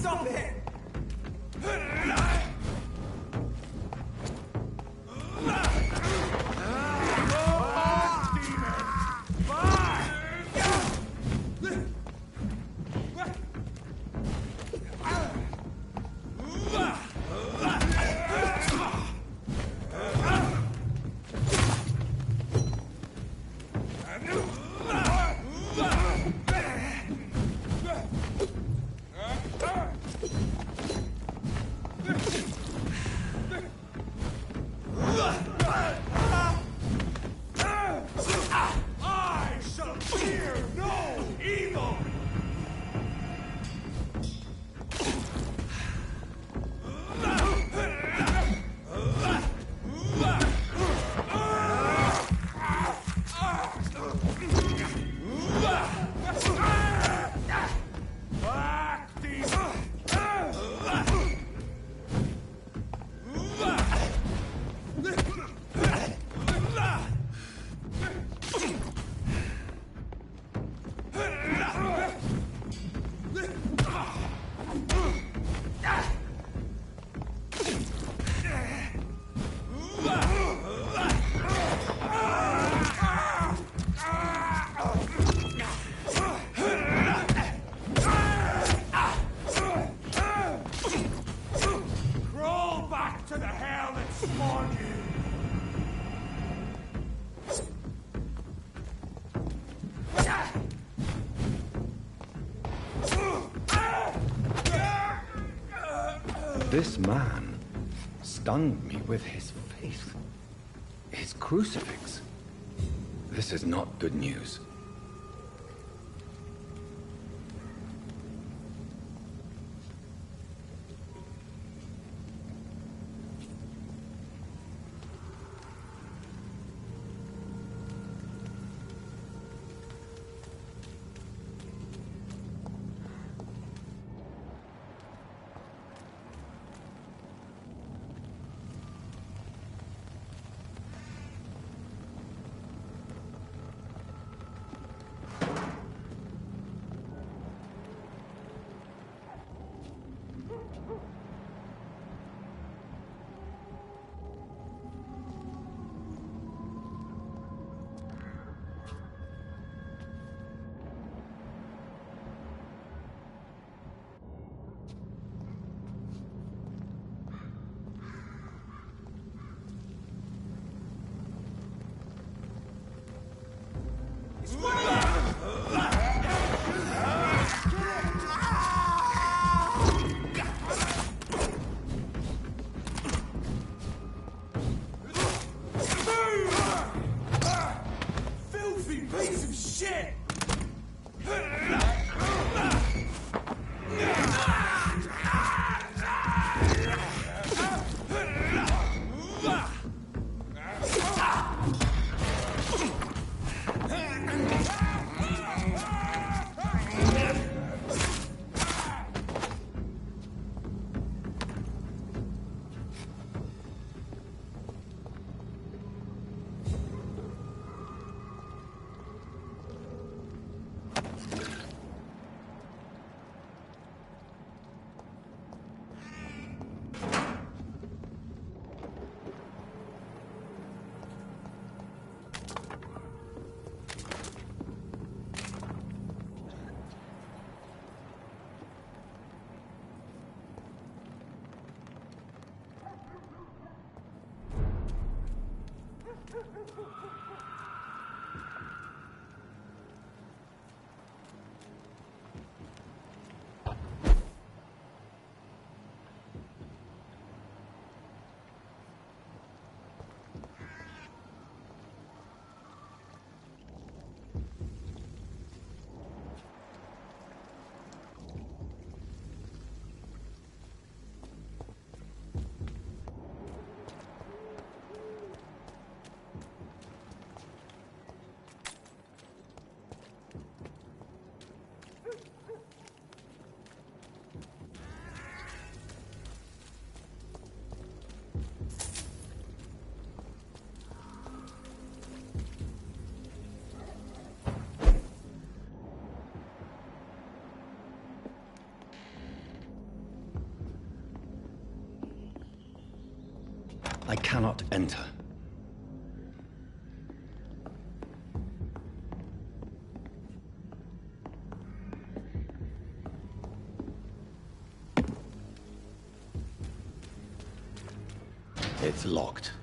Stop it! This man stunned me with his faith. His crucifix. This is not good news. I cannot enter. It's locked.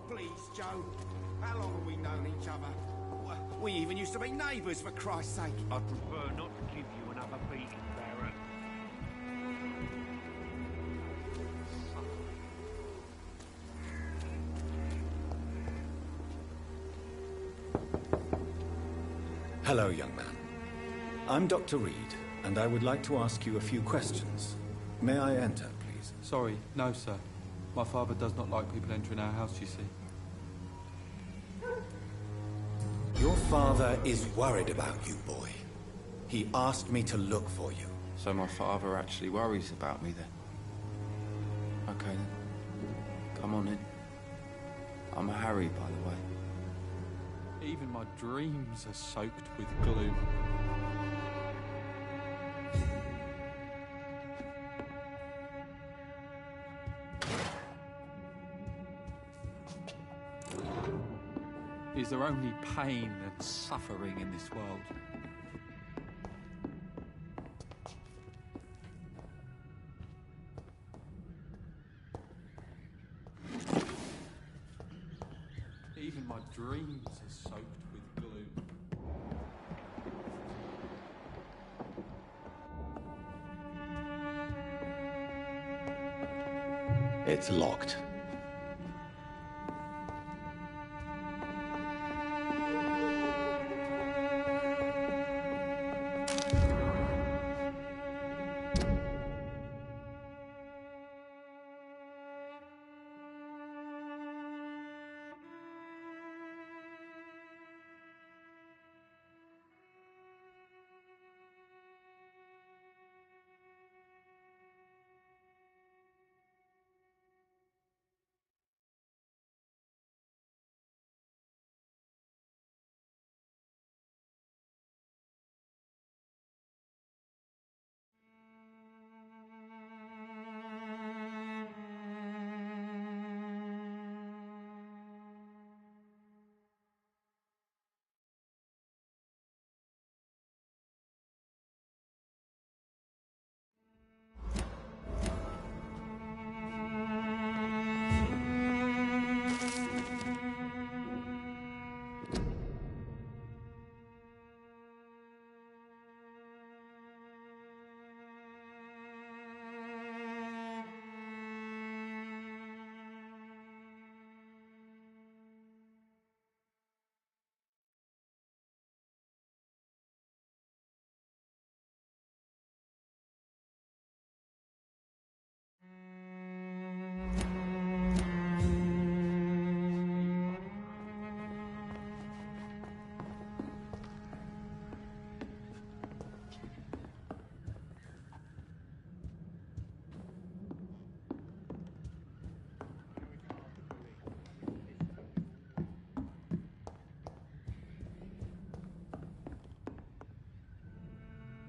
Please, Joe. How long have we known each other? We even used to be neighbours, for Christ's sake. I'd prefer not to give you another beating, Barrett. Hello, young man. I'm Dr. Reed, and I would like to ask you a few questions. May I enter, please? Sorry, no, sir. My father does not like people entering our house, you see. Your father is worried about you, boy. He asked me to look for you. So my father actually worries about me then? Okay then. Come on in. I'm Harry, by the way. Even my dreams are soaked with gloom. Is there only pain and suffering in this world? Even my dreams are soaked with gloom. It's locked.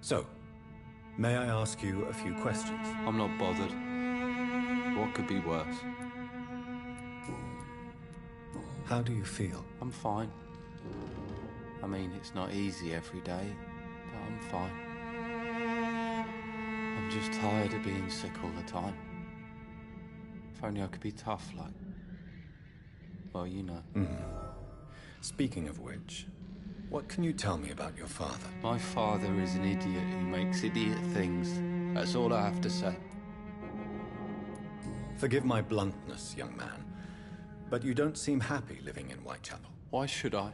So, may I ask you a few questions? I'm not bothered. What could be worse? How do you feel? I'm fine. I mean, it's not easy every day, but I'm fine. I'm just tired of being sick all the time. If only I could be tough like... Well, you know. Speaking of which, what can you tell me about your father? My father is an idiot who makes idiot things. That's all I have to say. Forgive my bluntness, young man, but you don't seem happy living in Whitechapel. Why should I?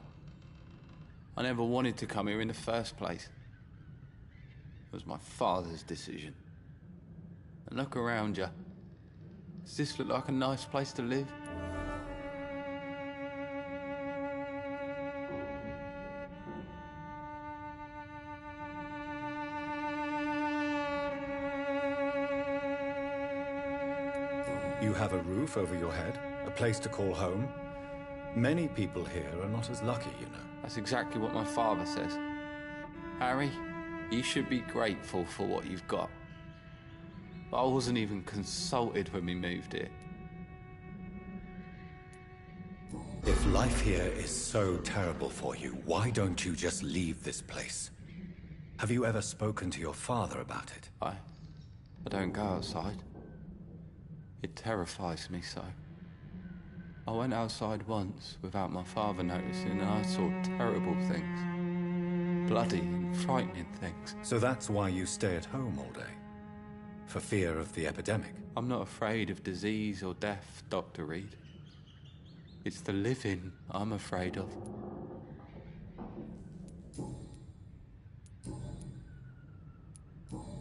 I never wanted to come here in the first place. It was my father's decision. And look around you. Does this look like a nice place to live? You have a roof over your head, a place to call home. Many people here are not as lucky, you know. That's exactly what my father says. Harry, you should be grateful for what you've got. But I wasn't even consulted when we moved here. If life here is so terrible for you, why don't you just leave this place? Have you ever spoken to your father about it? I don't go outside. It terrifies me so. I went outside once without my father noticing and I saw terrible things. Bloody and frightening things. So that's why you stay at home all day? For fear of the epidemic? I'm not afraid of disease or death, Dr. Reed. It's the living I'm afraid of.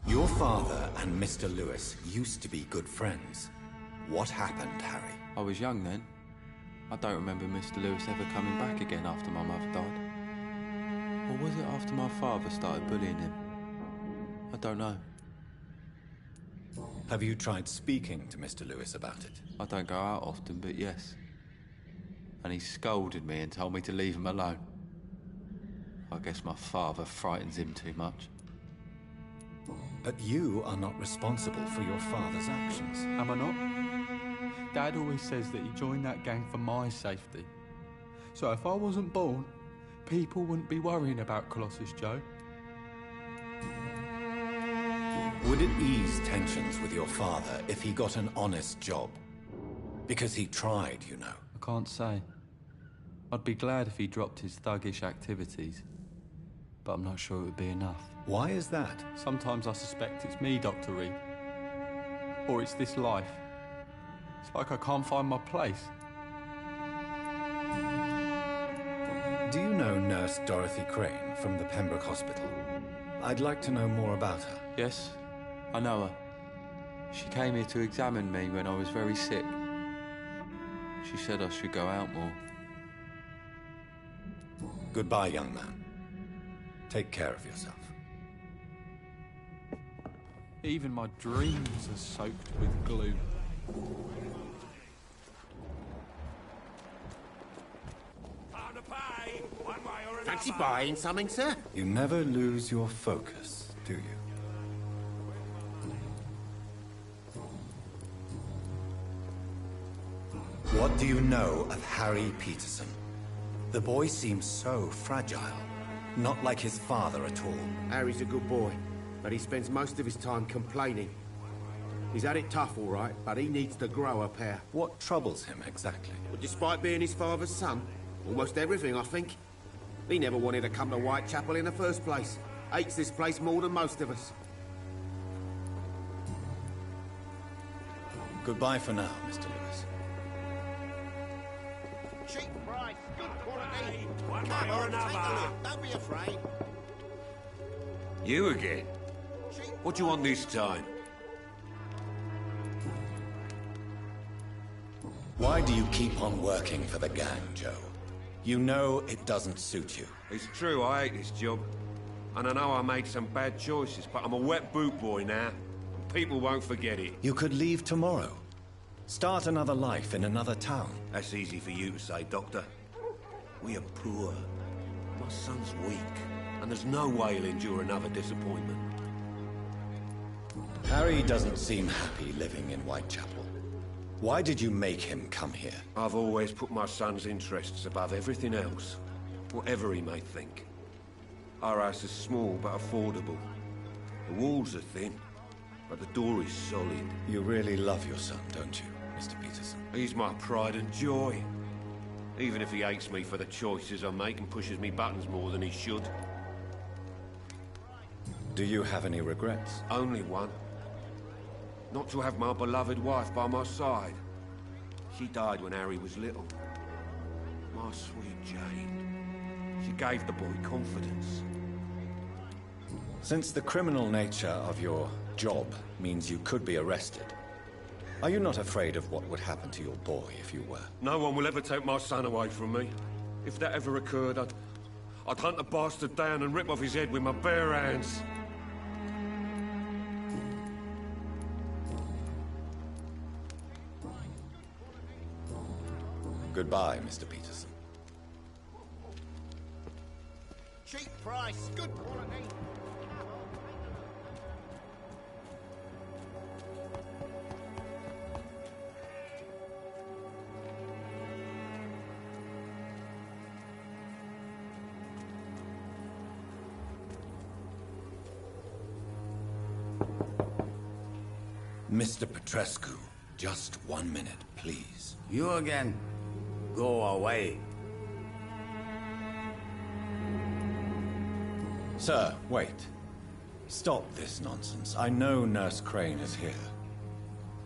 Your father and Mr. Lewis used to be good friends. What happened, Harry? I was young then. I don't remember Mr. Lewis ever coming back again after my mother died. Or was it after my father started bullying him? I don't know. Have you tried speaking to Mr. Lewis about it? I don't go out often, but yes. And he scolded me and told me to leave him alone. I guess my father frightens him too much. But you are not responsible for your father's actions. Am I not? Dad always says that he joined that gang for my safety. So if I wasn't born, people wouldn't be worrying about Colossus Joe. Would it ease tensions with your father if he got an honest job? Because he tried, you know. I can't say. I'd be glad if he dropped his thuggish activities. But I'm not sure it would be enough. Why is that? Sometimes I suspect it's me, Dr. Reed. Or it's this life. It's like I can't find my place. Do you know Nurse Dorothy Crane from the Pembroke Hospital? I'd like to know more about her. Yes, I know her. She came here to examine me when I was very sick. She said I should go out more. Goodbye, young man. Take care of yourself. Even my dreams are soaked with glue. Fancy buying something, sir? You never lose your focus, do you? What do you know of Harry Peterson? The boy seems so fragile. Not like his father at all. Harry's a good boy, but he spends most of his time complaining. He's had it tough, all right, but he needs to grow a pair. What troubles him exactly? But despite being his father's son, almost everything, I think. He never wanted to come to Whitechapel in the first place. Hates this place more than most of us. Goodbye for now, Mr. Lewis. Cheap price, good quality. One way or another. Don't be afraid. You again? What do you want this time? Why do you keep on working for the gang, Joe? You know it doesn't suit you. It's true, I hate this job. And I know I made some bad choices, but I'm a wet boot boy now. And people won't forget it. You could leave tomorrow. Start another life in another town. That's easy for you to say, Doctor. We are poor. My son's weak. And there's no way he'll endure another disappointment. Harry doesn't seem happy living in Whitechapel. Why did you make him come here? I've always put my son's interests above everything else, whatever he may think. Our house is small but affordable. The walls are thin, but the door is solid. You really love your son, don't you, Mr. Peterson? He's my pride and joy. Even if he hates me for the choices I make and pushes me buttons more than he should. Do you have any regrets? Only one. Not to have my beloved wife by my side. She died when Harry was little. My sweet Jane. She gave the boy confidence. Since the criminal nature of your job means you could be arrested, are you not afraid of what would happen to your boy if you were? No one will ever take my son away from me. If that ever occurred, I'd hunt the bastard down and rip off his head with my bare hands. Goodbye, Mr. Peterson. Cheap price, good quality. Mr. Petrescu, just 1 minute, please. You again? Go away. Sir, wait. Stop this nonsense. I know Nurse Crane is here.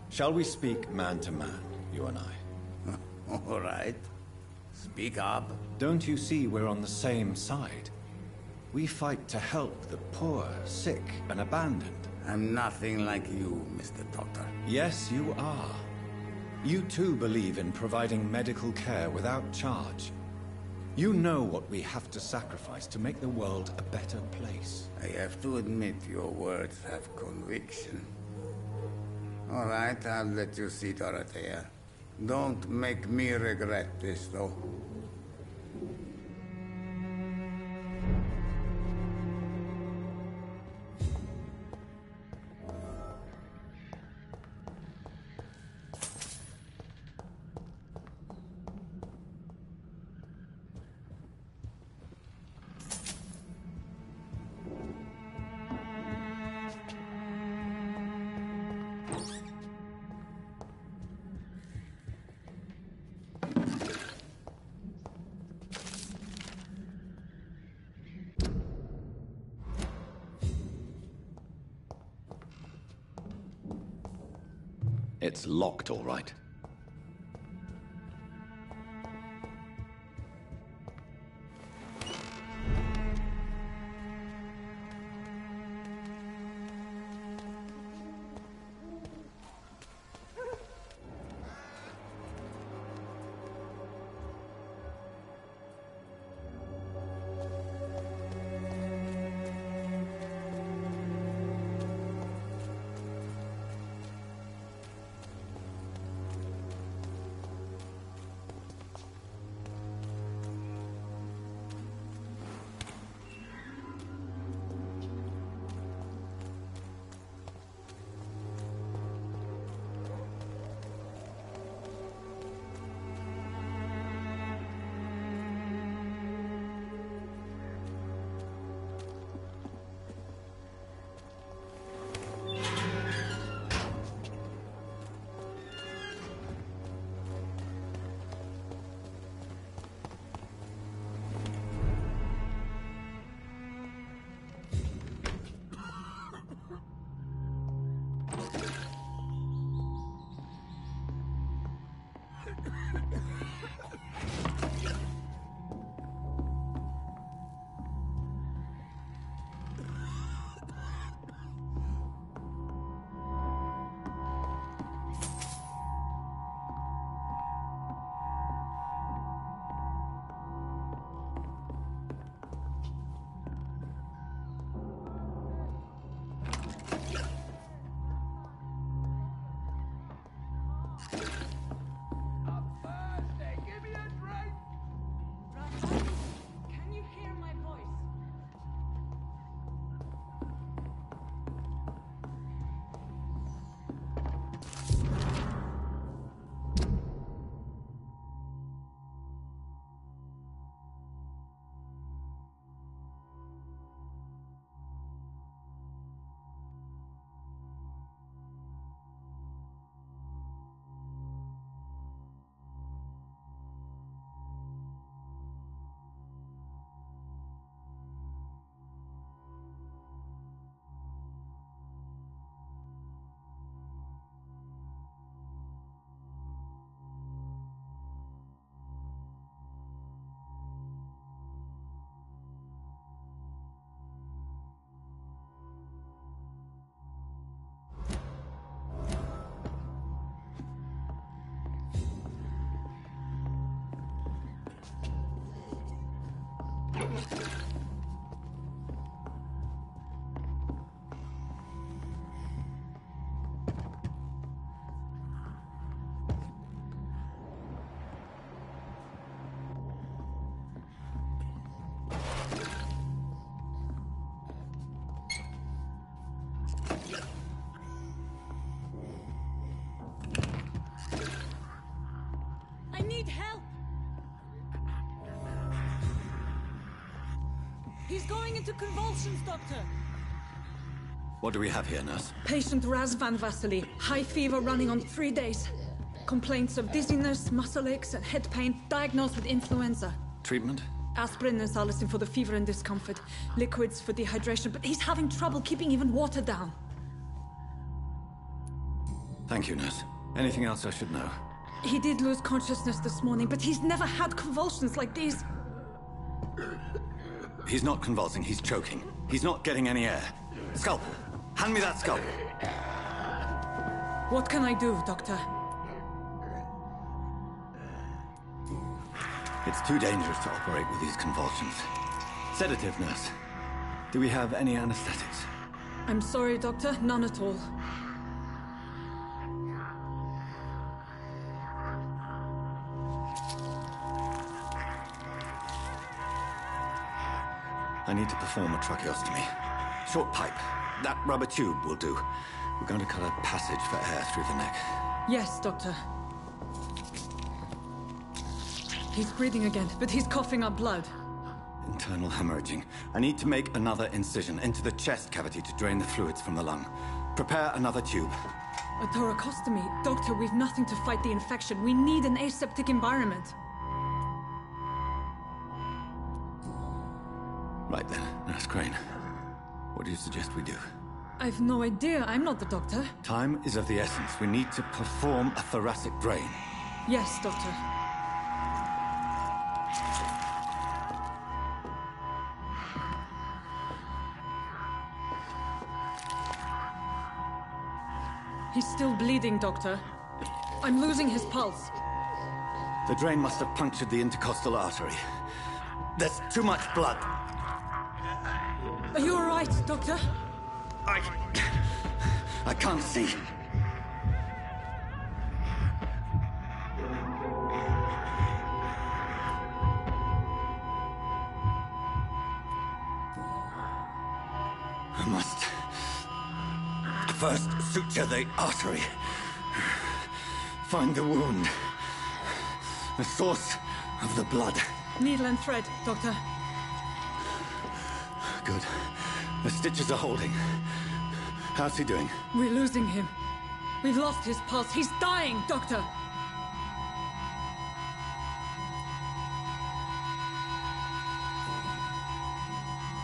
Shall we speak man to man, you and I? All right. Speak up. Don't you see we're on the same side? We fight to help the poor, sick, and abandoned. I'm nothing like you, Mr. Doctor. Yes, you are. You too believe in providing medical care without charge. You know what we have to sacrifice to make the world a better place. I have to admit your words have conviction. All right, I'll let you see Dorothea. Don't make me regret this, though. It's locked, all right. I need help! He's going into convulsions, Doctor! What do we have here, nurse? Patient Raz Van Vasily. High fever running on 3 days. Complaints of dizziness, muscle aches, and head pain. Diagnosed with influenza. Treatment? Aspirin and salicin for the fever and discomfort. Liquids for dehydration, but he's having trouble keeping even water down. Thank you, nurse. Anything else I should know? He did lose consciousness this morning, but he's never had convulsions like these. He's not convulsing, he's choking. He's not getting any air. Scalpel! Hand me that scalpel! What can I do, Doctor? It's too dangerous to operate with these convulsions. Sedative, nurse. Do we have any anesthetics? I'm sorry, Doctor. None at all. I need to perform a tracheostomy. Short pipe. That rubber tube will do. We're going to cut a passage for air through the neck. Yes, Doctor. He's breathing again, but he's coughing up blood. Internal hemorrhaging. I need to make another incision into the chest cavity to drain the fluids from the lung. Prepare another tube. A thoracostomy? Doctor, we've nothing to fight the infection. We need an aseptic environment. Right then, Nurse Crane. What do you suggest we do? I've no idea. I'm not the doctor. Time is of the essence. We need to perform a thoracic drain. Yes, Doctor. He's still bleeding, Doctor. I'm losing his pulse. The drain must have punctured the intercostal artery. There's too much blood. Are you all right, Doctor? I can't see. I must first suture the artery. Find the wound. The source of the blood. Needle and thread, Doctor. Good. The stitches are holding. How's he doing? We're losing him. We've lost his pulse. He's dying, Doctor!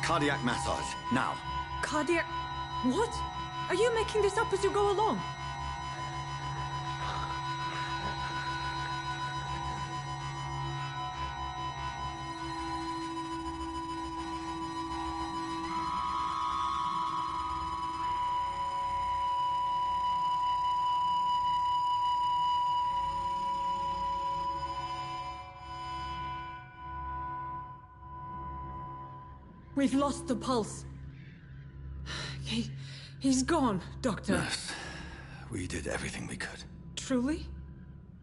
Cardiac massage, now. Cardiac... What? Are you making this up as you go along? We've lost the pulse. He's gone, Doctor. Nurse, we did everything we could. Truly?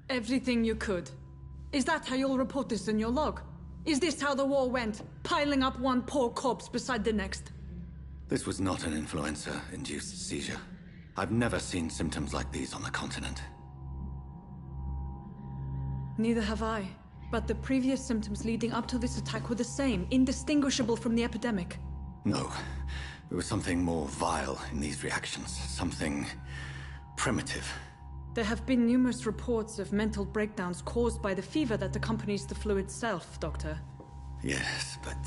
Everything you could. Is that how you'll report this in your log? Is this how the war went? Piling up one poor corpse beside the next? This was not an influenza-induced seizure. I've never seen symptoms like these on the continent. Neither have I. But the previous symptoms leading up to this attack were the same, indistinguishable from the epidemic. No. There was something more vile in these reactions. Something primitive. There have been numerous reports of mental breakdowns caused by the fever that accompanies the flu itself, Doctor. Yes, but...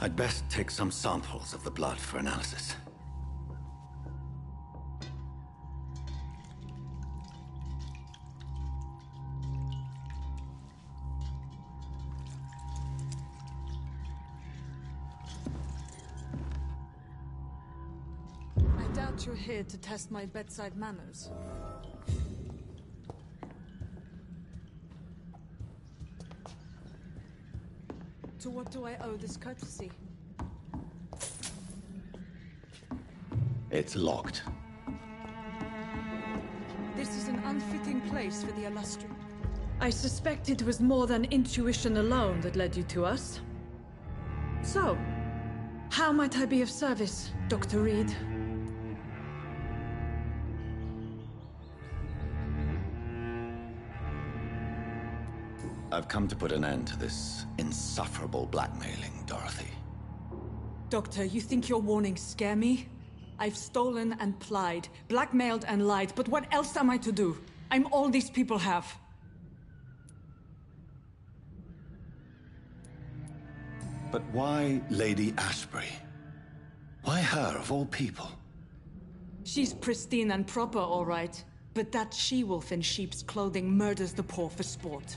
I'd best take some samples of the blood for analysis. I doubt you're here to test my bedside manners. To what do I owe this courtesy? It's locked. This is an unfitting place for the illustrious. I suspect it was more than intuition alone that led you to us. So, how might I be of service, Dr. Reed? I've come to put an end to this insufferable blackmailing, Dorothy. Doctor, you think your warnings scare me? I've stolen and plied, blackmailed and lied, but what else am I to do? I'm all these people have. But why Lady Ashbury? Why her, of all people? She's pristine and proper, all right. But that she-wolf in sheep's clothing murders the poor for sport.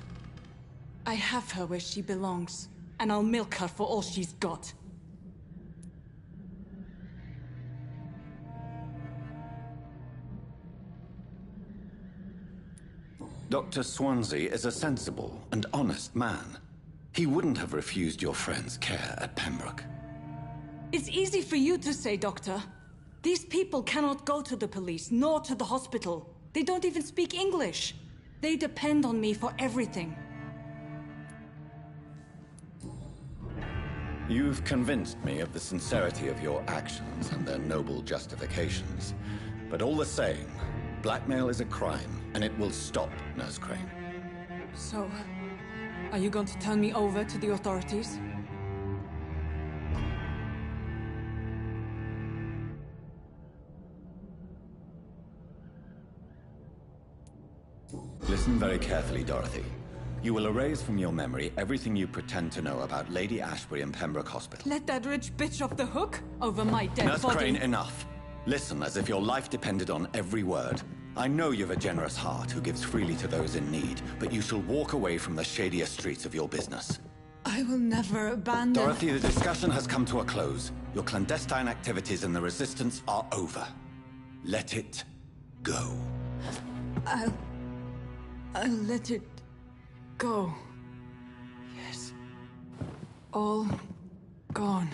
I have her where she belongs, and I'll milk her for all she's got. Dr. Swansea is a sensible and honest man. He wouldn't have refused your friend's care at Pembroke. It's easy for you to say, Doctor. These people cannot go to the police, nor to the hospital. They don't even speak English. They depend on me for everything. You've convinced me of the sincerity of your actions and their noble justifications. But all the same, blackmail is a crime, and it will stop, Nurse Crane. So, are you going to turn me over to the authorities? Listen very carefully, Dorothy. You will erase from your memory everything you pretend to know about Lady Ashbury and Pembroke Hospital. Let that rich bitch off the hook over my dead Nurse body. Crane, enough. Listen as if your life depended on every word. I know you've a generous heart who gives freely to those in need, but you shall walk away from the shadier streets of your business. I will never abandon... Dorothy, the discussion has come to a close. Your clandestine activities in the Resistance are over. Let it go. I'll let it go. Yes. All gone.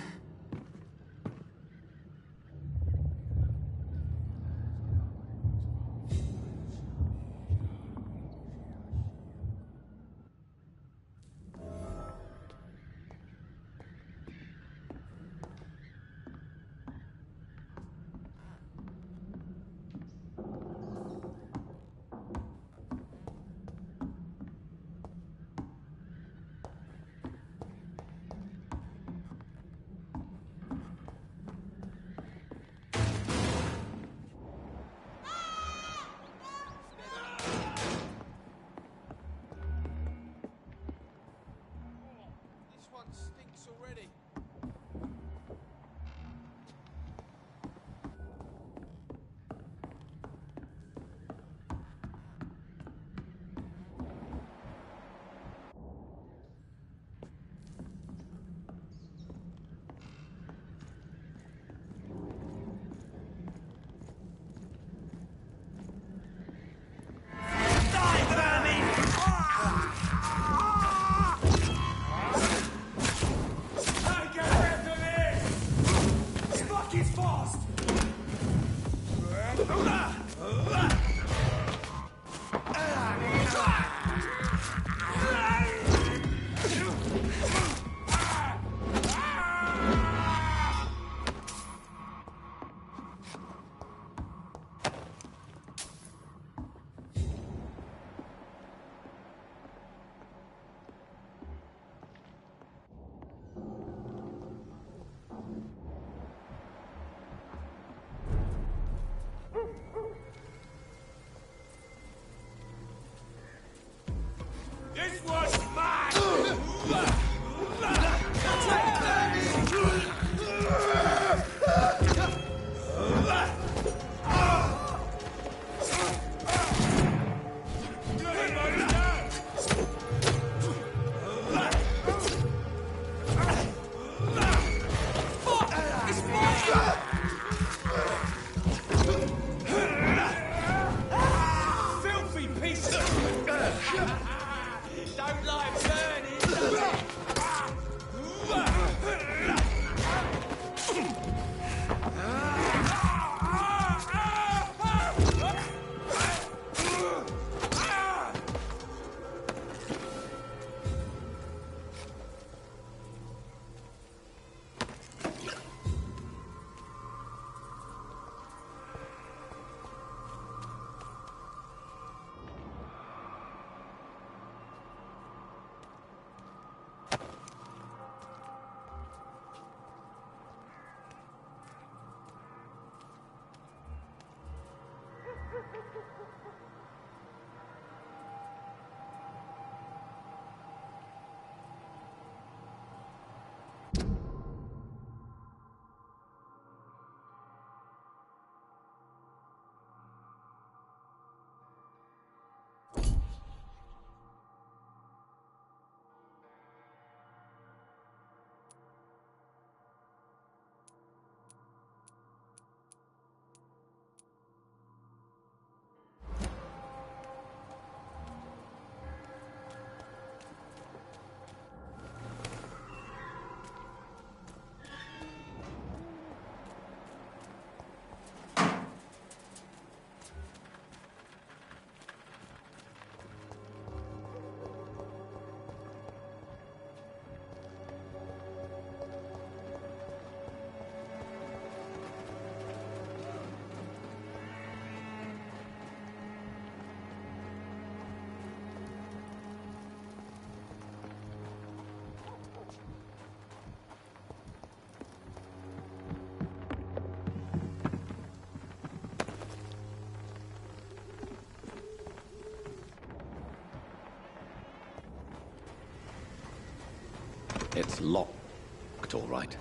It's locked, all right.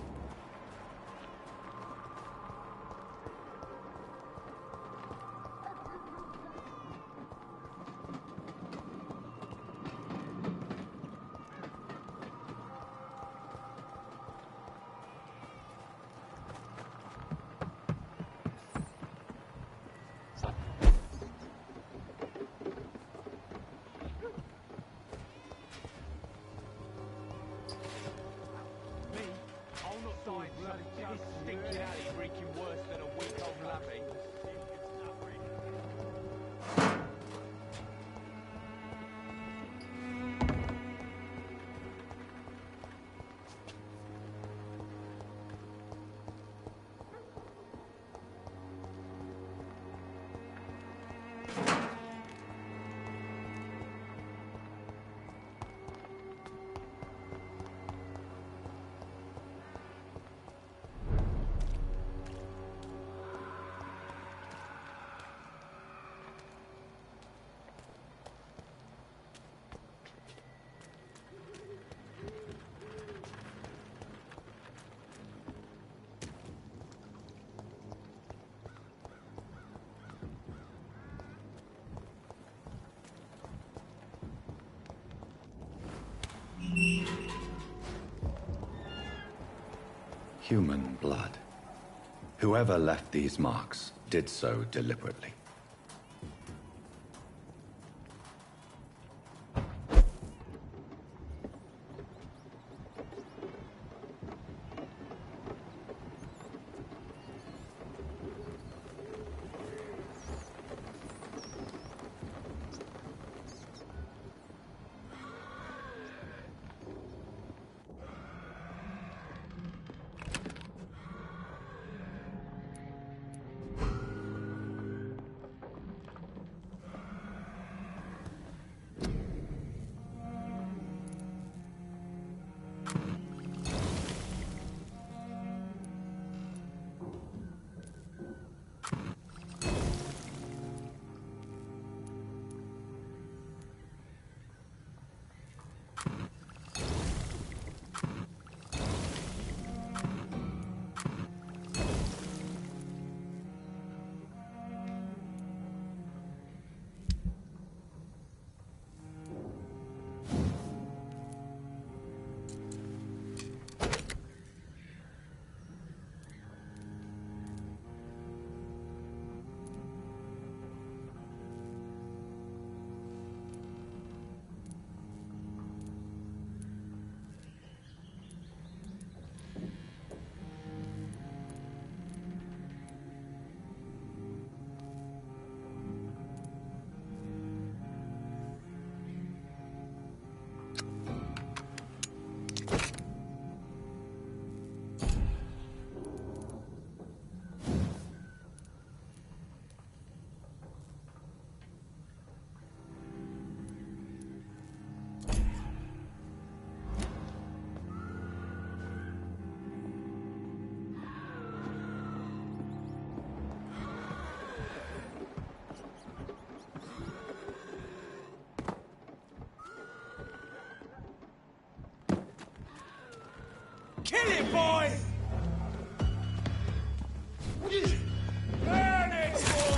Human blood. Whoever left these marks did so deliberately. Kill it, boy! Burn it, boy!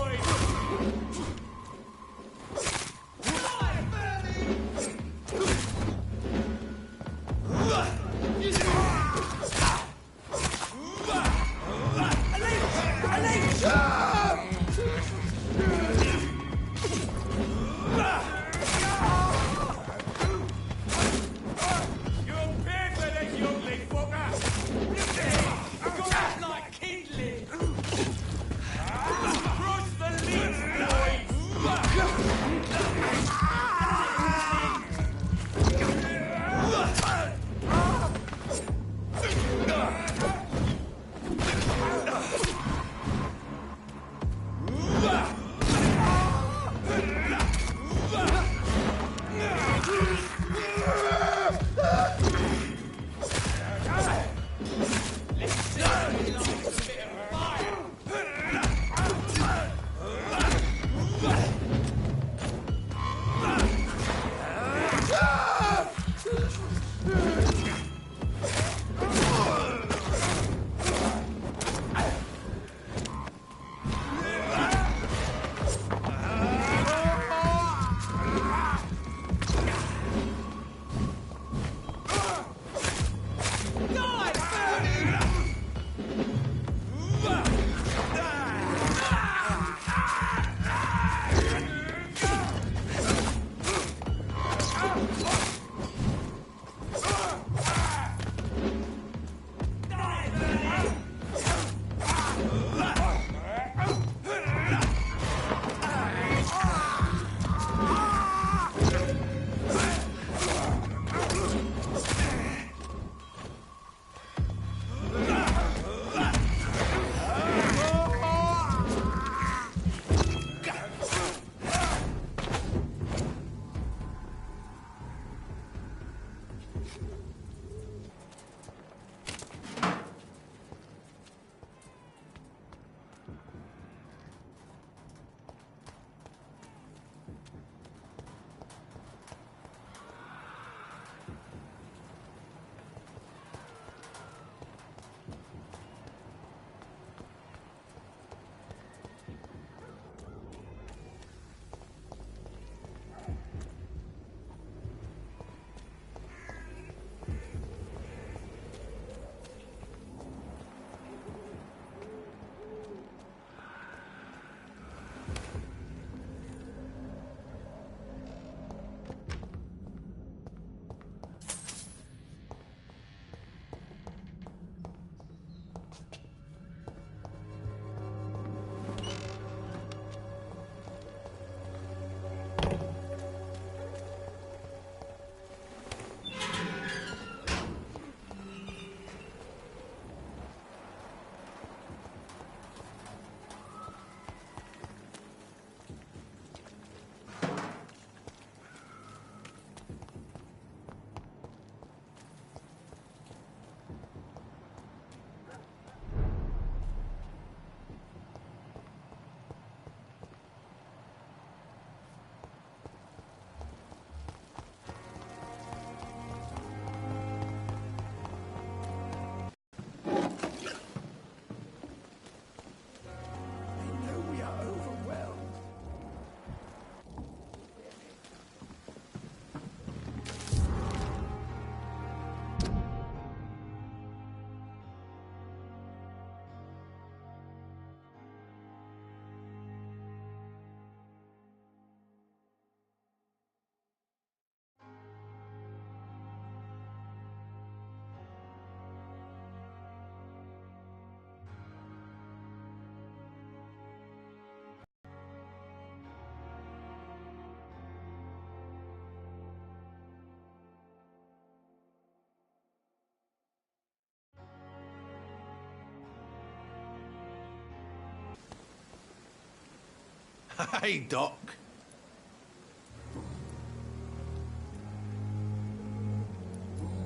Hey, Doc.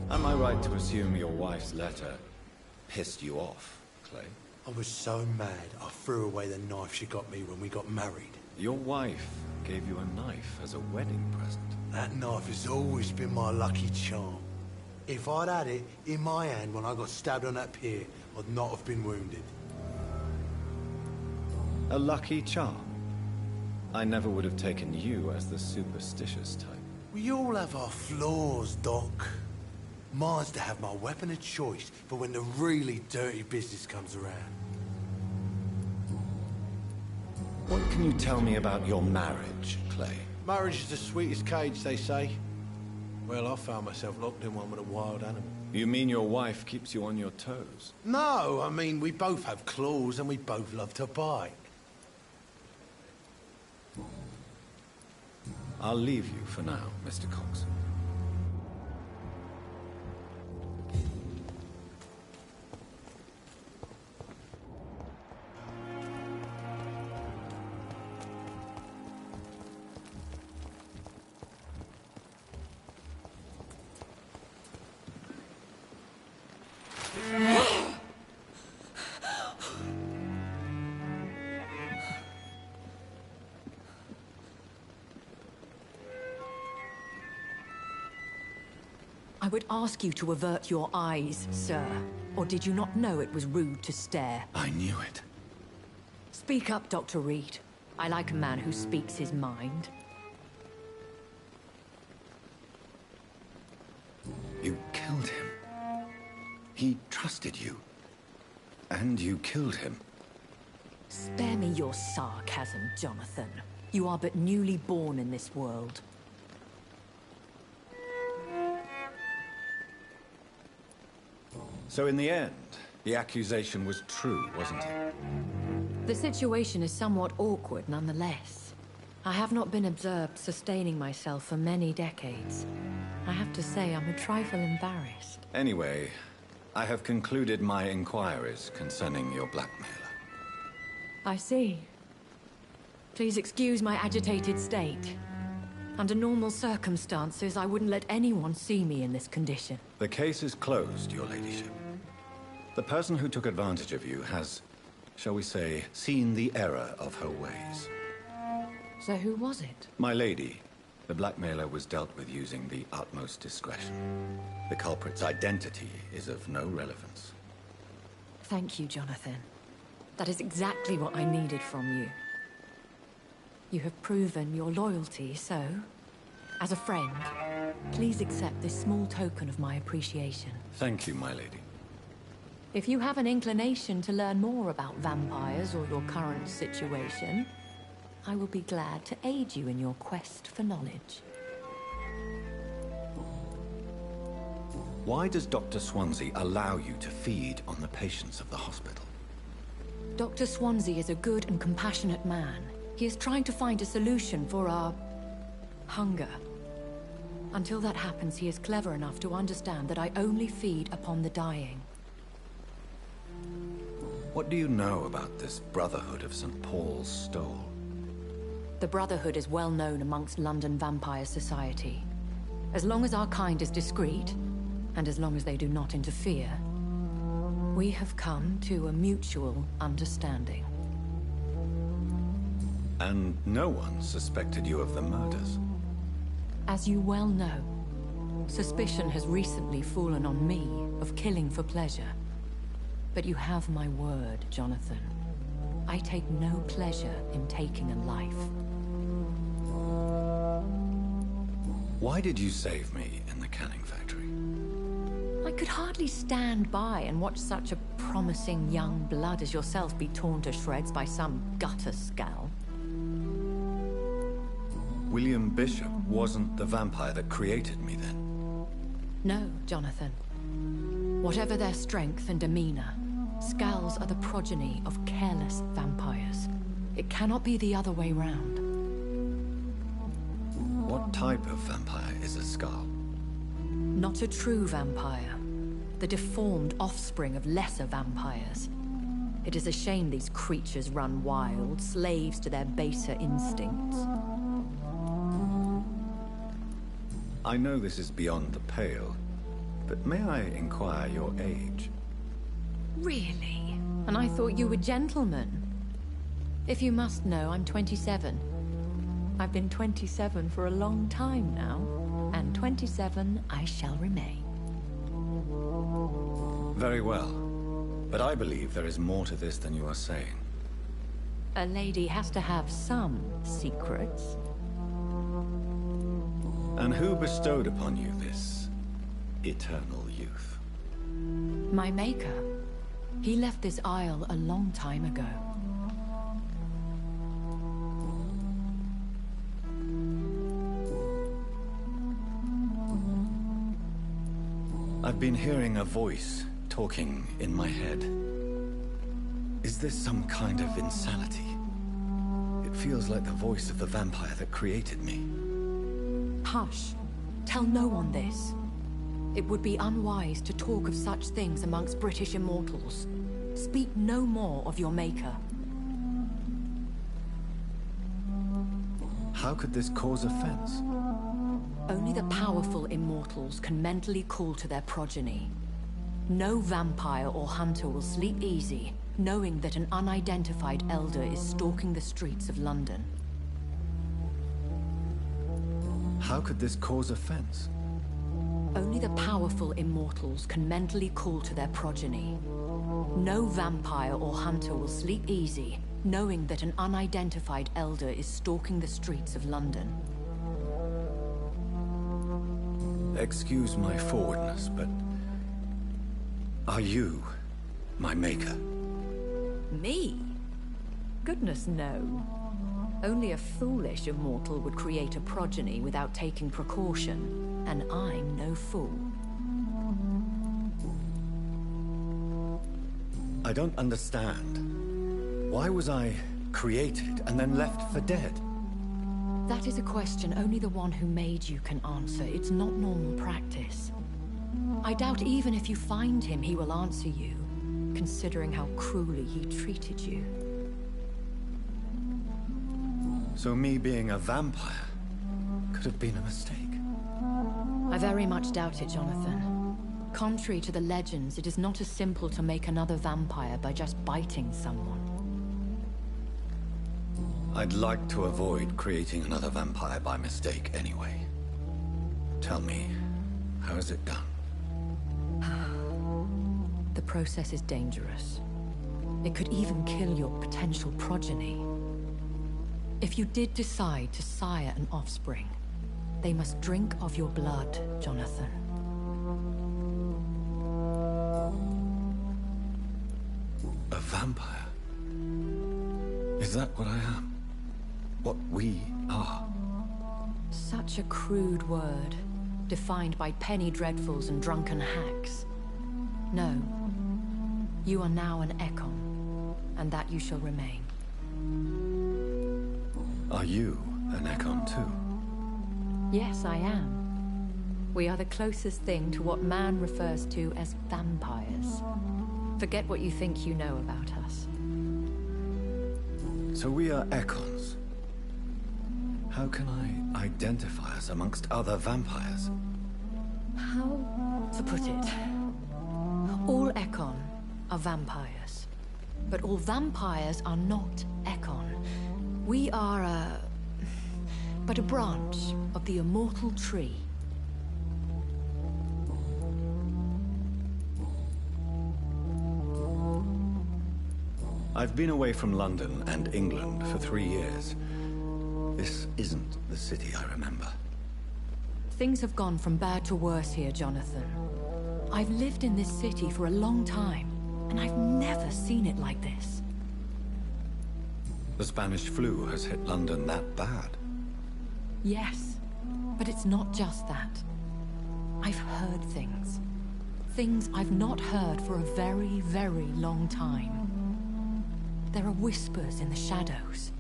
Am I right to assume your wife's letter pissed you off, Clay? I was so mad, I threw away the knife she got me when we got married. Your wife gave you a knife as a wedding present. That knife has always been my lucky charm. If I'd had it in my hand when I got stabbed on that pier, I'd not have been wounded. A lucky charm. I never would have taken you as the superstitious type. We all have our flaws, Doc. Mine's to have my weapon of choice for when the really dirty business comes around. What can you tell me about your marriage, Clay? Marriage is the sweetest cage, they say. Well, I found myself locked in one with a wild animal. You mean your wife keeps you on your toes? No, I mean, we both have claws and we both love to bite. I'll leave you for now, Mr. Cox. I would ask you to avert your eyes, sir. Or did you not know it was rude to stare? I knew it. Speak up, Dr. Reed. I like a man who speaks his mind. You killed him. He trusted you. And you killed him. Spare me your sarcasm, Jonathan. You are but newly born in this world. So in the end, the accusation was true, wasn't it? The situation is somewhat awkward nonetheless. I have not been observed sustaining myself for many decades. I have to say I'm a trifle embarrassed. Anyway, I have concluded my inquiries concerning your blackmailer. I see. Please excuse my agitated state. Under normal circumstances, I wouldn't let anyone see me in this condition. The case is closed, your ladyship. The person who took advantage of you has, shall we say, seen the error of her ways. So who was it? My lady, the blackmailer was dealt with using the utmost discretion. The culprit's identity is of no relevance. Thank you, Jonathan. That is exactly what I needed from you. You have proven your loyalty, so, as a friend, please accept this small token of my appreciation. Thank you, my lady. If you have an inclination to learn more about vampires or your current situation, I will be glad to aid you in your quest for knowledge. Why does Dr. Swansea allow you to feed on the patients of the hospital? Dr. Swansea is a good and compassionate man. He is trying to find a solution for our hunger. Until that happens, he is clever enough to understand that I only feed upon the dying. What do you know about this Brotherhood of St. Paul's Stole? The Brotherhood is well known amongst London vampire society. As long as our kind is discreet, and as long as they do not interfere, we have come to a mutual understanding. And no one suspected you of the murders? As you well know, suspicion has recently fallen on me of killing for pleasure. But you have my word, Jonathan. I take no pleasure in taking a life. Why did you save me in the canning factory? I could hardly stand by and watch such a promising young blood as yourself be torn to shreds by some gutter scowl. William Bishop wasn't the vampire that created me then? No, Jonathan. Whatever their strength and demeanor, Scowls are the progeny of careless vampires. It cannot be the other way round. What type of vampire is a Scowl? Not a true vampire. The deformed offspring of lesser vampires. It is a shame these creatures run wild, slaves to their baser instincts. I know this is beyond the pale, but may I inquire your age? Really? And I thought you were gentlemen. If you must know, I'm 27. I've been 27 for a long time now, and 27 I shall remain. Very well. But I believe there is more to this than you are saying. A lady has to have some secrets. And who bestowed upon you this eternal youth? My maker. He left this isle a long time ago. I've been hearing a voice talking in my head. Is this some kind of insanity? It feels like the voice of the vampire that created me. Hush. Tell no one this. It would be unwise to talk of such things amongst British immortals. Speak no more of your maker. How could this cause offense? Only the powerful immortals can mentally call to their progeny. No vampire or hunter will sleep easy, knowing that an unidentified elder is stalking the streets of London. How could this cause offense? Only the powerful immortals can mentally call to their progeny. No vampire or hunter will sleep easy, knowing that an unidentified elder is stalking the streets of London. Excuse my forwardness, but... are you my maker? Me? Goodness, no. Only a foolish immortal would create a progeny without taking precaution, and I'm no fool. I don't understand. Why was I created and then left for dead? That is a question only the one who made you can answer. It's not normal practice. I doubt even if you find him, he will answer you, considering how cruelly he treated you. So me being a vampire could have been a mistake. I very much doubt it, Jonathan. Contrary to the legends, it is not as simple to make another vampire by just biting someone. I'd like to avoid creating another vampire by mistake anyway. Tell me, how is it done? The process is dangerous. It could even kill your potential progeny. If you did decide to sire an offspring, they must drink of your blood, Jonathan. A vampire? Is that what I am? What we are? Such a crude word, defined by penny dreadfuls and drunken hacks. No. You are now an Ekon, and that you shall remain. Are you an Ekon too? Yes, I am. We are the closest thing to what man refers to as vampires. Forget what you think you know about us. So we are Ekons. How can I identify us amongst other vampires? How to put it? All Ekon are vampires. But all vampires are not Ekon. We are but a branch of the immortal tree. I've been away from London and England for 3 years. This isn't the city I remember. Things have gone from bad to worse here, Jonathan. I've lived in this city for a long time, and I've never seen it like this. The Spanish flu has hit London that bad? Yes, but it's not just that. I've heard things. Things I've not heard for a very, very long time. There are whispers in the shadows.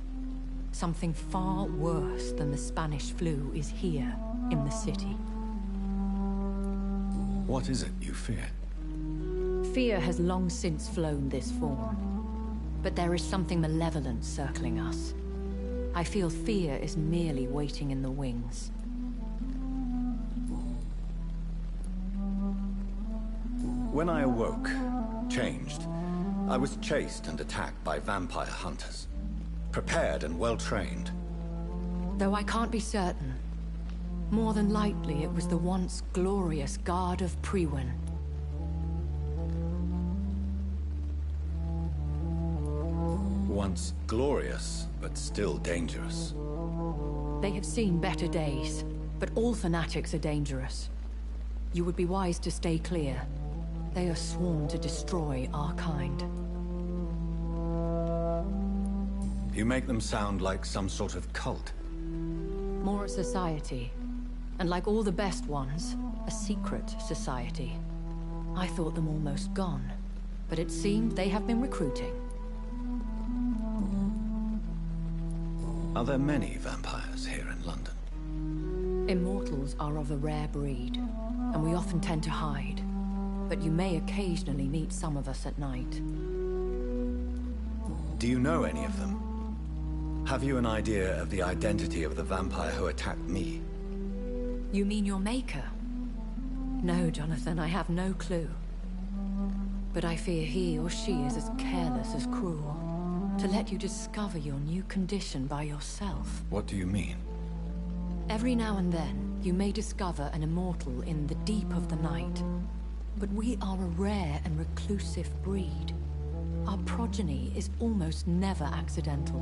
Something far worse than the Spanish flu is here in the city. What is it you fear? Fear has long since flown this form. But there is something malevolent circling us. I feel fear is merely waiting in the wings. When I awoke, changed, I was chased and attacked by vampire hunters. Prepared and well-trained. Though I can't be certain. More than likely, it was the once glorious Guard of Priwen. once glorious, but still dangerous. They have seen better days, but all fanatics are dangerous. You would be wise to stay clear. They are sworn to destroy our kind. You make them sound like some sort of cult. More a society. And like all the best ones, a secret society. I thought them almost gone, but it seemed they have been recruiting. Are there many vampires here in London? Immortals are of a rare breed, and we often tend to hide. But you may occasionally meet some of us at night. Do you know any of them? Have you an idea of the identity of the vampire who attacked me? You mean your maker? No, Jonathan, I have no clue. But I fear he or she is as careless as cruel. To let you discover your new condition by yourself. What do you mean? Every now and then, you may discover an immortal in the deep of the night. But we are a rare and reclusive breed. Our progeny is almost never accidental.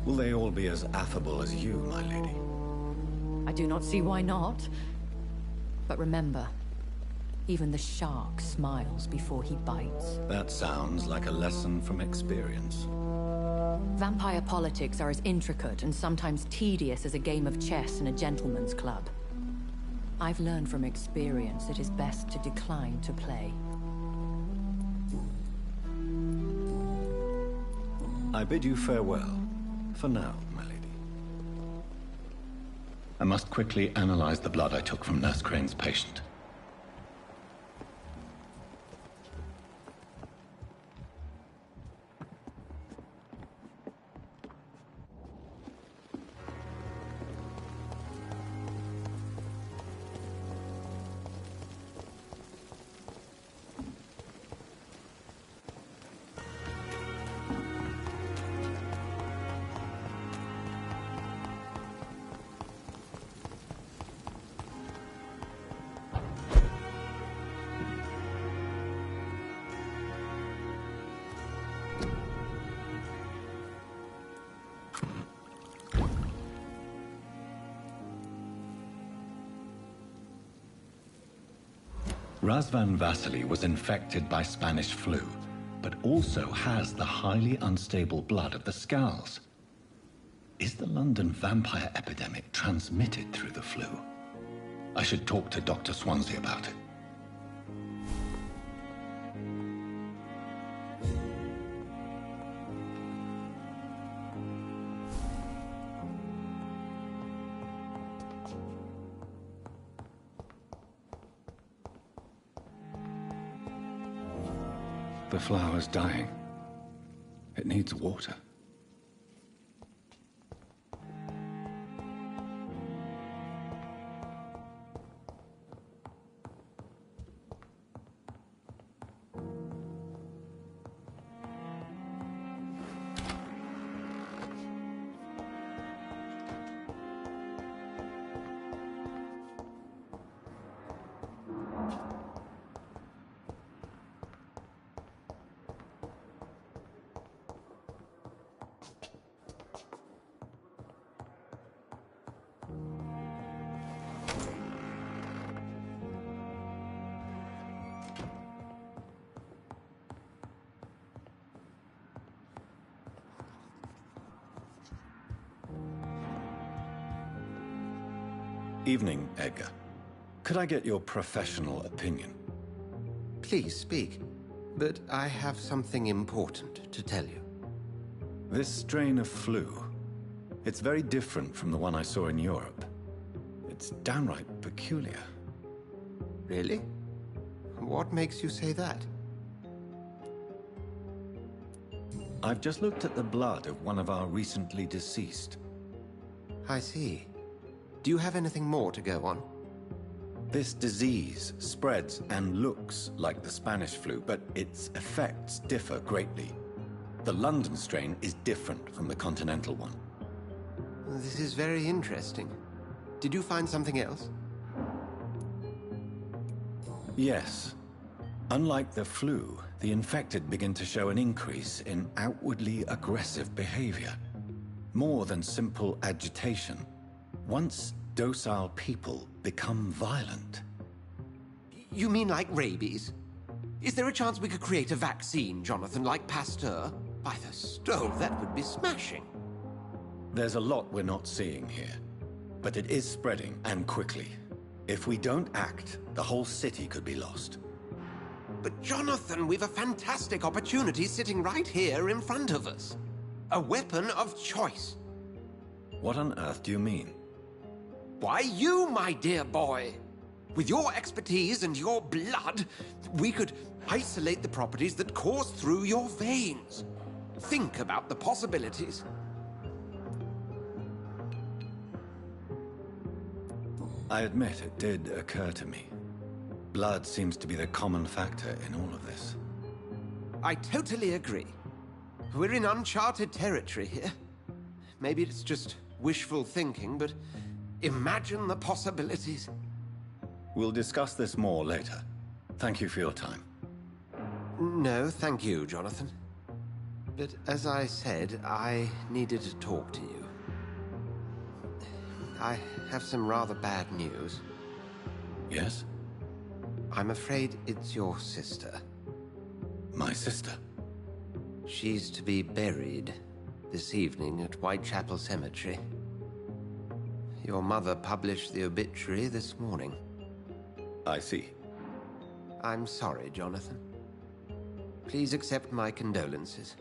Will they all be as affable as you, my lady? I do not see why not. But remember, even the shark smiles before he bites. That sounds like a lesson from experience. Vampire politics are as intricate and sometimes tedious as a game of chess in a gentleman's club. I've learned from experience it is best to decline to play. I bid you farewell. For now, my lady. I must quickly analyze the blood I took from Nurse Crane's patient. Razvan Vasily was infected by Spanish flu, but also has the highly unstable blood of the Scowls. Is the London vampire epidemic transmitted through the flu? I should talk to Dr. Swansea about it. The flower's dying. It needs water. Evening, Edgar. Could I get your professional opinion? Please speak, but I have something important to tell you. This strain of flu, it's very different from the one I saw in Europe. It's downright peculiar. Really? What makes you say that? I've just looked at the blood of one of our recently deceased. I see. Do you have anything more to go on? This disease spreads and looks like the Spanish flu, but its effects differ greatly. The London strain is different from the continental one. This is very interesting. Did you find something else? Yes. Unlike the flu, the infected begin to show an increase in outwardly aggressive behavior. More than simple agitation. Once docile people become violent. You mean like rabies? Is there a chance we could create a vaccine, Jonathan, like Pasteur? By the stove, that would be smashing. There's a lot we're not seeing here. But it is spreading, and quickly. If we don't act, the whole city could be lost. But Jonathan, we've a fantastic opportunity sitting right here in front of us. A weapon of choice. What on earth do you mean? Why, you, my dear boy. With your expertise and your blood, we could isolate the properties that course through your veins. Think about the possibilities. I admit it did occur to me. Blood seems to be the common factor in all of this. I totally agree. We're in uncharted territory here. Maybe it's just wishful thinking, but imagine the possibilities. We'll discuss this more later. Thank you for your time. No, thank you, Jonathan. But as I said, I needed to talk to you. I have some rather bad news. Yes? I'm afraid it's your sister. My sister? She's to be buried this evening at Whitechapel Cemetery. Your mother published the obituary this morning. I see. I'm sorry, Jonathan. Please accept my condolences.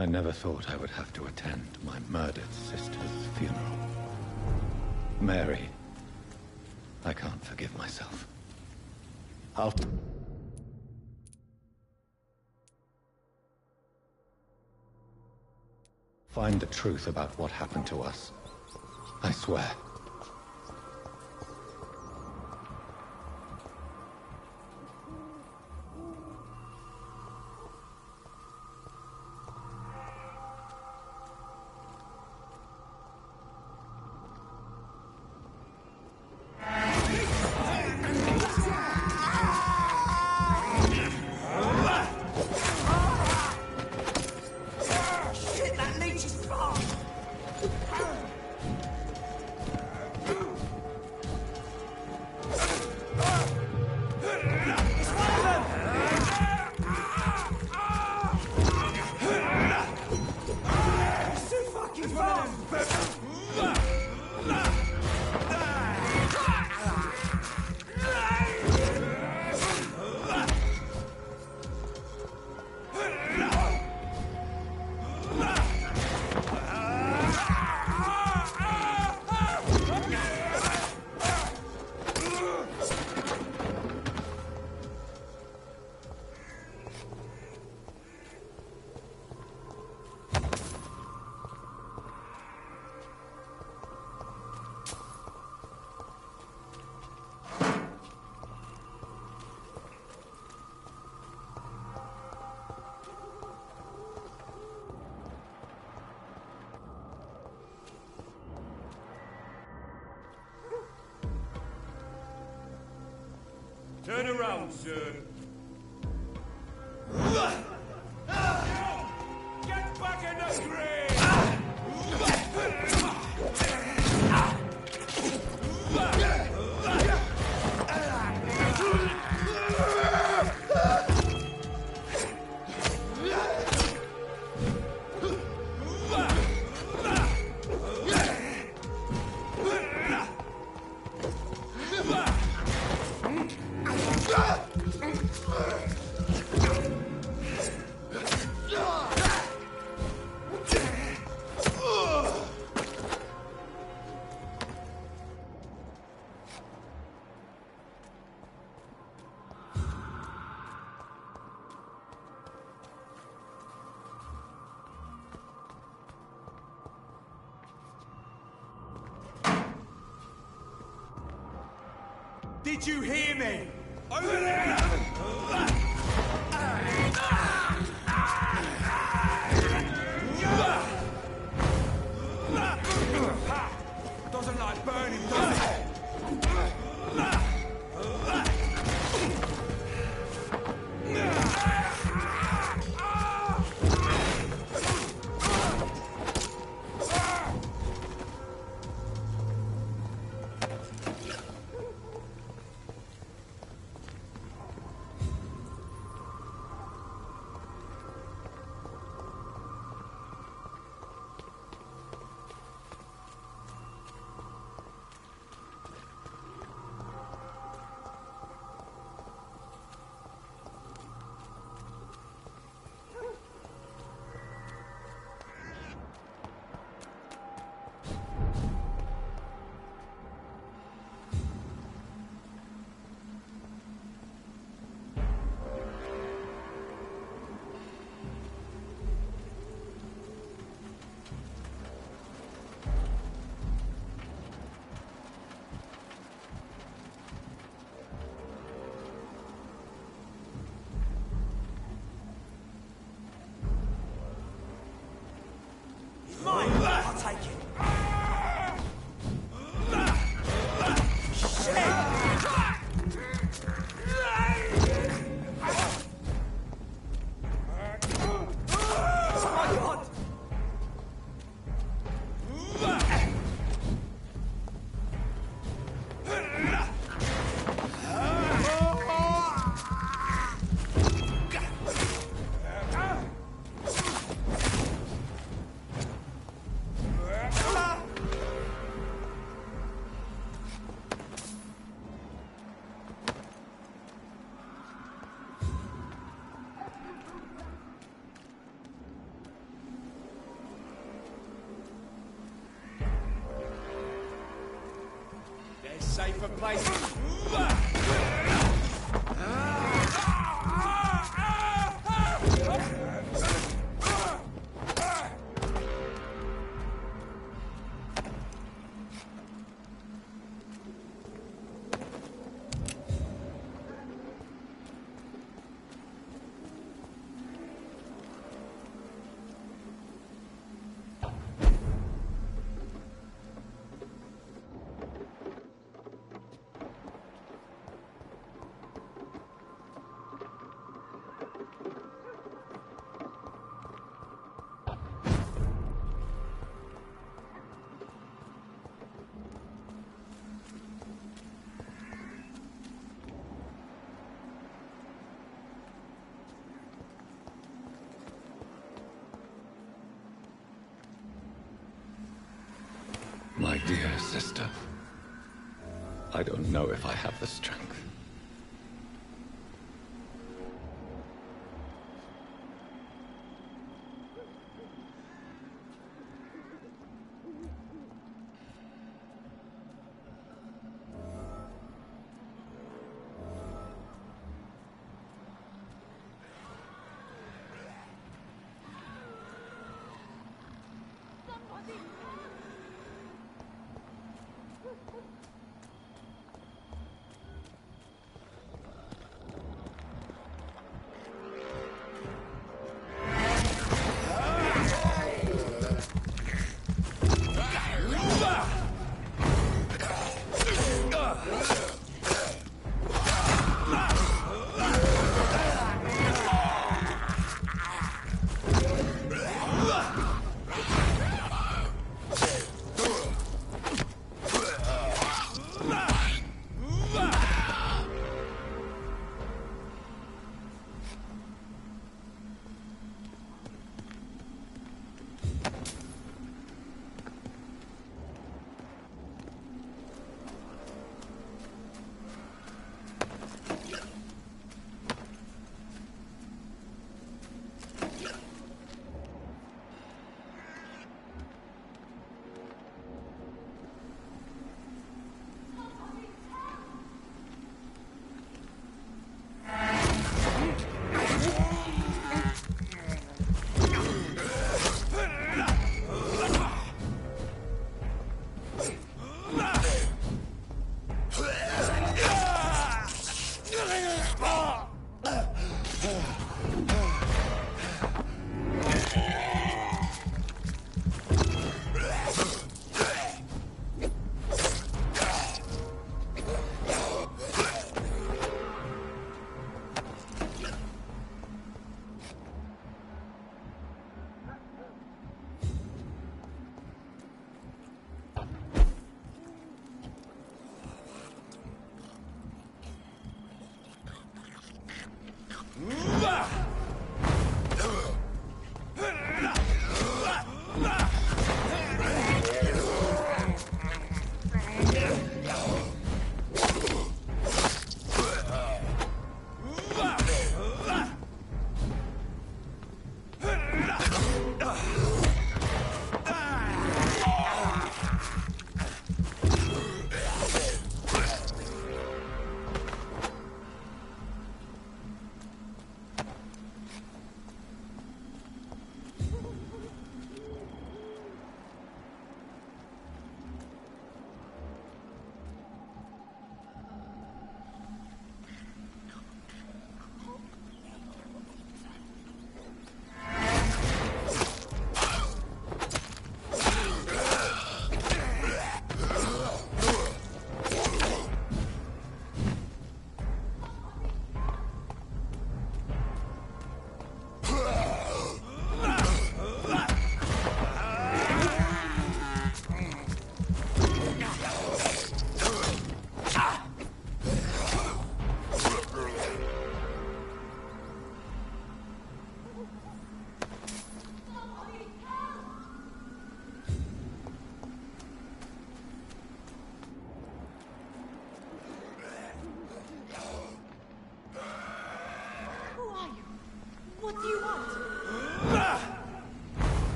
I never thought I would have to attend my murdered sister's funeral. Mary, I can't forgive myself. I'll... find the truth about what happened to us. I swear. Turn around, sir. Get back in the grave! Did you hear me? Over there! Doesn't like burning, does it? different places. My dear sister, I don't know if I have the strength. Somebody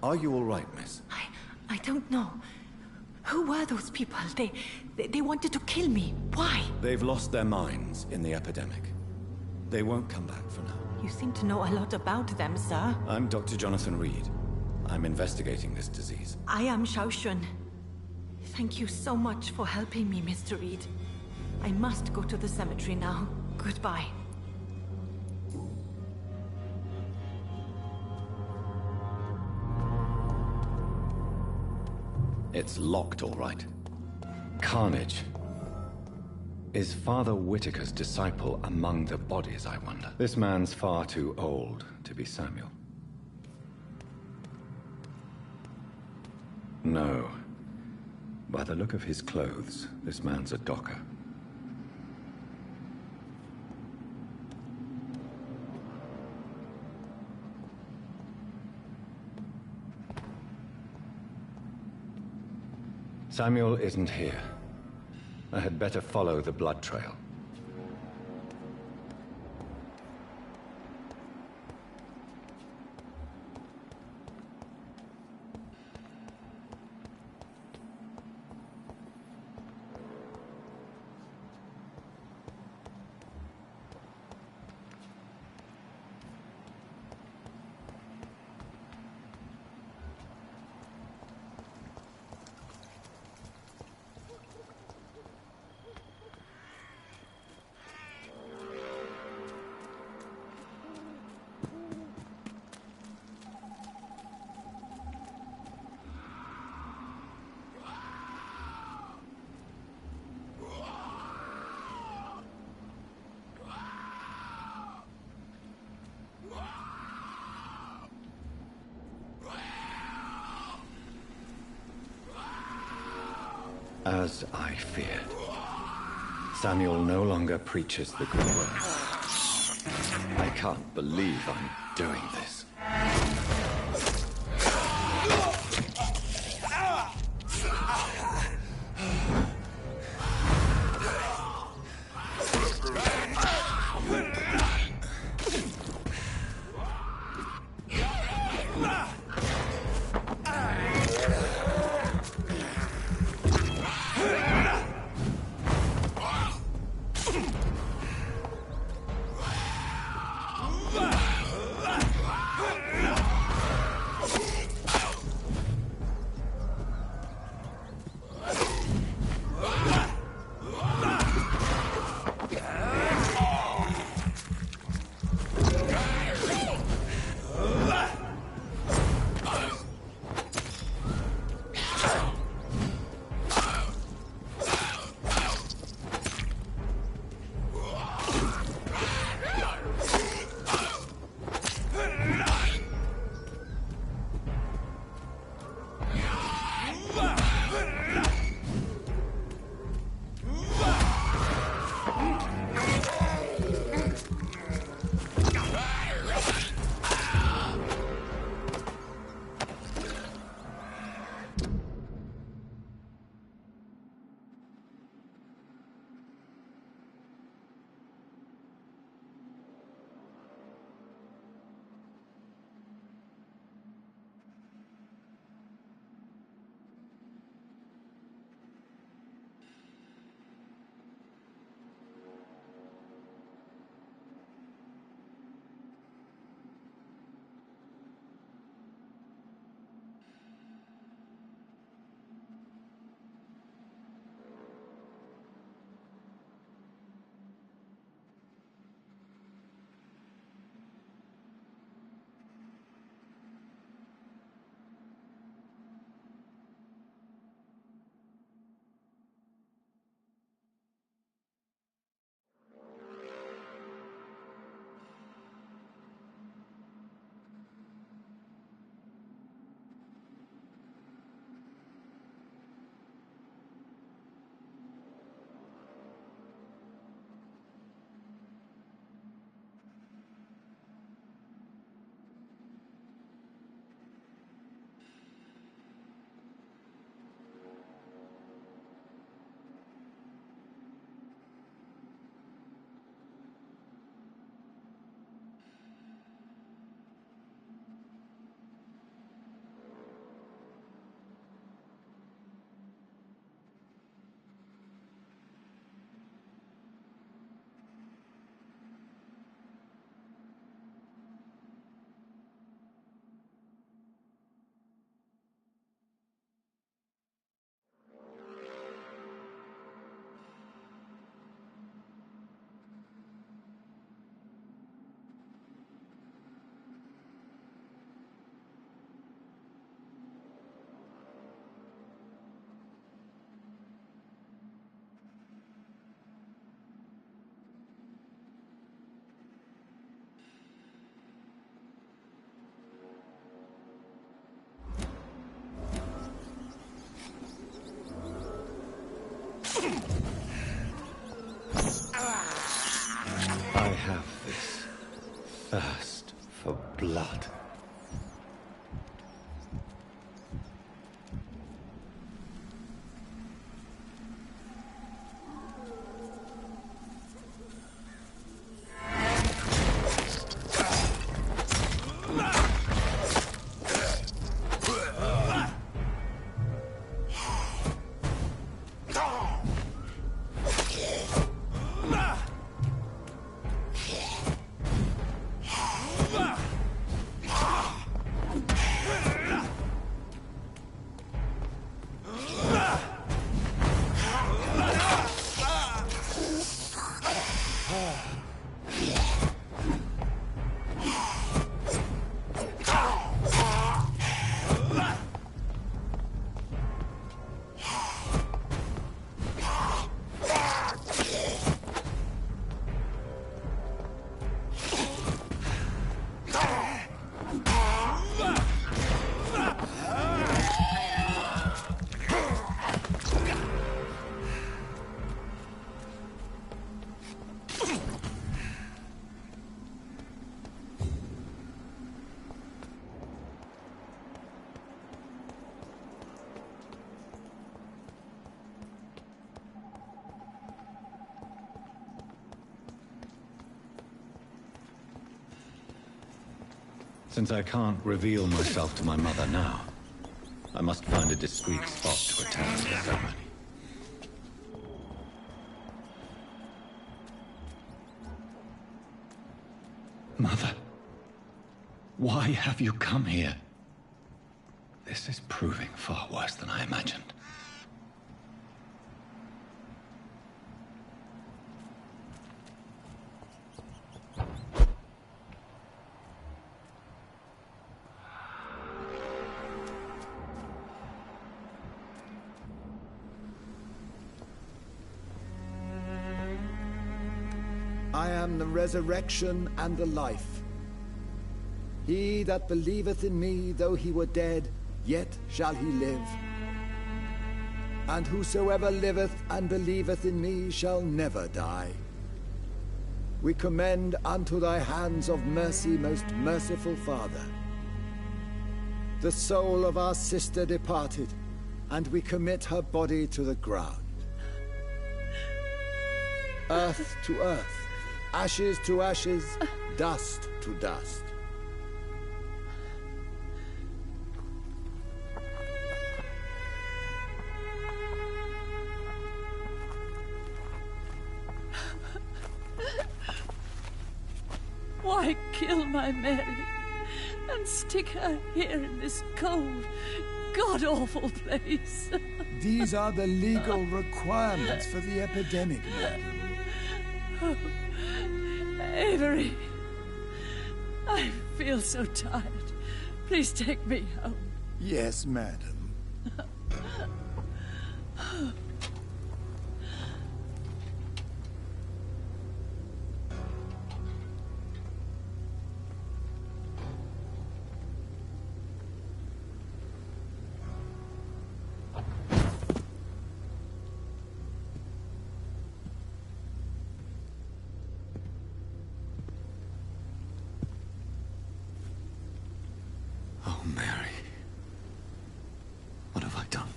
Are you all right, miss? I don't know. Who were those people? They wanted to kill me. Why? They've lost their minds in the epidemic. They won't come back for now. You seem to know a lot about them, sir. I'm Dr. Jonathan Reed. I'm investigating this disease. I am Xiaoxun. Thank you so much for helping me, Mr. Reed. I must go to the cemetery now. Goodbye. It's locked, all right. Carnage. Is Father Whitaker's disciple among the bodies, I wonder? This man's far too old to be Samuel. No. By the look of his clothes, this man's a docker. Samuel isn't here. I had better follow the blood trail. As I feared. Samuel no longer preaches the good word. I can't believe I'm doing this. I have this thirst for blood. Since I can't reveal myself to my mother now, I must find a discreet spot to attend the ceremony. Mother, why have you come here? This is proving far worse than I imagined. I am the resurrection and the life. He that believeth in me, though he were dead, yet shall he live. And whosoever liveth and believeth in me shall never die. We commend unto thy hands of mercy, most merciful Father, the soul of our sister departed, and we commit her body to the ground. Earth to earth, ashes to ashes, dust to dust. Why kill my Mary and stick her here in this cold, god-awful place? These are the legal requirements for the epidemic, madam. Oh, Avery, I feel so tired. Please take me home. Yes, madam. Oh, Mary. What have I done?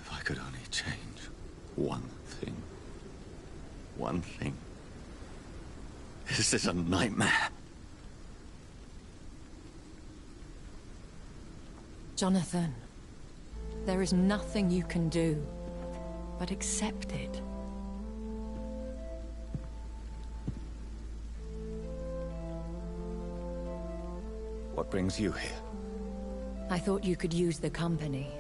If I could only change one thing. One thing. This is a nightmare. Jonathan, there is nothing you can do but accept it. What brings you here? I thought you could use the company.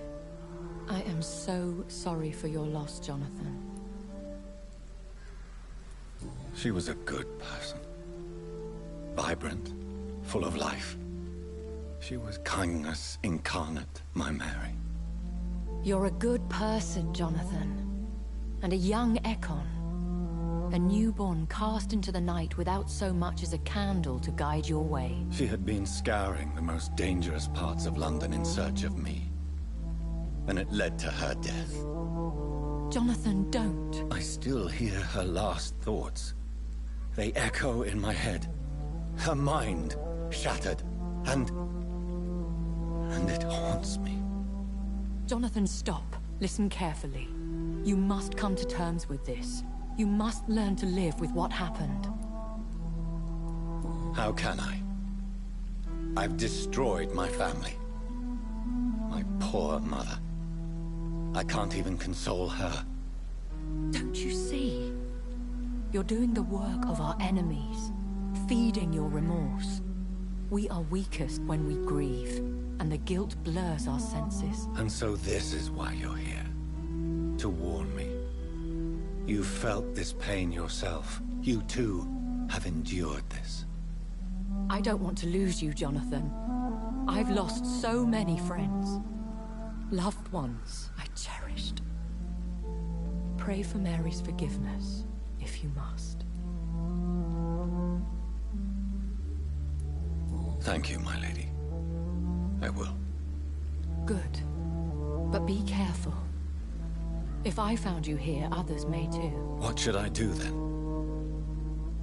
I am so sorry for your loss, Jonathan. She was a good person. Vibrant, full of life. She was kindness incarnate, my Mary. You're a good person, Jonathan. And a young Ekon. A newborn cast into the night without so much as a candle to guide your way. She had been scouring the most dangerous parts of London in search of me. And it led to her death. Jonathan, don't. I still hear her last thoughts. They echo in my head. Her mind shattered, and it haunts me. Jonathan, stop. Listen carefully. You must come to terms with this. You must learn to live with what happened. How can I? I've destroyed my family. My poor mother. I can't even console her. Don't you see? You're doing the work of our enemies, feeding your remorse. We are weakest when we grieve, and the guilt blurs our senses. And so this is why you're here. To warn me. You felt this pain yourself. You too have endured this. I don't want to lose you, Jonathan. I've lost so many friends. Loved ones I cherished. Pray for Mary's forgiveness, if you must. Thank you, my lady. I will. Good. But be careful. If I found you here, others may too. What should I do then?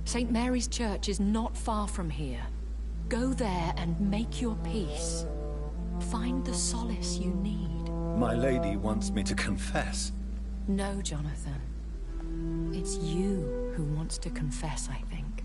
St. Mary's Church is not far from here. Go there and make your peace. Find the solace you need. My lady wants me to confess. No, Jonathan. It's you who wants to confess, I think.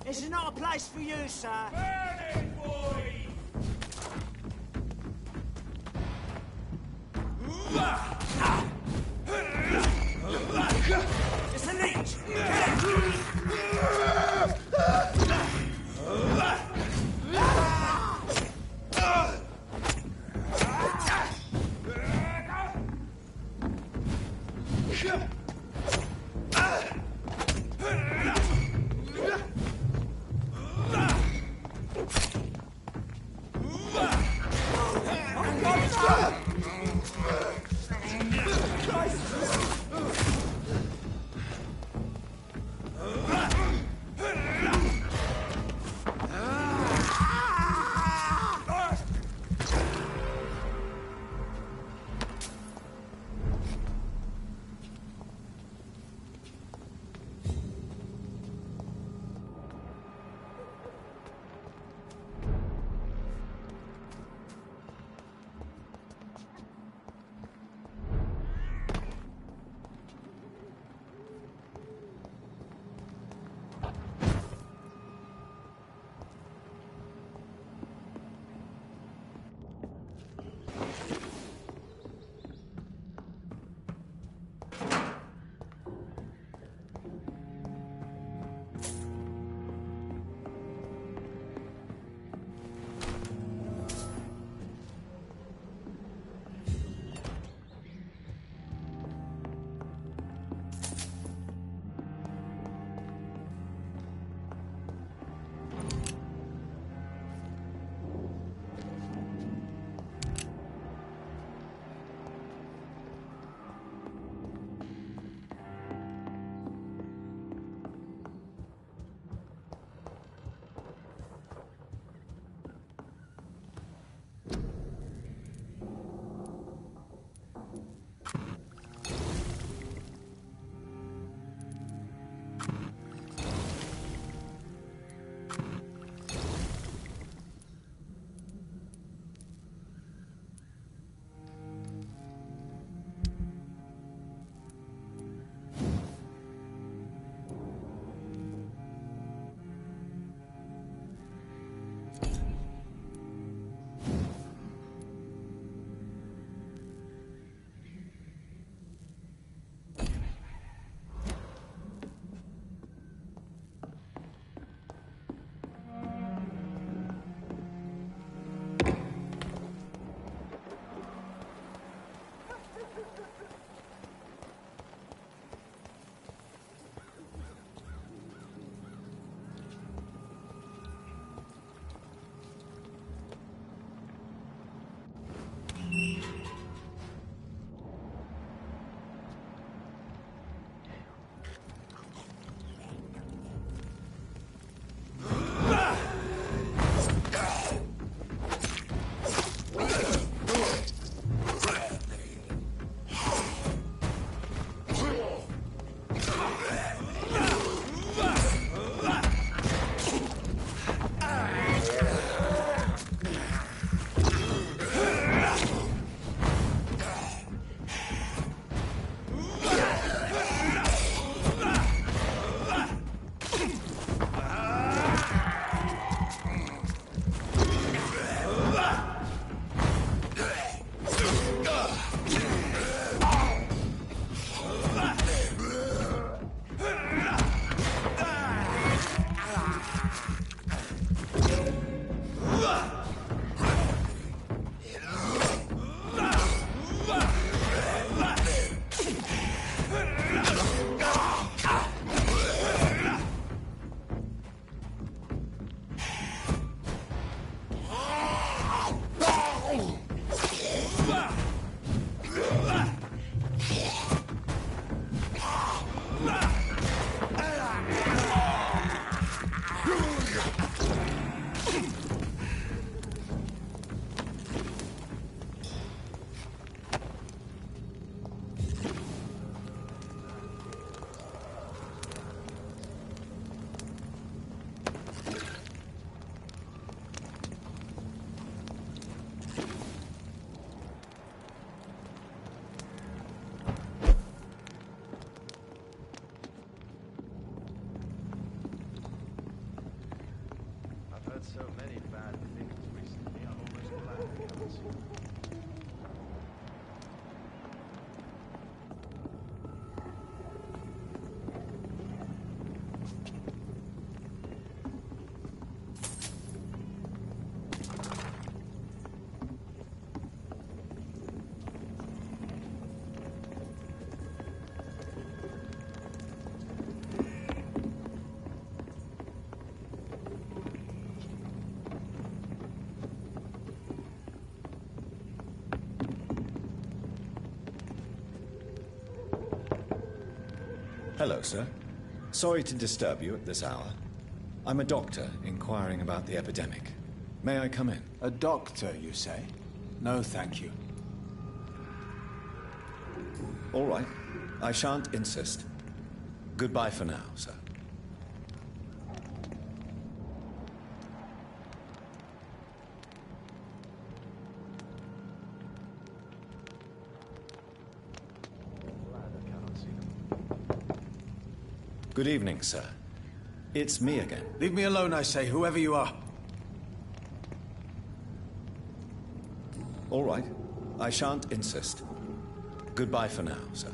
This is not a place for you, sir. Burn it, boy! It's a leech! Hello, sir. Sorry to disturb you at this hour. I'm a doctor inquiring about the epidemic. May I come in? A doctor, you say? No, thank you. All right. I shan't insist. Goodbye for now, sir. Good evening, sir. It's me again. Leave me alone, I say, whoever you are. All right. I shan't insist. Goodbye for now, sir.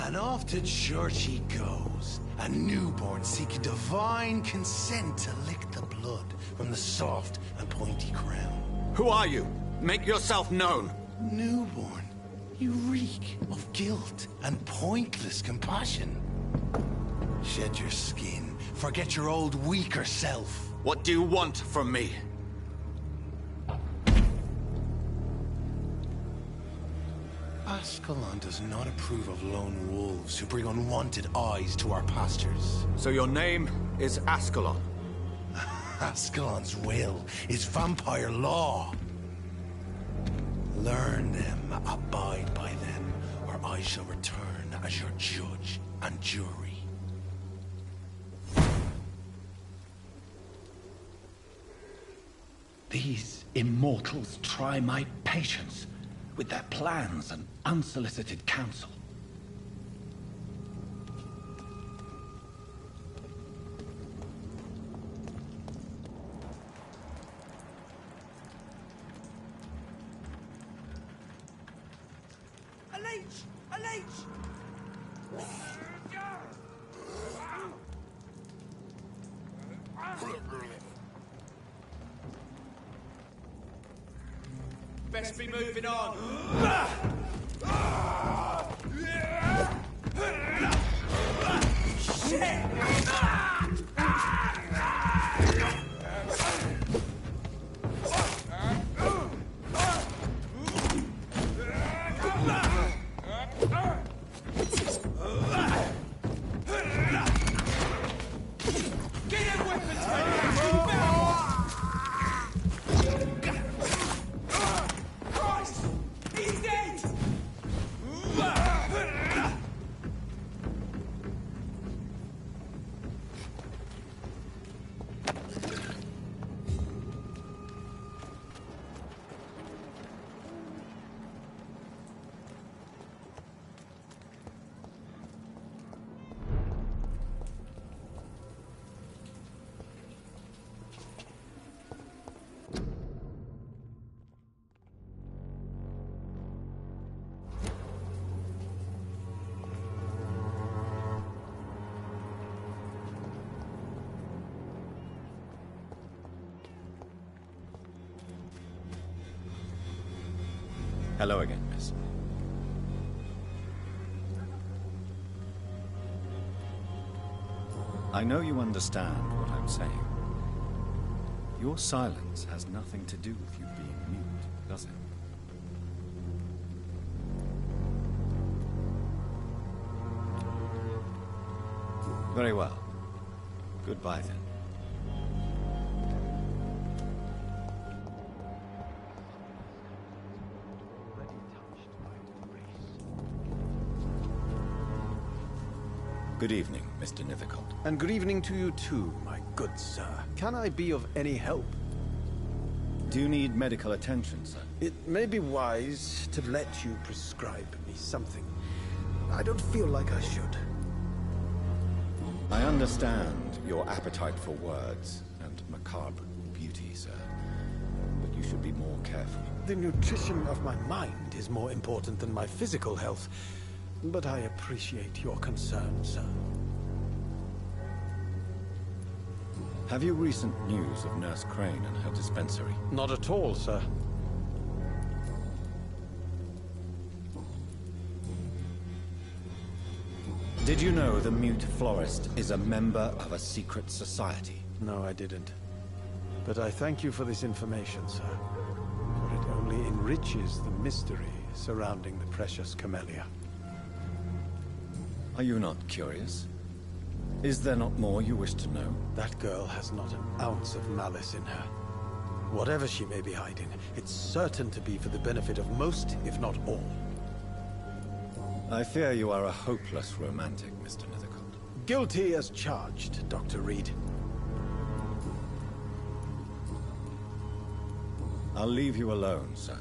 And off to church he goes, a newborn seeking divine consent to lick the blood from the soft and pointy crown. Who are you? Make yourself known. Newborn, you reek of guilt and pointless compassion. Shed your skin, forget your old weaker self. What do you want from me? Ascalon does not approve of lone wolves who bring unwanted eyes to our pastures. So your name is Ascalon? Ascalon's will is vampire law. Learn them, abide by them, or I shall return as your judge and jury. These immortals try my patience with their plans and unsolicited counsel. A leech! A leech! Best be moving on. Shit! Hello again, miss. I know you understand what I'm saying. Your silence has nothing to do with you being mute, does it? Very well. Goodbye, then. Good evening, Mr. Nithercott. And good evening to you too, my good sir. Can I be of any help? Do you need medical attention, sir? It may be wise to let you prescribe me something. I don't feel like I should. I understand your appetite for words and macabre beauty, sir. But you should be more careful. The nutrition of my mind is more important than my physical health. But I appreciate your concern, sir. Have you recent news of Nurse Crane and her dispensary? Not at all, sir. Did you know the Mute Florist is a member of a secret society? No, I didn't. But I thank you for this information, sir. For it only enriches the mystery surrounding the precious camellia. Are you not curious? Is there not more you wish to know? That girl has not an ounce of malice in her. Whatever she may be hiding, it's certain to be for the benefit of most, if not all. I fear you are a hopeless romantic, Mr. Nethercott. Guilty as charged, Dr. Reed. I'll leave you alone, sir.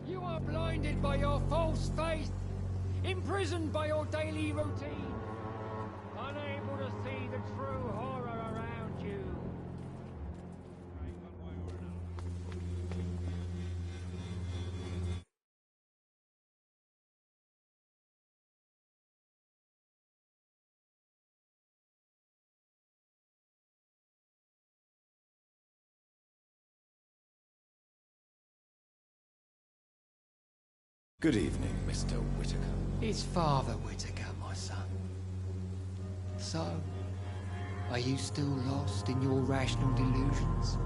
You are blinded by your false faith, imprisoned by your daily routine, unable to see the true horror around you. Good evening, Mr. Whitaker. It's Father Whitaker, my son. So, are you still lost in your rational delusions?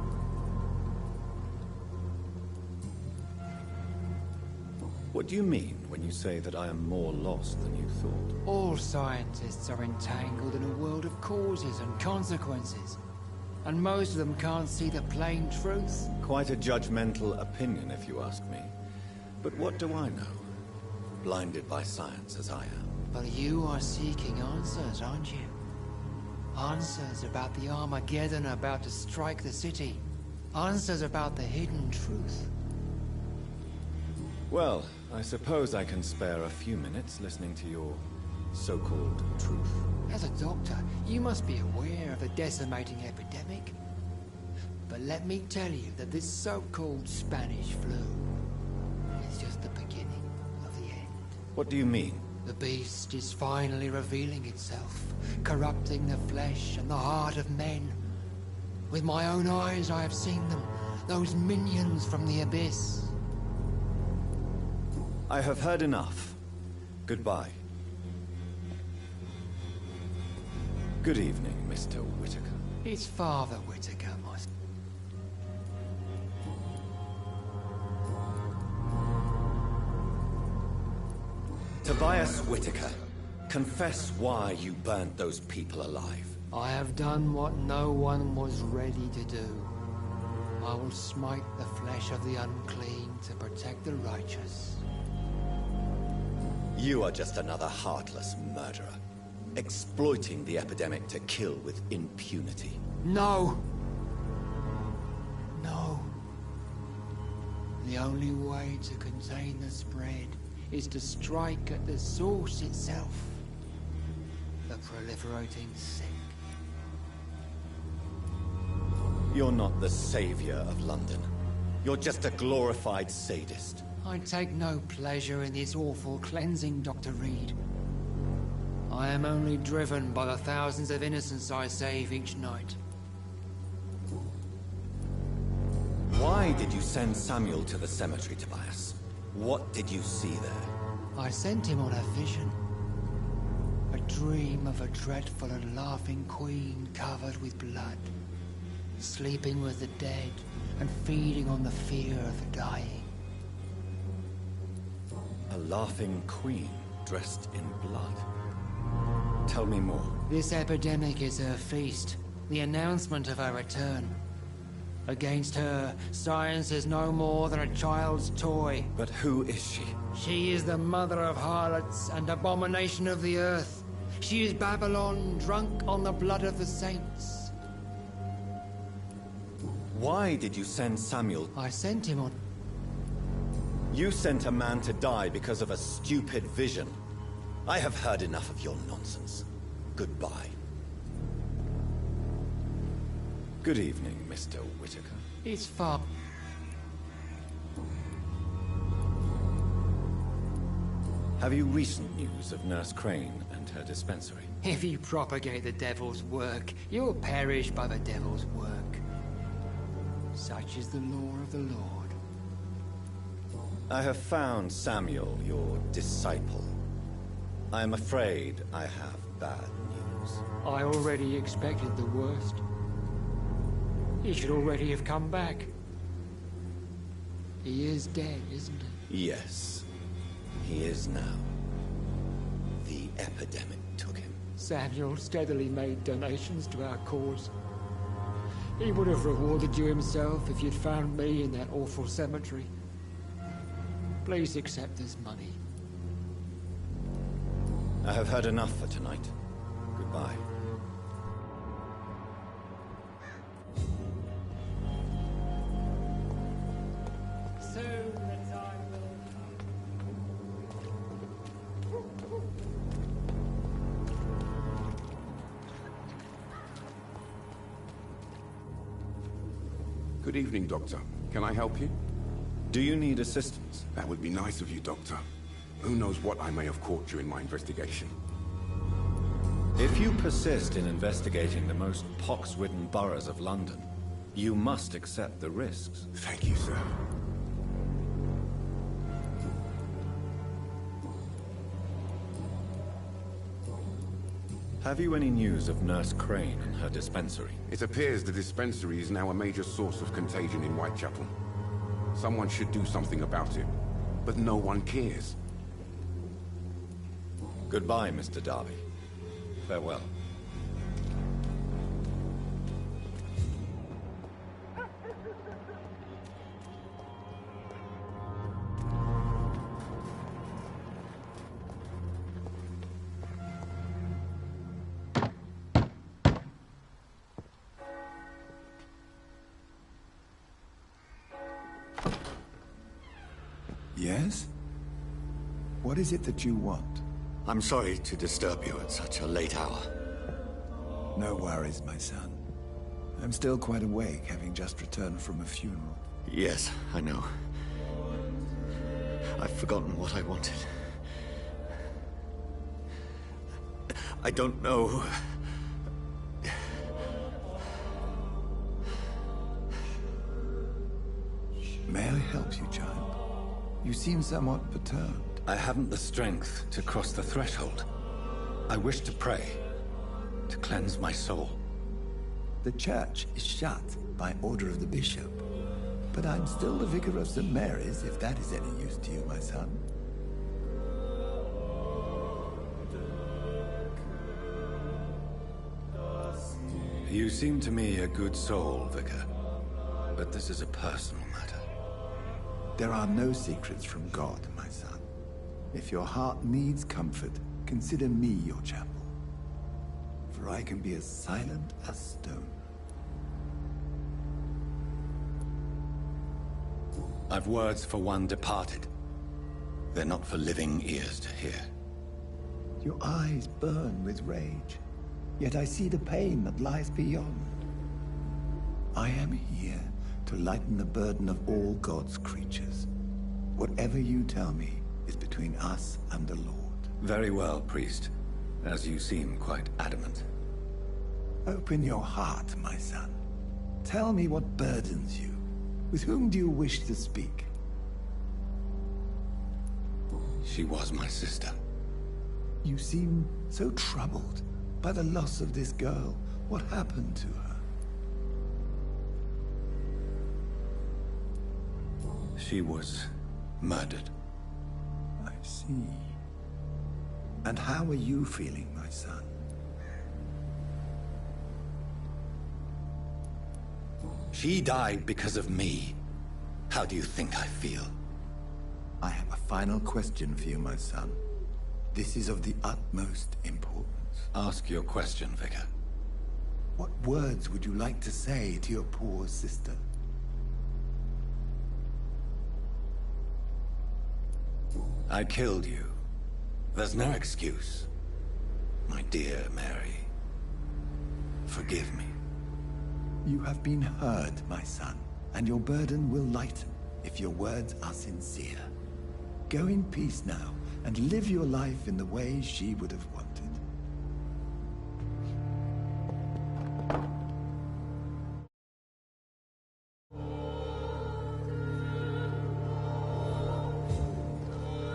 What do you mean when you say that I am more lost than you thought? All scientists are entangled in a world of causes and consequences. And most of them can't see the plain truth. Quite a judgmental opinion, if you ask me. But what do I know? Blinded by science as I am. But you are seeking answers, aren't you? Answers about the Armageddon about to strike the city. Answers about the hidden truth. Well, I suppose I can spare a few minutes listening to your so-called truth. As a doctor, you must be aware of the decimating epidemic. But let me tell you that this so-called Spanish flu is just the beginning of the end. What do you mean? The beast is finally revealing itself, corrupting the flesh and the heart of men. With my own eyes I have seen them, those minions from the abyss. I have heard enough. Goodbye. Good evening, Mr. Whitaker. It's Father Whitaker, my... Tobias Whitaker, confess why you burnt those people alive. I have done what no one was ready to do. I will smite the flesh of the unclean to protect the righteous. You are just another heartless murderer, exploiting the epidemic to kill with impunity. No! No. The only way to contain the spread is to strike at the source itself. The proliferating sick. You're not the savior of London. You're just a glorified sadist. I take no pleasure in this awful cleansing, Dr. Reed. I am only driven by the thousands of innocents I save each night. Why did you send Samuel to the cemetery, Tobias? What did you see there? I sent him on a vision. A dream of a dreadful and laughing queen covered with blood, sleeping with the dead and feeding on the fear of the dying. A laughing queen dressed in blood. Tell me more. This epidemic is her feast, the announcement of her return. Against her, science is no more than a child's toy. But who is she? She is the mother of harlots and abomination of the earth. She is Babylon, drunk on the blood of the saints. Why did you send Samuel? I sent him on... You sent a man to die because of a stupid vision. I have heard enough of your nonsense. Goodbye. Good evening, Mr. Whitaker. It's far... Have you recent news of Nurse Crane and her dispensary? If you propagate the devil's work, you'll perish by the devil's work. Such is the law of the Lord. I have found Samuel, your disciple. I am afraid I have bad news. I already expected the worst. He should already have come back. He is dead, isn't he? Yes, he is now. The epidemic took him. Samuel steadily made donations to our cause. He would have rewarded you himself if you'd found me in that awful cemetery. Please accept this money. I have heard enough for tonight. Goodbye. Soon the time will Good evening, Doctor. Can I help you? Do you need assistance? That would be nice of you, Doctor. Who knows what I may have caught during my investigation. If you persist in investigating the most pox-ridden boroughs of London, you must accept the risks. Thank you, sir. Have you any news of Nurse Crane and her dispensary? It appears the dispensary is now a major source of contagion in Whitechapel. Someone should do something about it, but no one cares. Goodbye, Mr. Darby. Farewell. What is it that you want? I'm sorry to disturb you at such a late hour. No worries, my son. I'm still quite awake, having just returned from a funeral. Yes, I know. I've forgotten what I wanted. I don't know. May I help you, child? You seem somewhat perturbed. I haven't the strength to cross the threshold. I wish to pray, to cleanse my soul. The church is shut by order of the bishop. But I'm still the vicar of St. Mary's, if that is any use to you, my son. You seem to me a good soul, Vicar. But this is a personal matter. There are no secrets from God, my son. If your heart needs comfort, consider me your chapel. For I can be as silent as stone. I've words for one departed. They're not for living ears to hear. Your eyes burn with rage, yet I see the pain that lies beyond. I am here to lighten the burden of all God's creatures. Whatever you tell me is between us and the Lord. Very well, priest. As you seem quite adamant. Open your heart, my son. Tell me what burdens you. With whom do you wish to speak? She was my sister. You seem so troubled by the loss of this girl. What happened to her? She was murdered. I see. And how are you feeling, my son? She died because of me. How do you think I feel? I have a final question for you, my son. This is of the utmost importance. Ask your question, Vicar. What words would you like to say to your poor sister? I killed you. There's no excuse. My dear Mary, forgive me. You have been heard, my son, and your burden will lighten if your words are sincere. Go in peace now, and live your life in the way she would have wanted.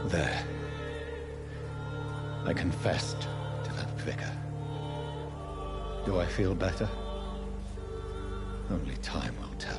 There. I confessed to that vicar. Do I feel better? Only time will tell.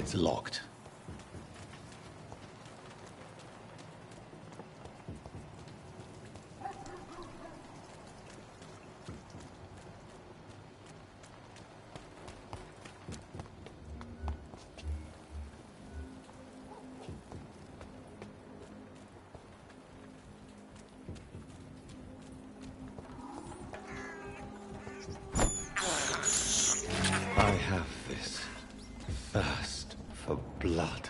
It's locked. I have this thirst for blood.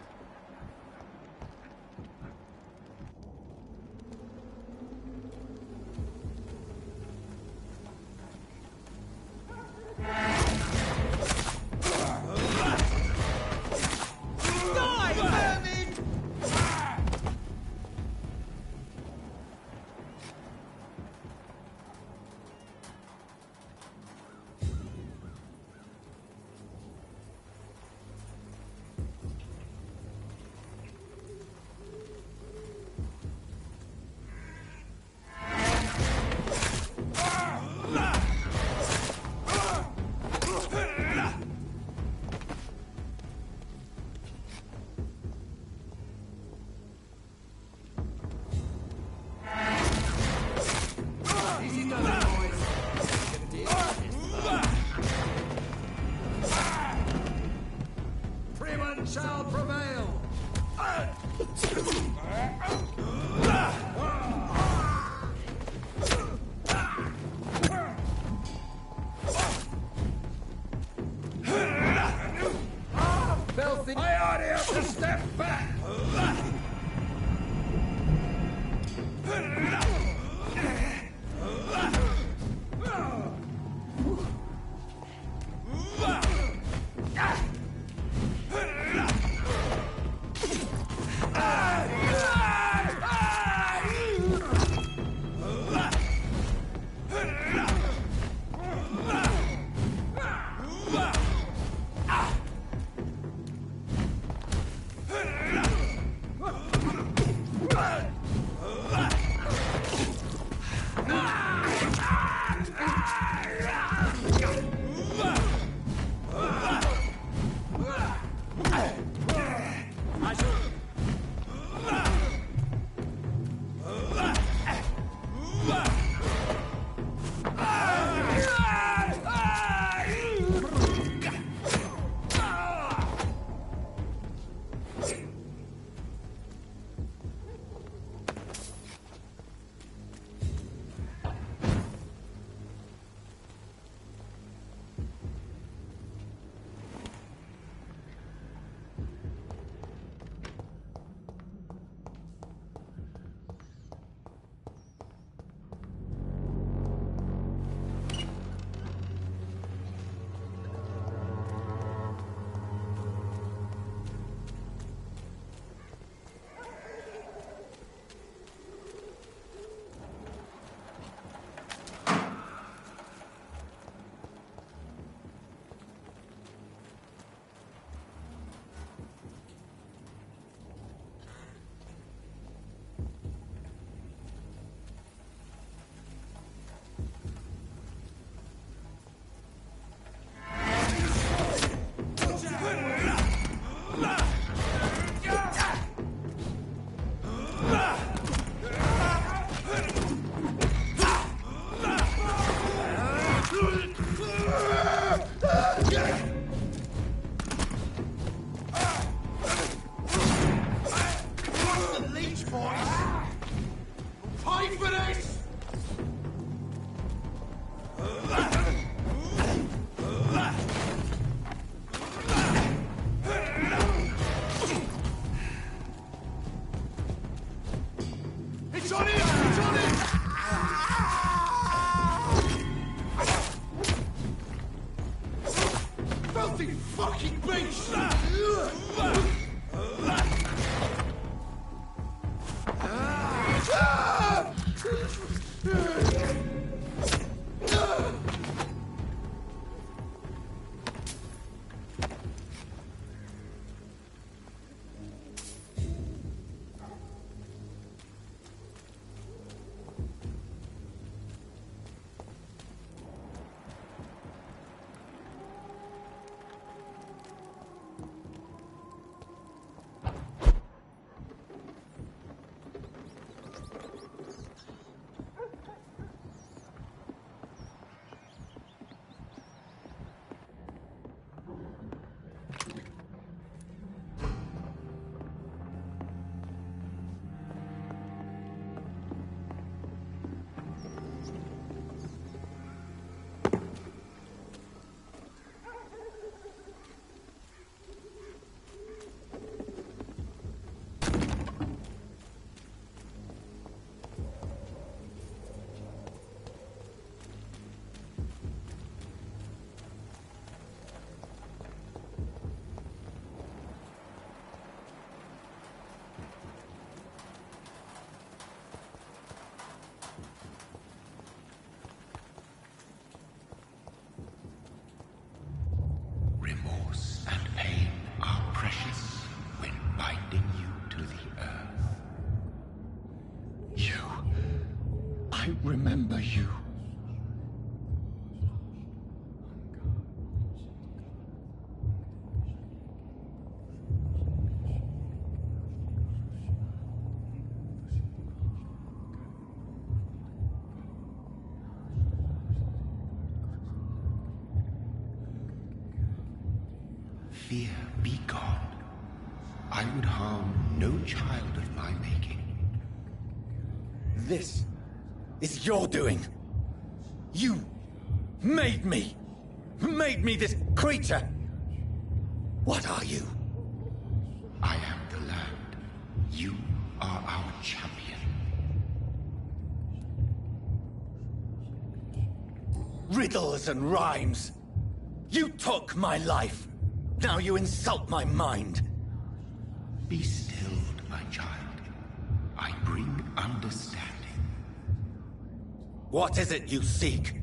Shall prevail. Filthy! I ought to have to step back. fear be gone. I would harm no child of my making. This is your doing. You made me. Made me this creature. What are you? I am the land. You are our champion. Riddles and rhymes. You took my life. Now you insult my mind. Be stilled, my child. I bring understanding. What is it you seek?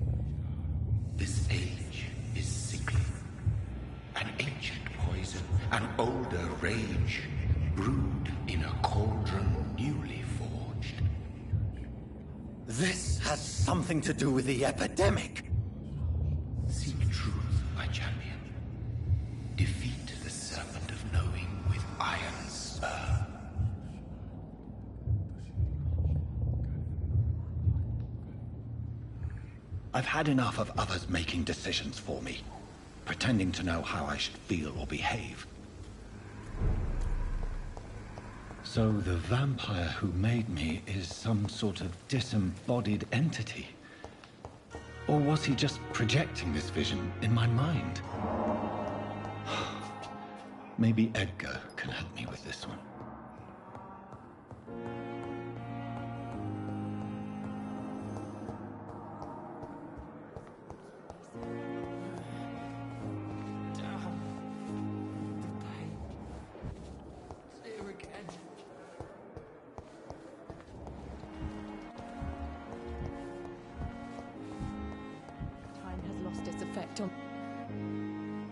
This age is sickly. An ancient poison, an older rage, brewed in a cauldron newly forged. This has something to do with the epidemic. Seek truth, my champion. Defeat the serpent of knowing with iron spur. I've had enough of others making decisions for me, pretending to know how I should feel or behave. So the vampire who made me is some sort of disembodied entity? Or was he just projecting this vision in my mind? Maybe Edgar can help me with this one.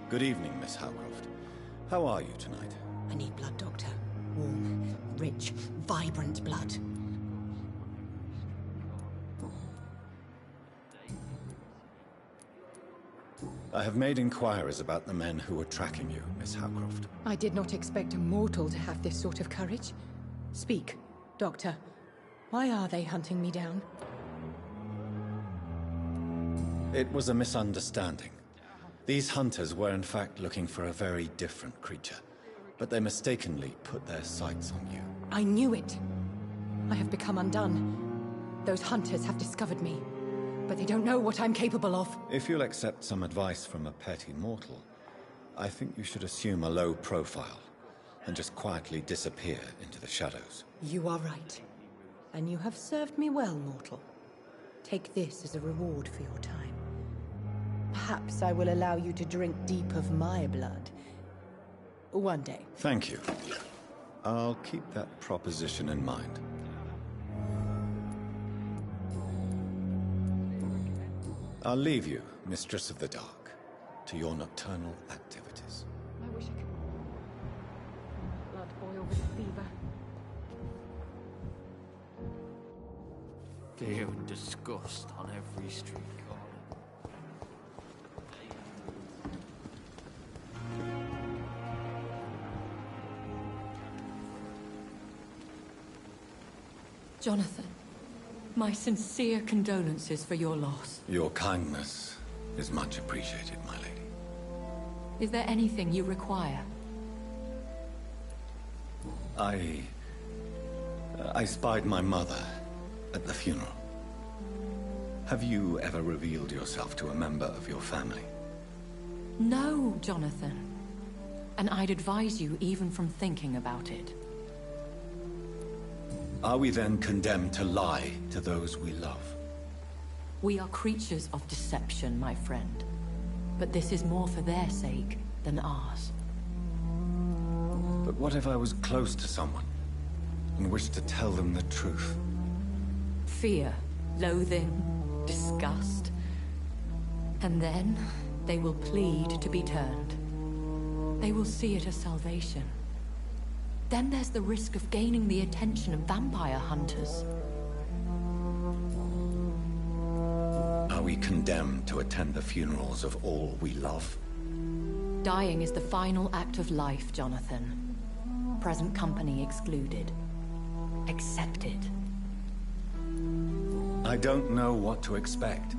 Good evening, Miss Howcroft. How are you tonight? I need blood, Doctor. Warm, rich, vibrant blood. I have made inquiries about the men who were tracking you, Miss Howcroft. I did not expect a mortal to have this sort of courage. Speak, Doctor. Why are they hunting me down? It was a misunderstanding. These hunters were in fact looking for a very different creature, but they mistakenly put their sights on you. I knew it. I have become undone. Those hunters have discovered me, but they don't know what I'm capable of. If you'll accept some advice from a petty mortal, I think you should assume a low profile and just quietly disappear into the shadows. You are right. And you have served me well, mortal. Take this as a reward for your time. Perhaps I will allow you to drink deep of my blood. One day. Thank you. I'll keep that proposition in mind. I'll leave you, Mistress of the Dark, to your nocturnal activities. I wish I could... Blood boil with fever. Fear and disgust on every street corner. Jonathan, my sincere condolences for your loss. Your kindness is much appreciated, my lady. Is there anything you require? I spied my mother at the funeral. Have you ever revealed yourself to a member of your family? No, Jonathan. And I'd advise you even from thinking about it. Are we then condemned to lie to those we love? We are creatures of deception, my friend. But this is more for their sake than ours. But what if I was close to someone and wished to tell them the truth? Fear, loathing, disgust. And then they will plead to be turned. They will see it as salvation. Then there's the risk of gaining the attention of vampire hunters. Are we condemned to attend the funerals of all we love? Dying is the final act of life, Jonathan. Present company excluded. Accept it. I don't know what to expect.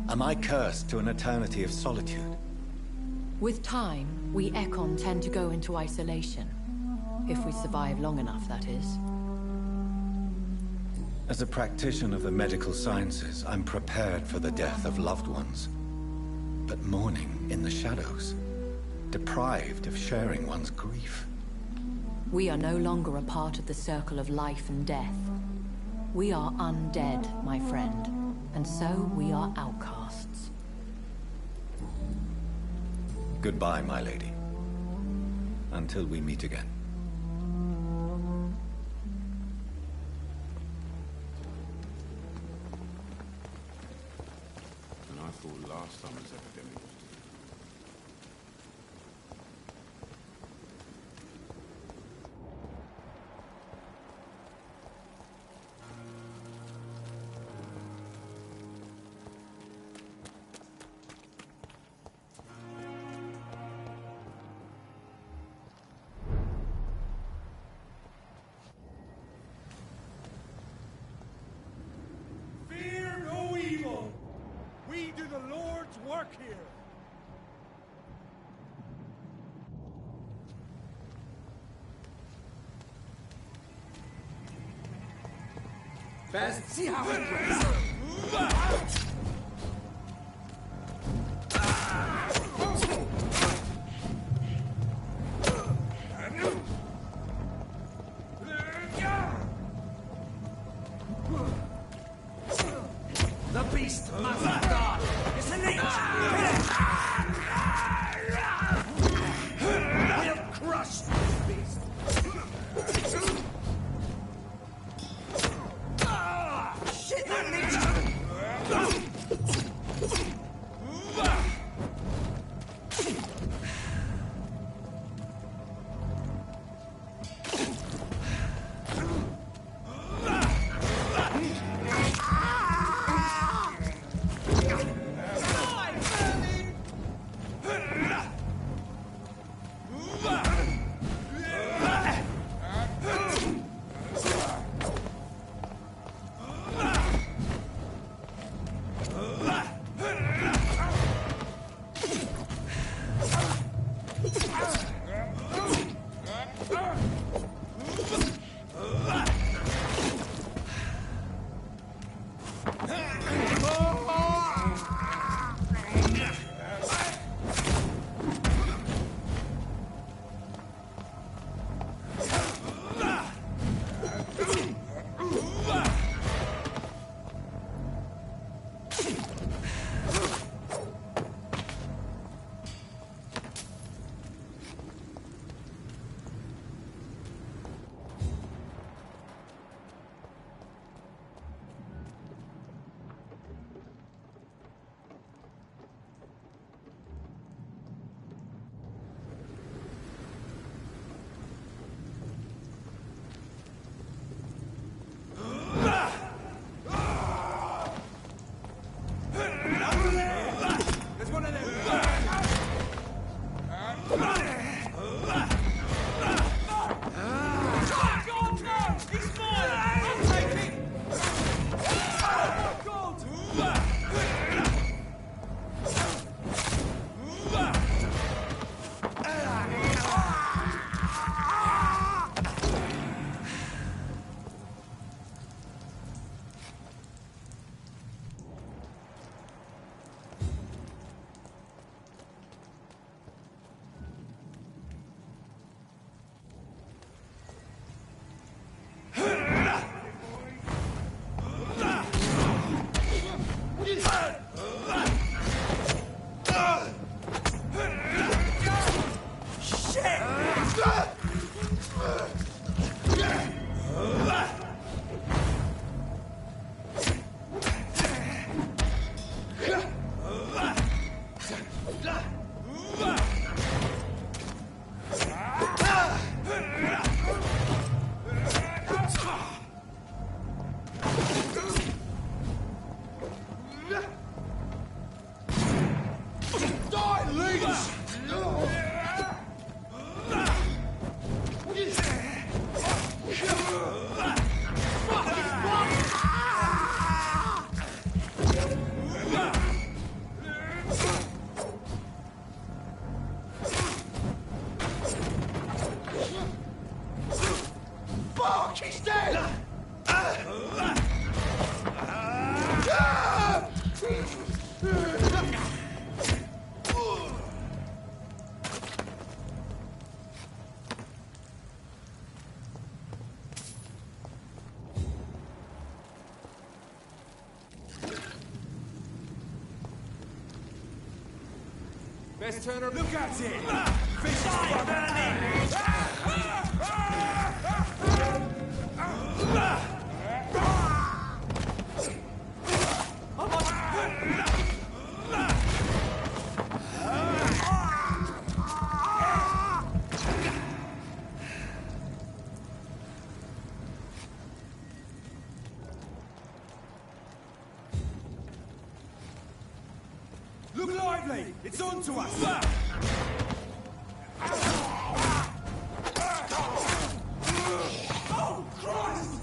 Am I cursed to an eternity of solitude? With time, we Ekon tend to go into isolation. If we survive long enough, that is. As a practitioner of the medical sciences, I'm prepared for the death of loved ones. But mourning in the shadows, deprived of sharing one's grief. We are no longer a part of the circle of life and death. We are undead, my friend, and so we are outcasts. Goodbye, my lady. Until we meet again. And I thought last summer's epidemic was Fear no evil! We do the Lord's work here! Best see how it goes. The beast must die! It's an itch! We'll crush this beast! Shit, that leech! He's dead! Best turn around. Look at it! Fish is burning! Look lively! It's on to us! Oh, Christ!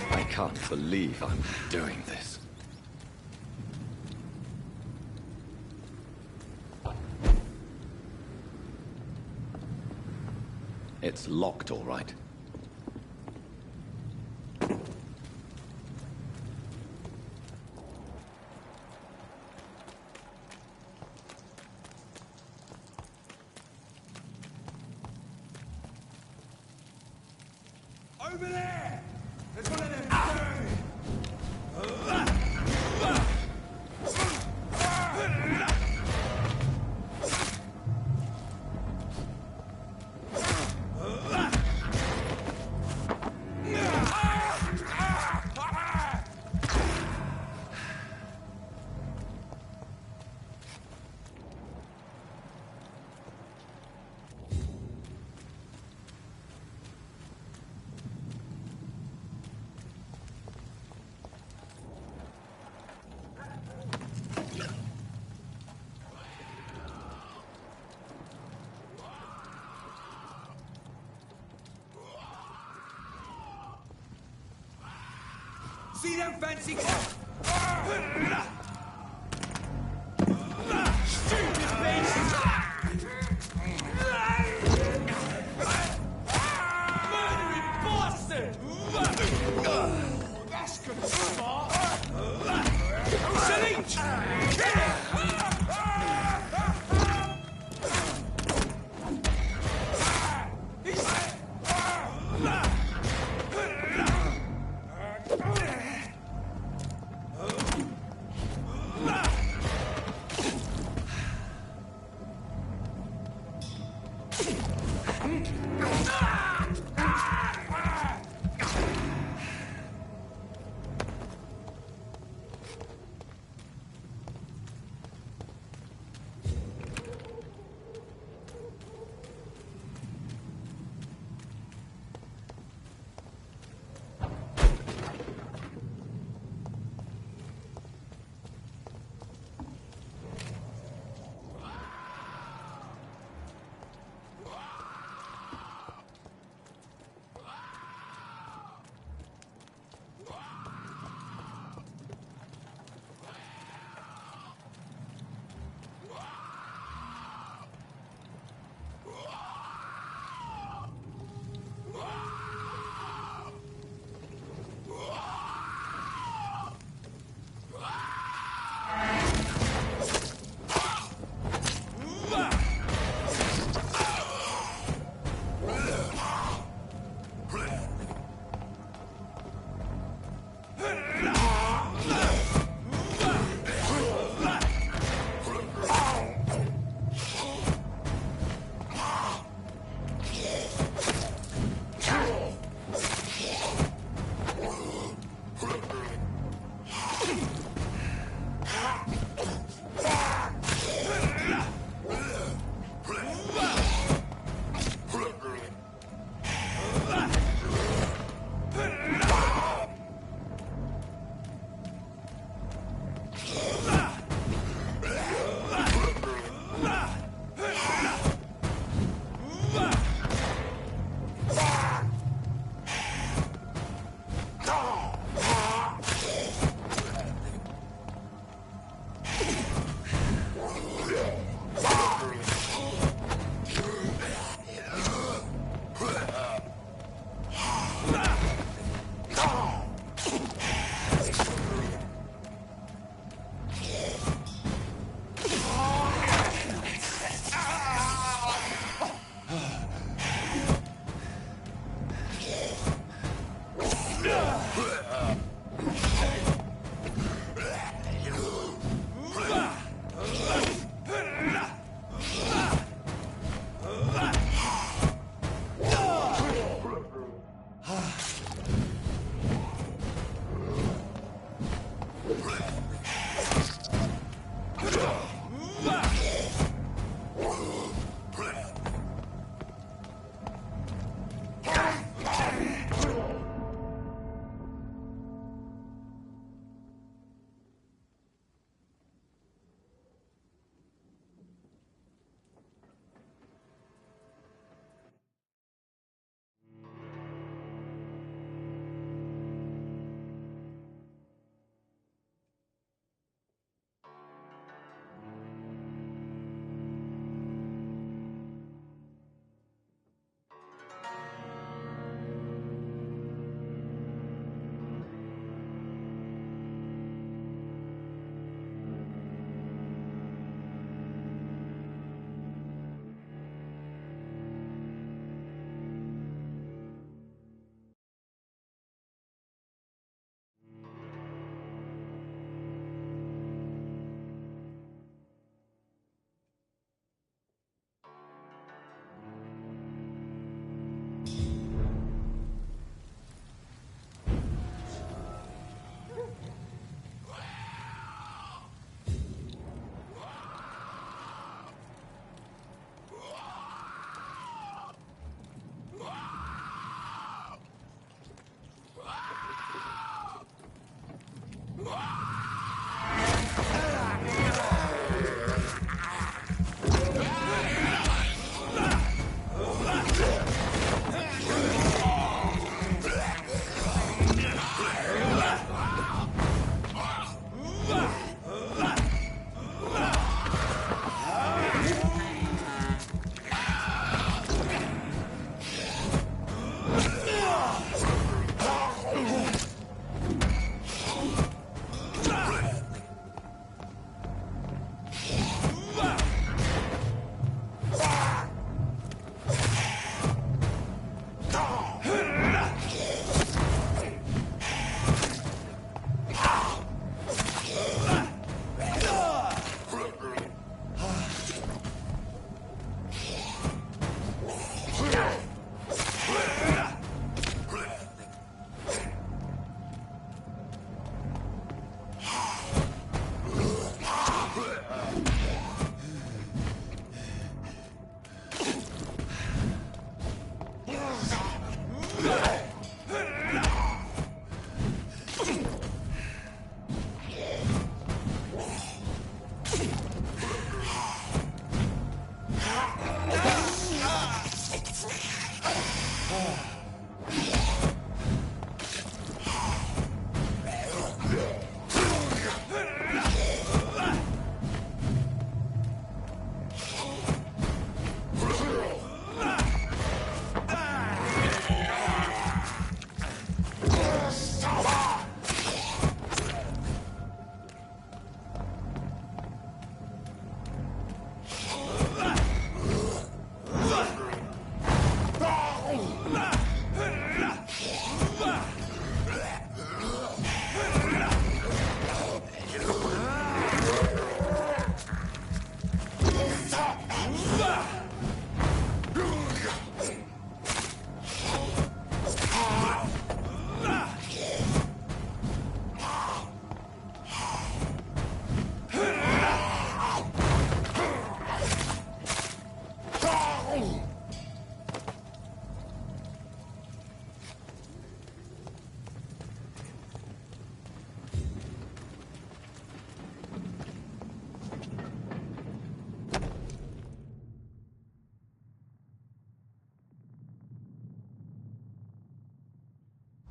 I can't believe I'm doing this. It's locked, all right. Over there! There's one of them See them fancy clothes? Stupid bitch! Murdering bastard! That's good smart! Salute! Kill it!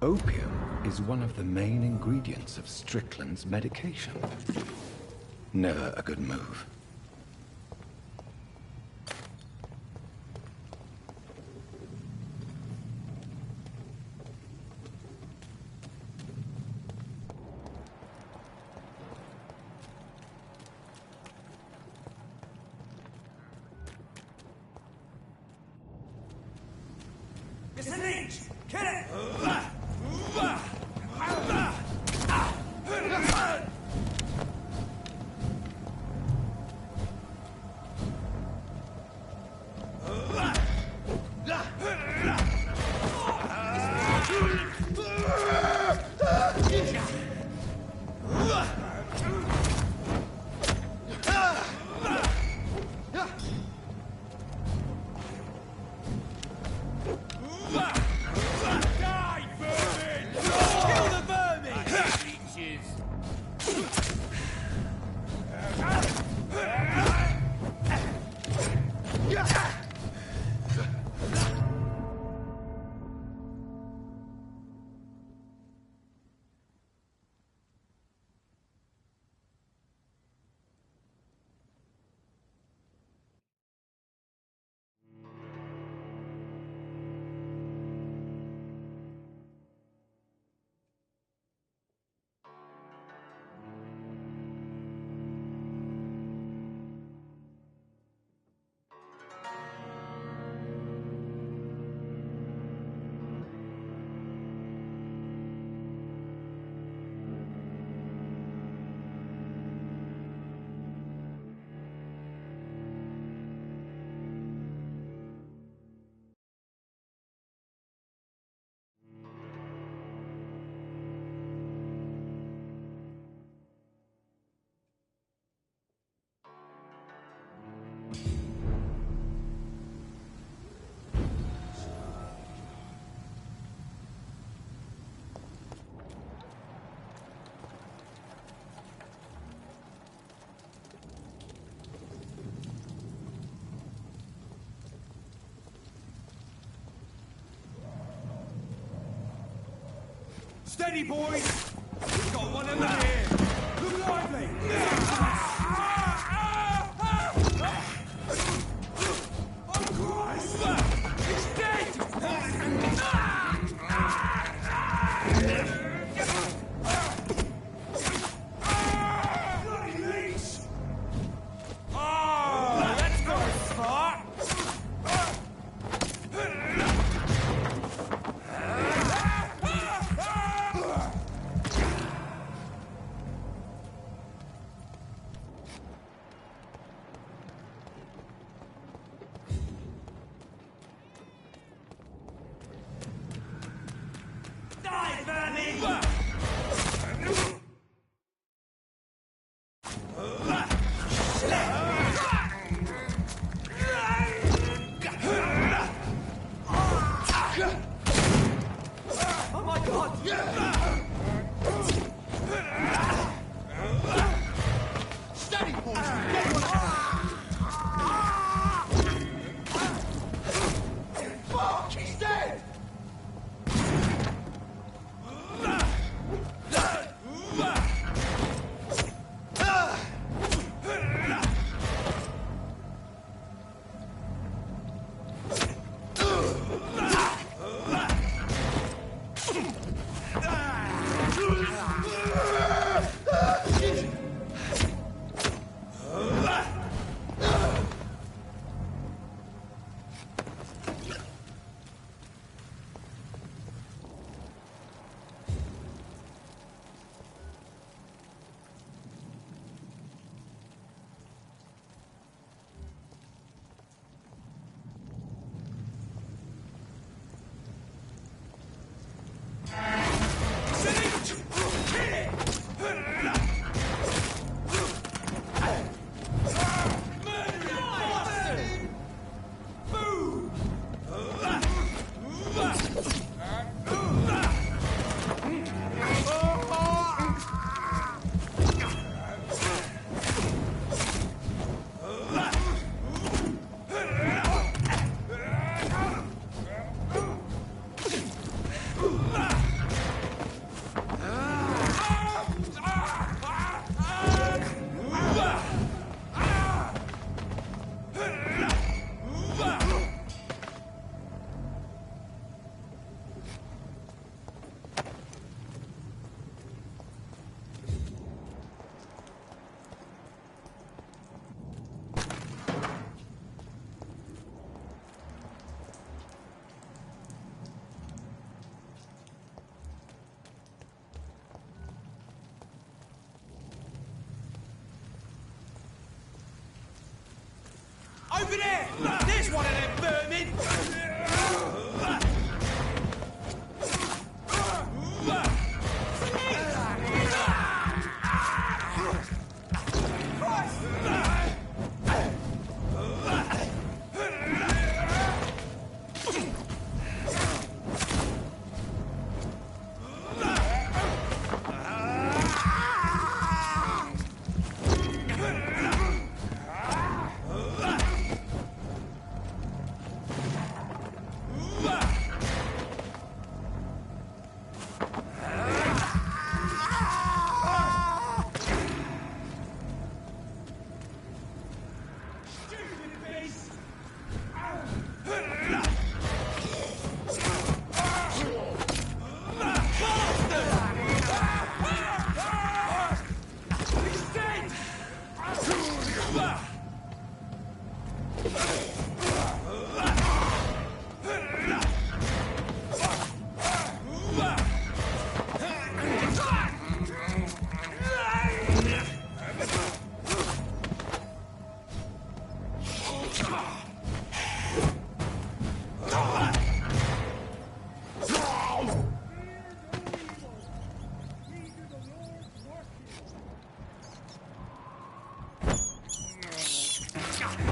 Opium is one of the main ingredients of Strickland's medication. Never a good move. Steady, boys! We've got one in the here! Look lively! It's that's not smart! Over there! There's one of them vermin!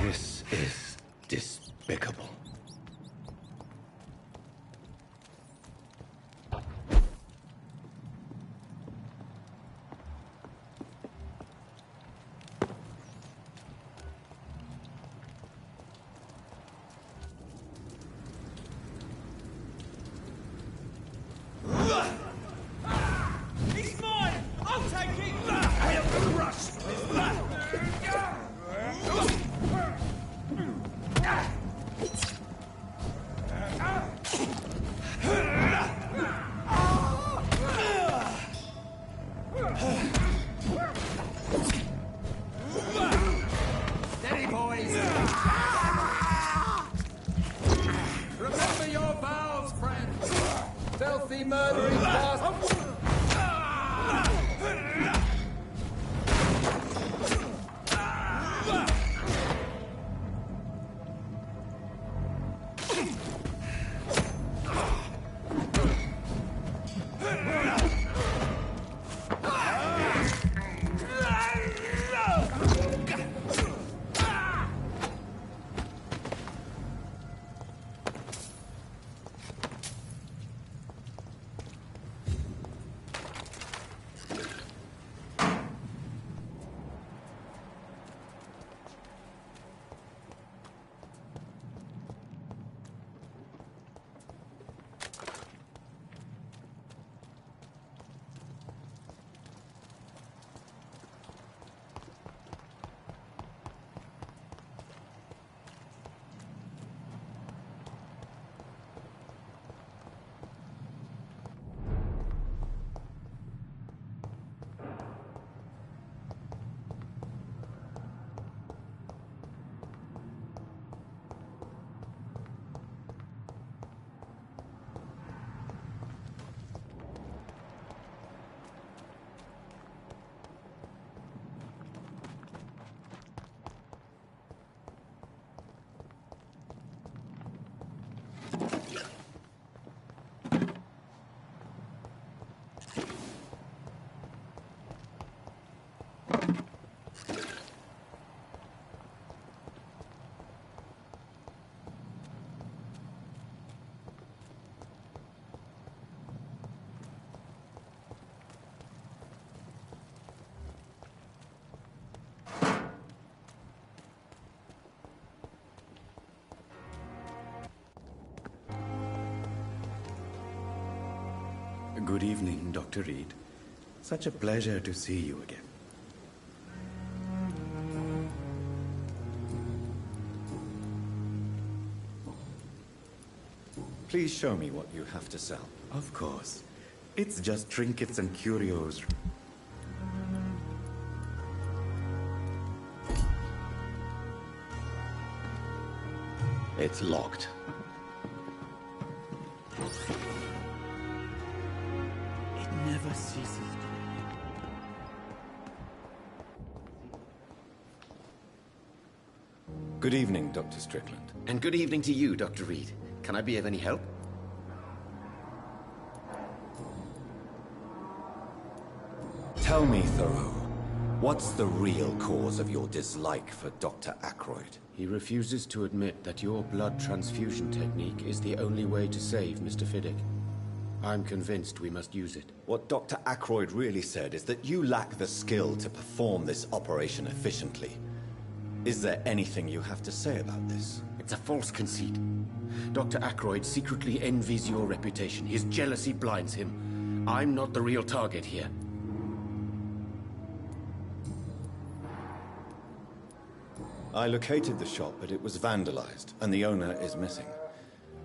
This is despicable. He's mine! I'll take it! Hail the rush! Steady, boys! Remember your vows, friends! Filthy, murdering bastards! Good evening, Dr. Reed. Such a pleasure to see you again. Please show me what you have to sell. Of course. It's just trinkets and curios. It's locked. It never ceases. Good evening, Dr. Strickland. And good evening to you, Dr. Reed. Can I be of any help? Tell me, Thoreau, what's the real cause of your dislike for Dr. Ackroyd? He refuses to admit that your blood transfusion technique is the only way to save Mr. Fiddick. I'm convinced we must use it. What Dr. Ackroyd really said is that you lack the skill to perform this operation efficiently. Is there anything you have to say about this? It's a false conceit. Dr. Ackroyd secretly envies your reputation. His jealousy blinds him. I'm not the real target here. I located the shop, but it was vandalized, and the owner is missing.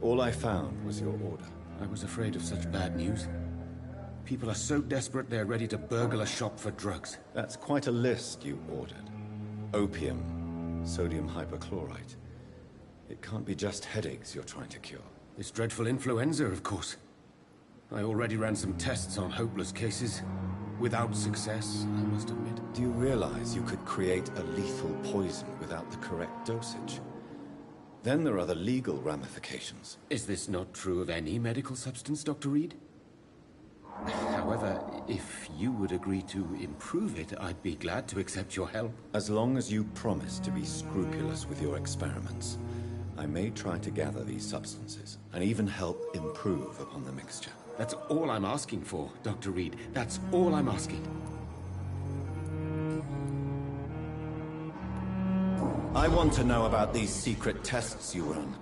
All I found was your order. I was afraid of such bad news. People are so desperate they're ready to burgle a shop for drugs. That's quite a list you ordered. Opium, sodium hypochlorite. It can't be just headaches you're trying to cure. This dreadful influenza, of course. I already ran some tests on hopeless cases. Without success, I must admit. Do you realize you could create a lethal poison without the correct dosage? Then there are the legal ramifications. Is this not true of any medical substance, Dr. Reed? However, if you would agree to improve it, I'd be glad to accept your help. As long as you promise to be scrupulous with your experiments, I may try to gather these substances, and even help improve upon the mixture. That's all I'm asking for, Dr. Reed. That's all I'm asking. I want to know about these secret tests you run,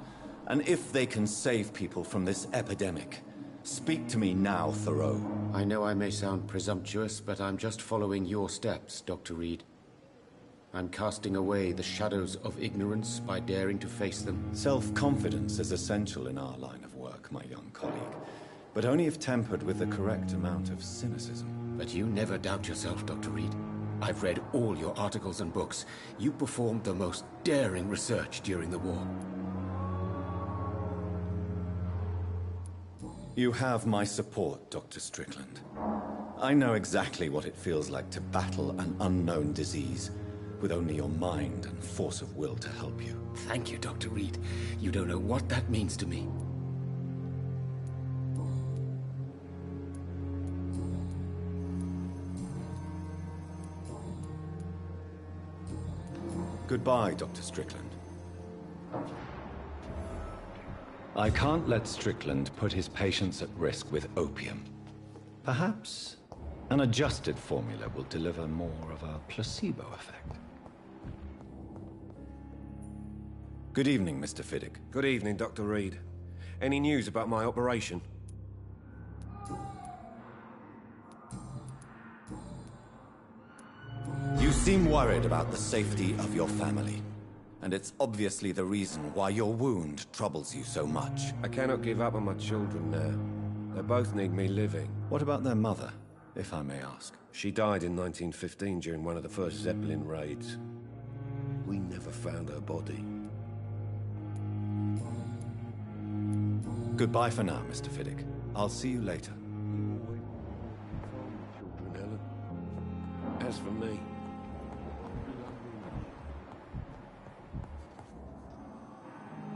and if they can save people from this epidemic. Speak to me now, Thoreau. I know I may sound presumptuous, but I'm just following your steps, Dr. Reed. I'm casting away the shadows of ignorance by daring to face them. Self-confidence is essential in our line of work, my young colleague, but only if tempered with the correct amount of cynicism. But you never doubt yourself, Dr. Reed. I've read all your articles and books. You performed the most daring research during the war. You have my support, Dr. Strickland. I know exactly what it feels like to battle an unknown disease, with only your mind and force of will to help you. Thank you, Dr. Reed. You don't know what that means to me. Goodbye, Dr. Strickland. I can't let Strickland put his patients at risk with opium. Perhaps an adjusted formula will deliver more of a placebo effect. Good evening, Mr. Fiddick. Good evening, Dr. Reed. Any news about my operation? You seem worried about the safety of your family. And it's obviously the reason why your wound troubles you so much. I cannot give up on my children now. They both need me living. What about their mother, if I may ask? She died in 1915 during one of the first Zeppelin raids. We never found her body. Goodbye for now, Mr. Fiddick. I'll see you later. Children, Helen. As for me...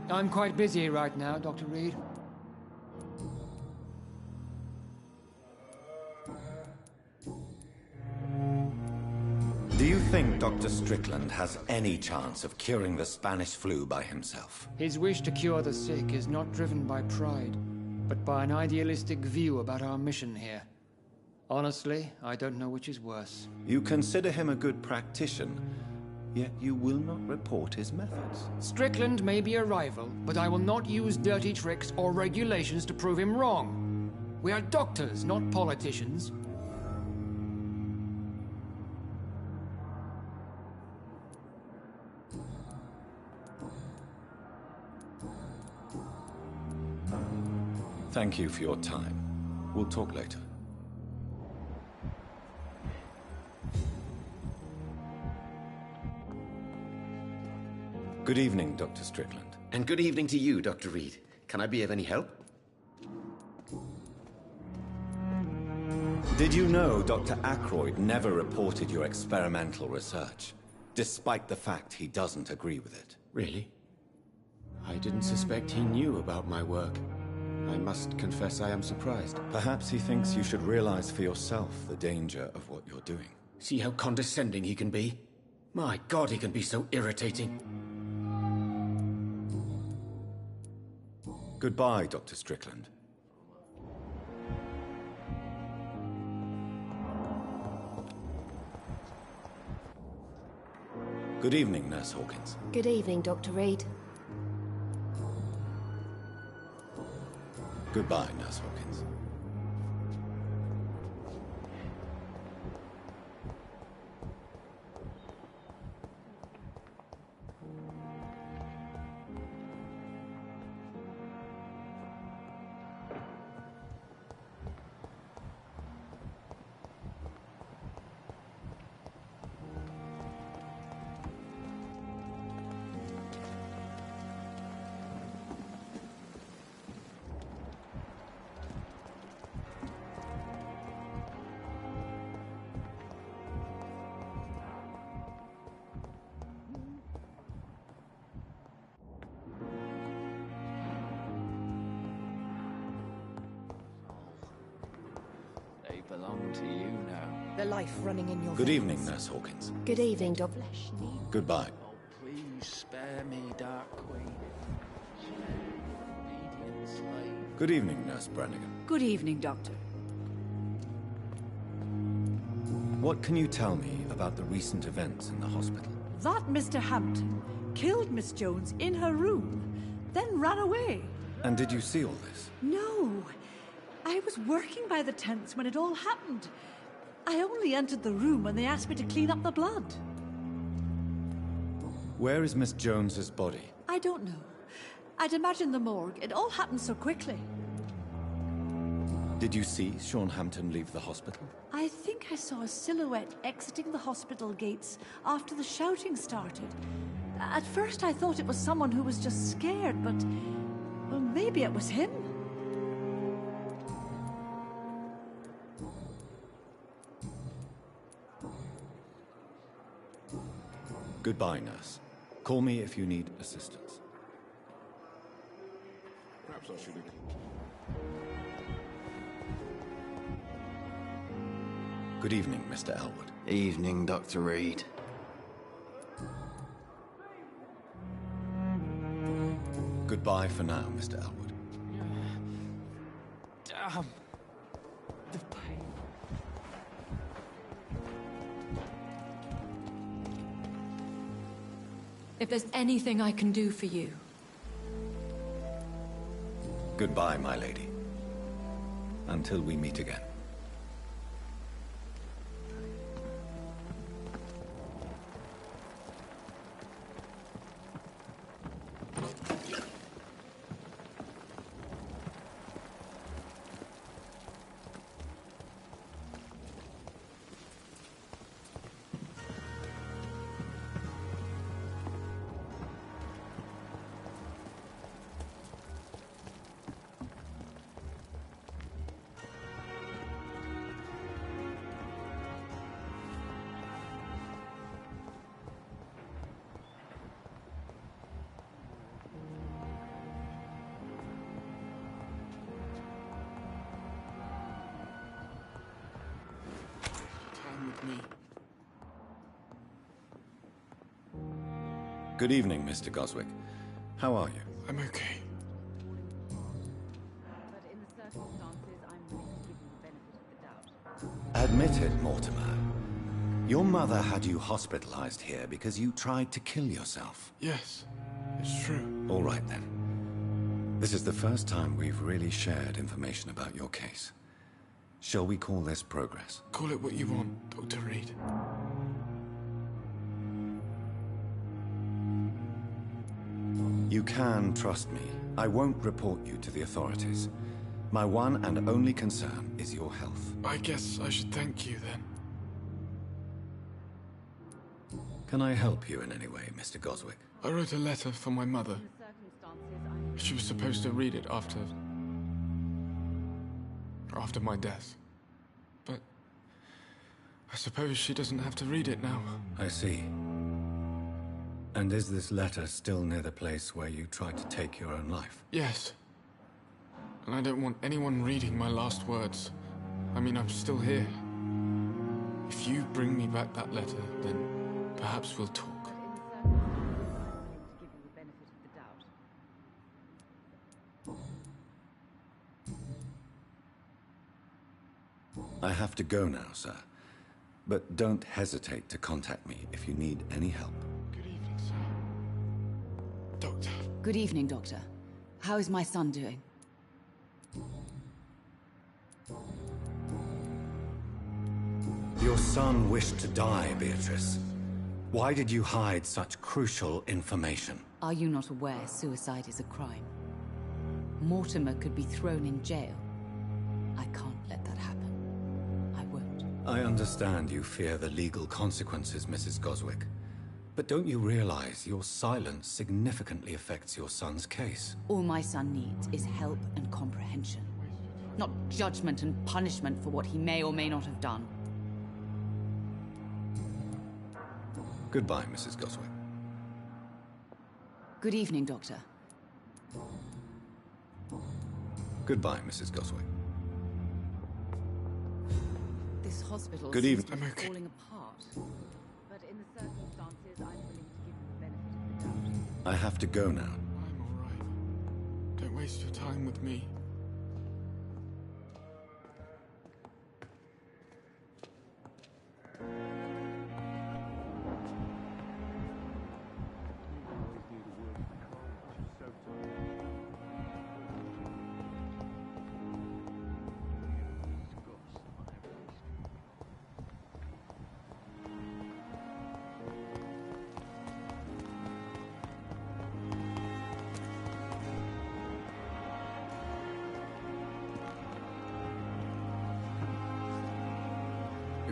I'm quite busy right now, Dr. Reed. Do you think Dr. Strickland has any chance of curing the Spanish flu by himself? His wish to cure the sick is not driven by pride, but by an idealistic view about our mission here. Honestly, I don't know which is worse. You consider him a good practitioner, yet you will not report his methods. Strickland may be a rival, but I will not use dirty tricks or regulations to prove him wrong. We are doctors, not politicians. Thank you for your time. We'll talk later. Good evening, Dr. Strickland. And good evening to you, Dr. Reed. Can I be of any help? Did you know Dr. Ackroyd never reported your experimental research, despite the fact he doesn't agree with it? Really? I didn't suspect he knew about my work. I must confess I am surprised. Perhaps he thinks you should realize for yourself the danger of what you're doing. See how condescending he can be? My God, he can be so irritating. Goodbye, Dr. Strickland. Good evening, Nurse Hawkins. Good evening, Dr. Reed. Goodbye, Nurse Hawkins. They belong to you now. The life running in your Good veins. evening, Nurse Hawkins. Good evening, Dr. Goodbye. Oh, please spare me, Dark Queen. Obedient slave. Good evening, Nurse Brannigan. Good evening, Doctor. What can you tell me about the recent events in the hospital? That Mr. Hampton killed Miss Jones in her room, then ran away. And did you see all this? No. I was working by the tents when it all happened. I only entered the room when they asked me to clean up the blood. Where is Miss Jones's body? I don't know. I'd imagine the morgue. It all happened so quickly. Did you see Sean Hampton leave the hospital? I think I saw a silhouette exiting the hospital gates after the shouting started. At first I thought it was someone who was just scared, but... well, maybe it was him. Goodbye, nurse. Call me if you need assistance. Perhaps I should have... Good evening, Mr. Elwood. Evening, Dr. Reed. Goodbye for now, Mr. Elwood. Damn. The pain. If there's anything I can do for you. Goodbye, my lady. Until we meet again. Good evening, Mr. Goswick. How are you? I'm okay. Admit it, Mortimer. Your mother had you hospitalized here because you tried to kill yourself. Yes, it's true. All right, then. This is the first time we've really shared information about your case. Shall we call this progress? Call it what you want, Dr. Reed. You can trust me. I won't report you to the authorities. My one and only concern is your health. I guess I should thank you, then. Can I help you in any way, Mr. Goswick? I wrote a letter for my mother. She was supposed to read it after my death. But I suppose she doesn't have to read it now. I see. And is this letter still near the place where you tried to take your own life? Yes. And I don't want anyone reading my last words. I mean, I'm still here. If you bring me back that letter, then perhaps we'll talk. I have to go now, sir. But don't hesitate to contact me if you need any help. Good evening, sir. Doctor. Good evening, Doctor. How is my son doing? Your son wished to die, Beatrice. Why did you hide such crucial information? Are you not aware suicide is a crime? Mortimer could be thrown in jail. I can't let that happen. I won't. I understand you fear the legal consequences, Mrs. Goswick. But don't you realize your silence significantly affects your son's case? All my son needs is help and comprehension. Not judgment and punishment for what he may or may not have done. Goodbye, Mrs. Goswick. Good evening, Doctor. Goodbye, Mrs. Goswick. This hospital Good seems evening. to be falling apart. But in the circumstances, I'm willing to give you the benefit of the doubt. I have to go now. I'm all right. Don't waste your time with me.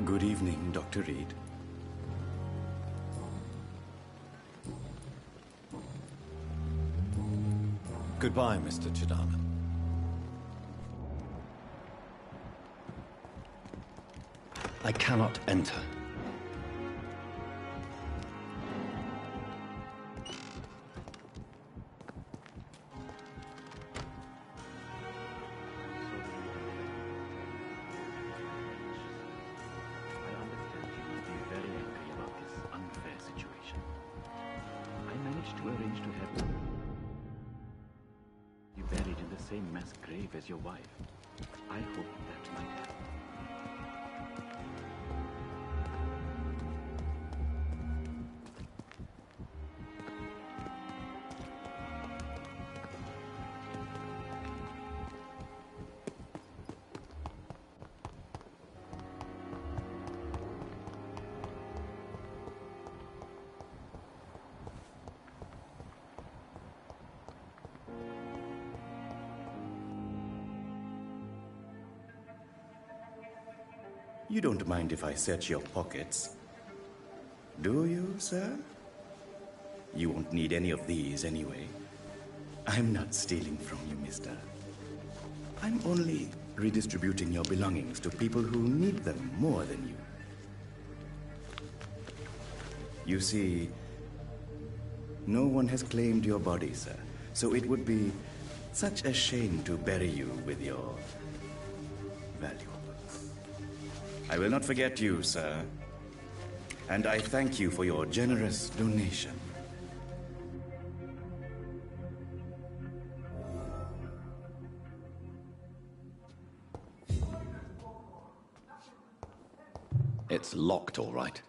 Good evening, Dr. Reed. Goodbye, Mr. Chidana. I cannot enter. Same mass grave as your wife. I hope that might happen. You don't mind if I search your pockets, do you, sir? You won't need any of these anyway. I'm not stealing from you, mister. I'm only redistributing your belongings to people who need them more than you. You see, no one has claimed your body, sir, so it would be such a shame to bury you with your valuables. I will not forget you, sir, and I thank you for your generous donation. It's locked, all right.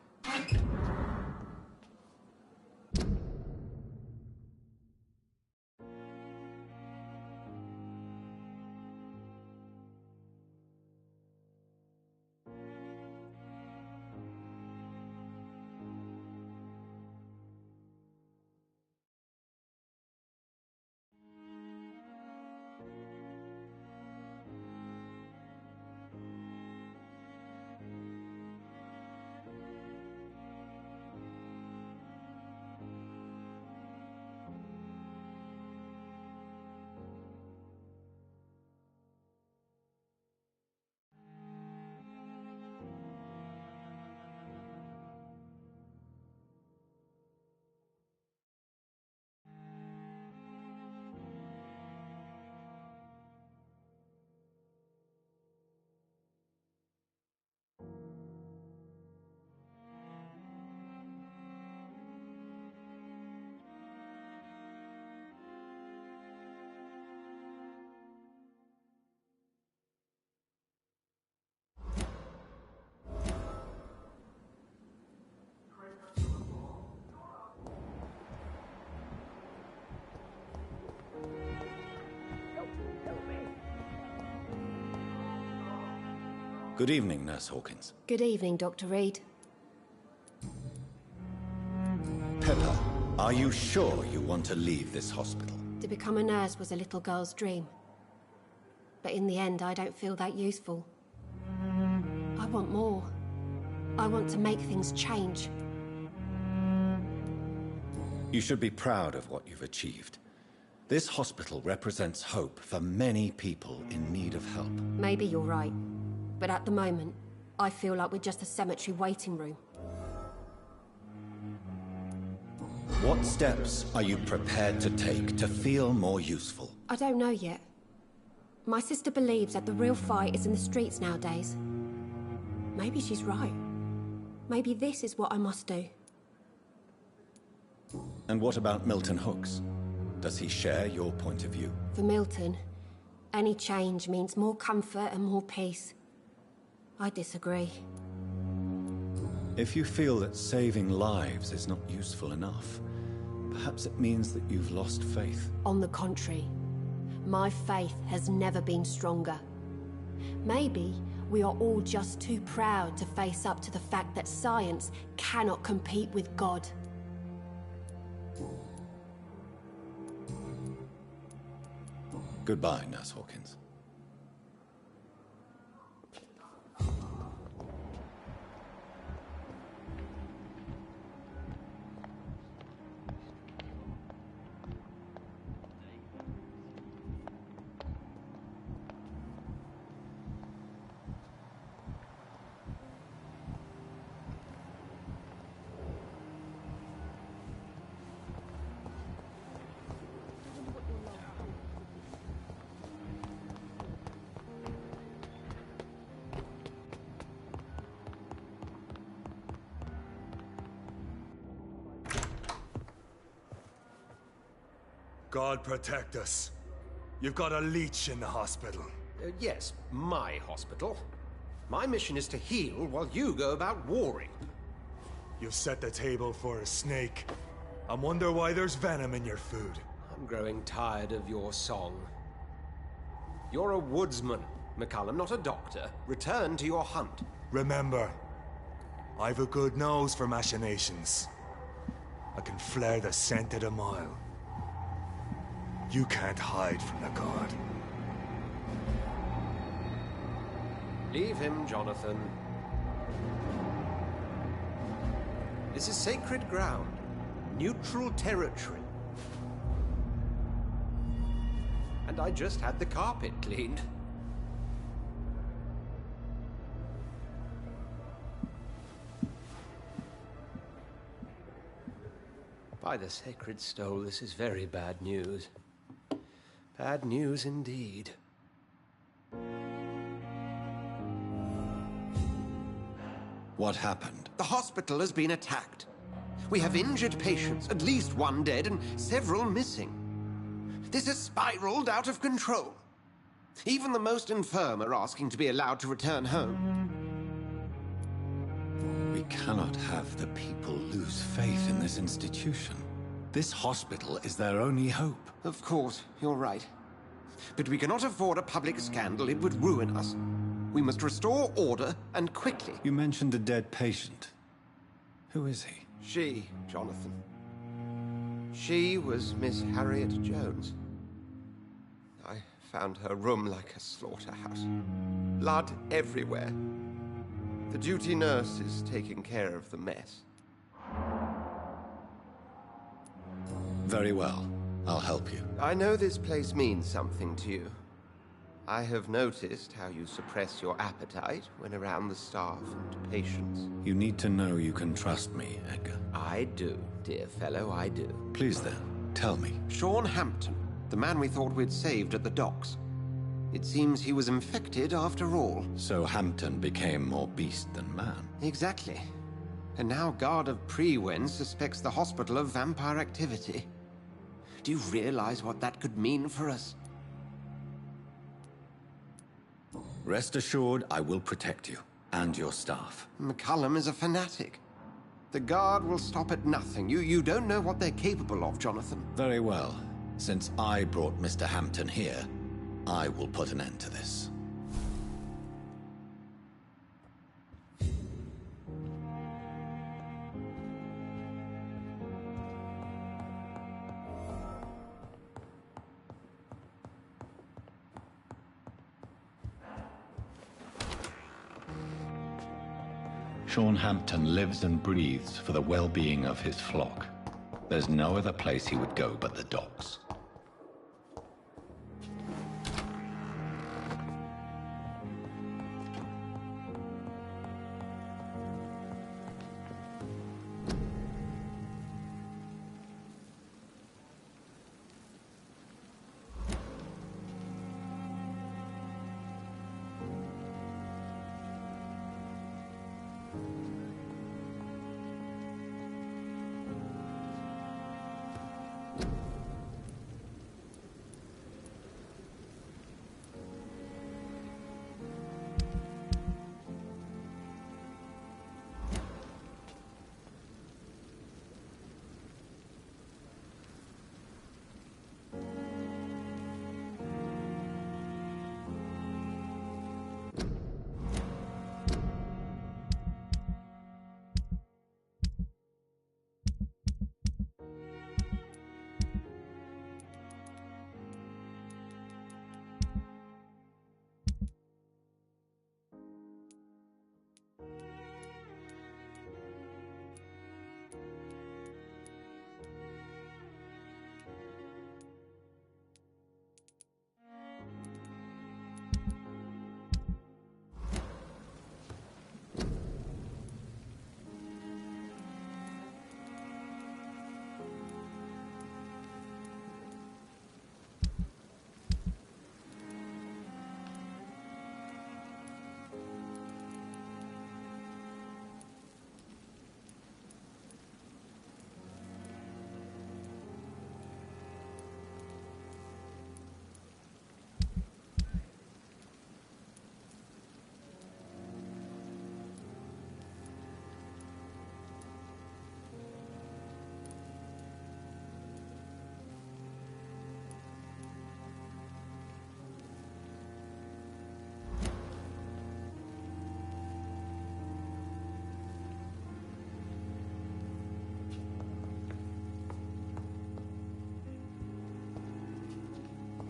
Good evening, Nurse Hawkins. Good evening, Dr. Reed. Pepper, are you sure you want to leave this hospital? To become a nurse was a little girl's dream. But in the end, I don't feel that useful. I want more. I want to make things change. You should be proud of what you've achieved. This hospital represents hope for many people in need of help. Maybe you're right. But at the moment, I feel like we're just a cemetery waiting room. What steps are you prepared to take to feel more useful? I don't know yet. My sister believes that the real fight is in the streets nowadays. Maybe she's right. Maybe this is what I must do. And what about Milton Hooks? Does he share your point of view? For Milton, any change means more comfort and more peace. I disagree. If you feel that saving lives is not useful enough, perhaps it means that you've lost faith. On the contrary, my faith has never been stronger. Maybe we are all just too proud to face up to the fact that science cannot compete with God. Goodbye, Nurse Hawkins. God protect us. You've got a leech in the hospital. Yes, my hospital. My mission is to heal while you go about warring. You've set the table for a snake. I wonder why there's venom in your food. I'm growing tired of your song. You're a woodsman, McCullum, not a doctor. Return to your hunt. Remember, I've a good nose for machinations. I can flare the scent at a mile. You can't hide from the god. Leave him, Jonathan. This is sacred ground. Neutral territory. And I just had the carpet cleaned. By the sacred stole, this is very bad news. Bad news indeed. What happened? The hospital has been attacked. We have injured patients, at least one dead and several missing. This has spiraled out of control. Even the most infirm are asking to be allowed to return home. We cannot have the people lose faith in this institution. This hospital is their only hope. Of course, you're right. But we cannot afford a public scandal. It would ruin us. We must restore order, and quickly. You mentioned a dead patient. Who is he? She, Jonathan. She was Miss Harriet Jones. I found her room like a slaughterhouse. Blood everywhere. The duty nurse is taking care of the mess. Very well. I'll help you. I know this place means something to you. I have noticed how you suppress your appetite when around the staff and patients. You need to know you can trust me, Edgar. I do, dear fellow, I do. Please then, tell me. Sean Hampton, the man we thought we'd saved at the docks. It seems he was infected after all. So Hampton became more beast than man. Exactly. And now Guard of Prewen suspects the hospital of vampire activity. Do you realize what that could mean for us? Rest assured, I will protect you, and your staff. McCullum is a fanatic. The Guard will stop at nothing. You don't know what they're capable of, Jonathan. Very well. Since I brought Mr. Hampton here, I will put an end to this. Sean Hampton lives and breathes for the well-being of his flock. There's no other place he would go but the docks.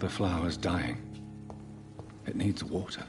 The flower's dying. It needs water.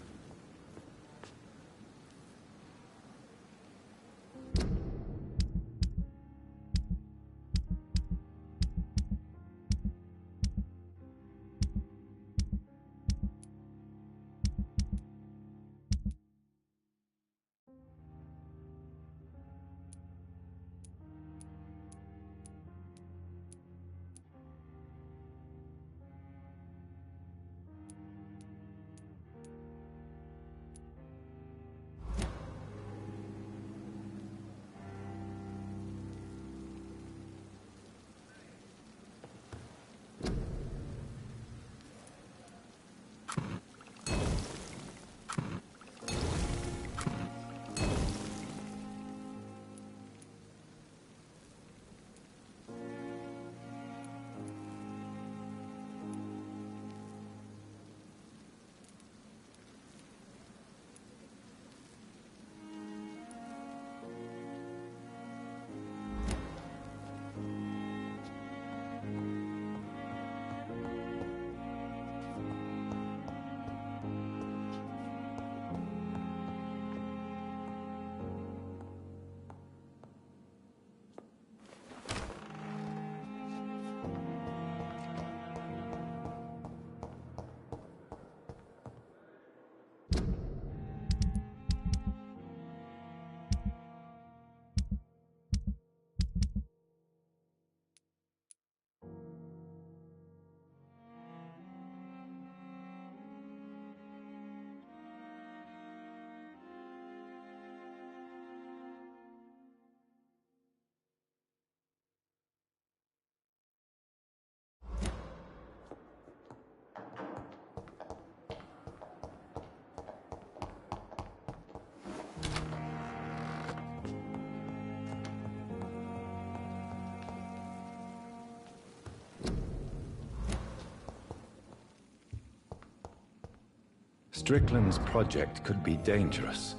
Strickland's project could be dangerous.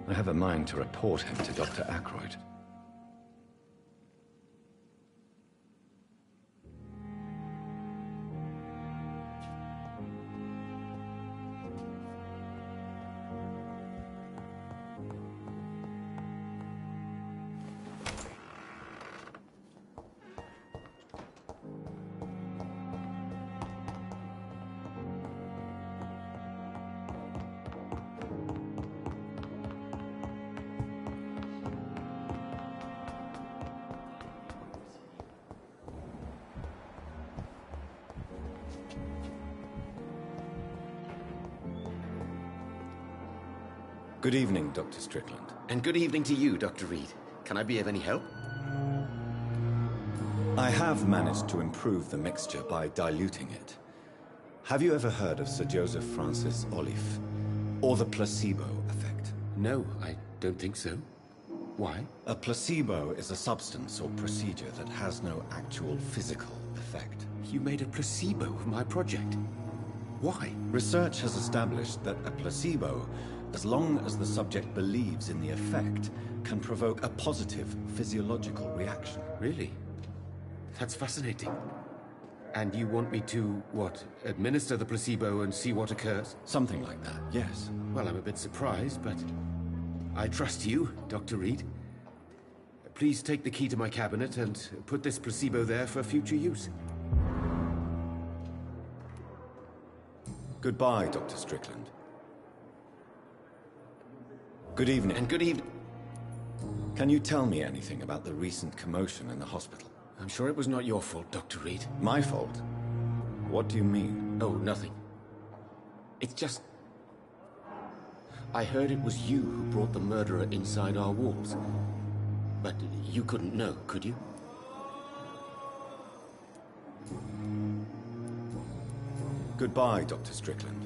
I have a mind to report him to Dr. Ackroyd. Good evening, Dr. Strickland. And good evening to you, Dr. Reed. Can I be of any help? I have managed to improve the mixture by diluting it. Have you ever heard of Sir Joseph Francis Olive? Or the placebo effect? No, I don't think so. Why? A placebo is a substance or procedure that has no actual physical effect. You made a placebo of my project. Why? Research has established that a placebo, as long as the subject believes in the effect, can provoke a positive physiological reaction. Really? That's fascinating. And you want me to, what, administer the placebo and see what occurs? Something like that, yes. Well, I'm a bit surprised, but I trust you, Dr. Reed. Please take the key to my cabinet and put this placebo there for future use. Goodbye, Dr. Strickland. Good evening. And good evening. Can you tell me anything about the recent commotion in the hospital? I'm sure it was not your fault, Dr. Reed. My fault? What do you mean? Oh, nothing. It's just... I heard it was you who brought the murderer inside our walls. But you couldn't know, could you? Goodbye, Dr. Strickland.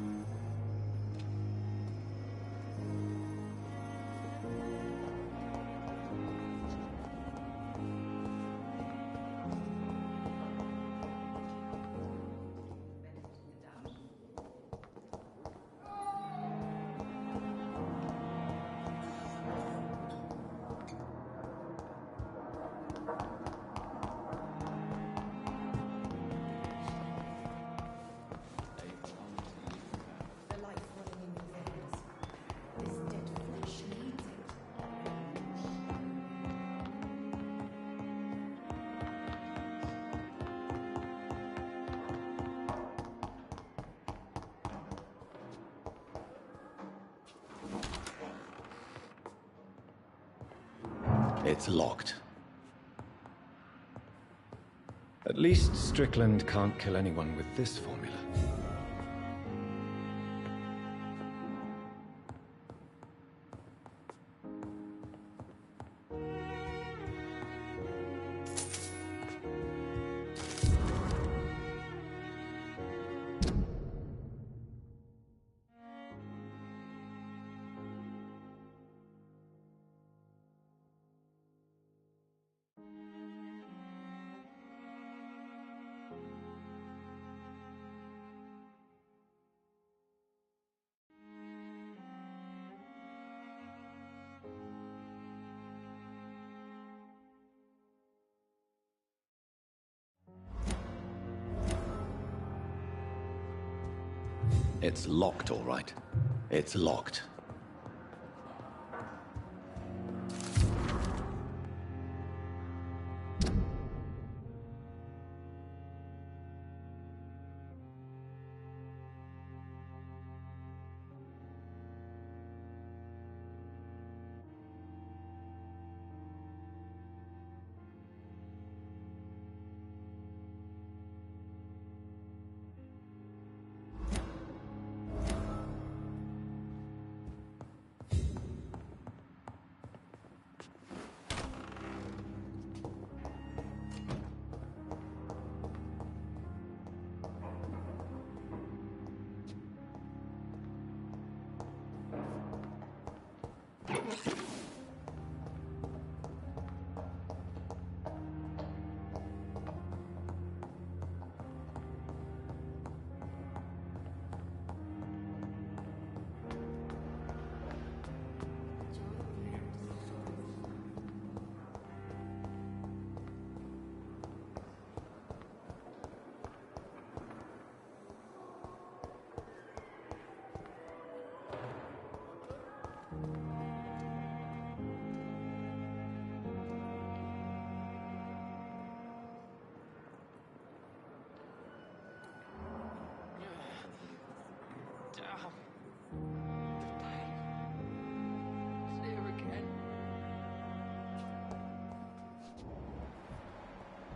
It's locked. At least Strickland can't kill anyone with this formula. It's locked, all right. It's locked.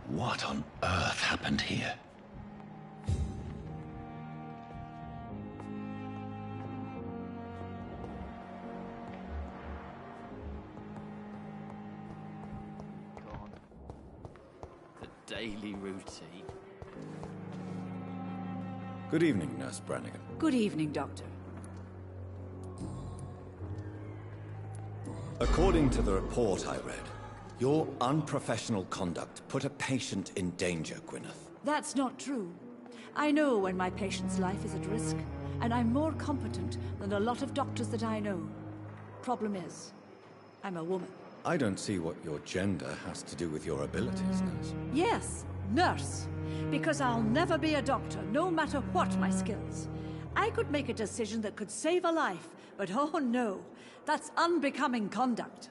What on earth happened here? daily routine. Good evening, Nurse Brannigan. Good evening, Doctor. According to the report I read, your unprofessional conduct put a patient in danger, Gwyneth. That's not true. I know when my patient's life is at risk, and I'm more competent than a lot of doctors that I know. Problem is, I'm a woman. I don't see what your gender has to do with your abilities, Nurse. Yes, nurse. Because I'll never be a doctor, no matter what my skills. I could make a decision that could save a life, but oh no, that's unbecoming conduct.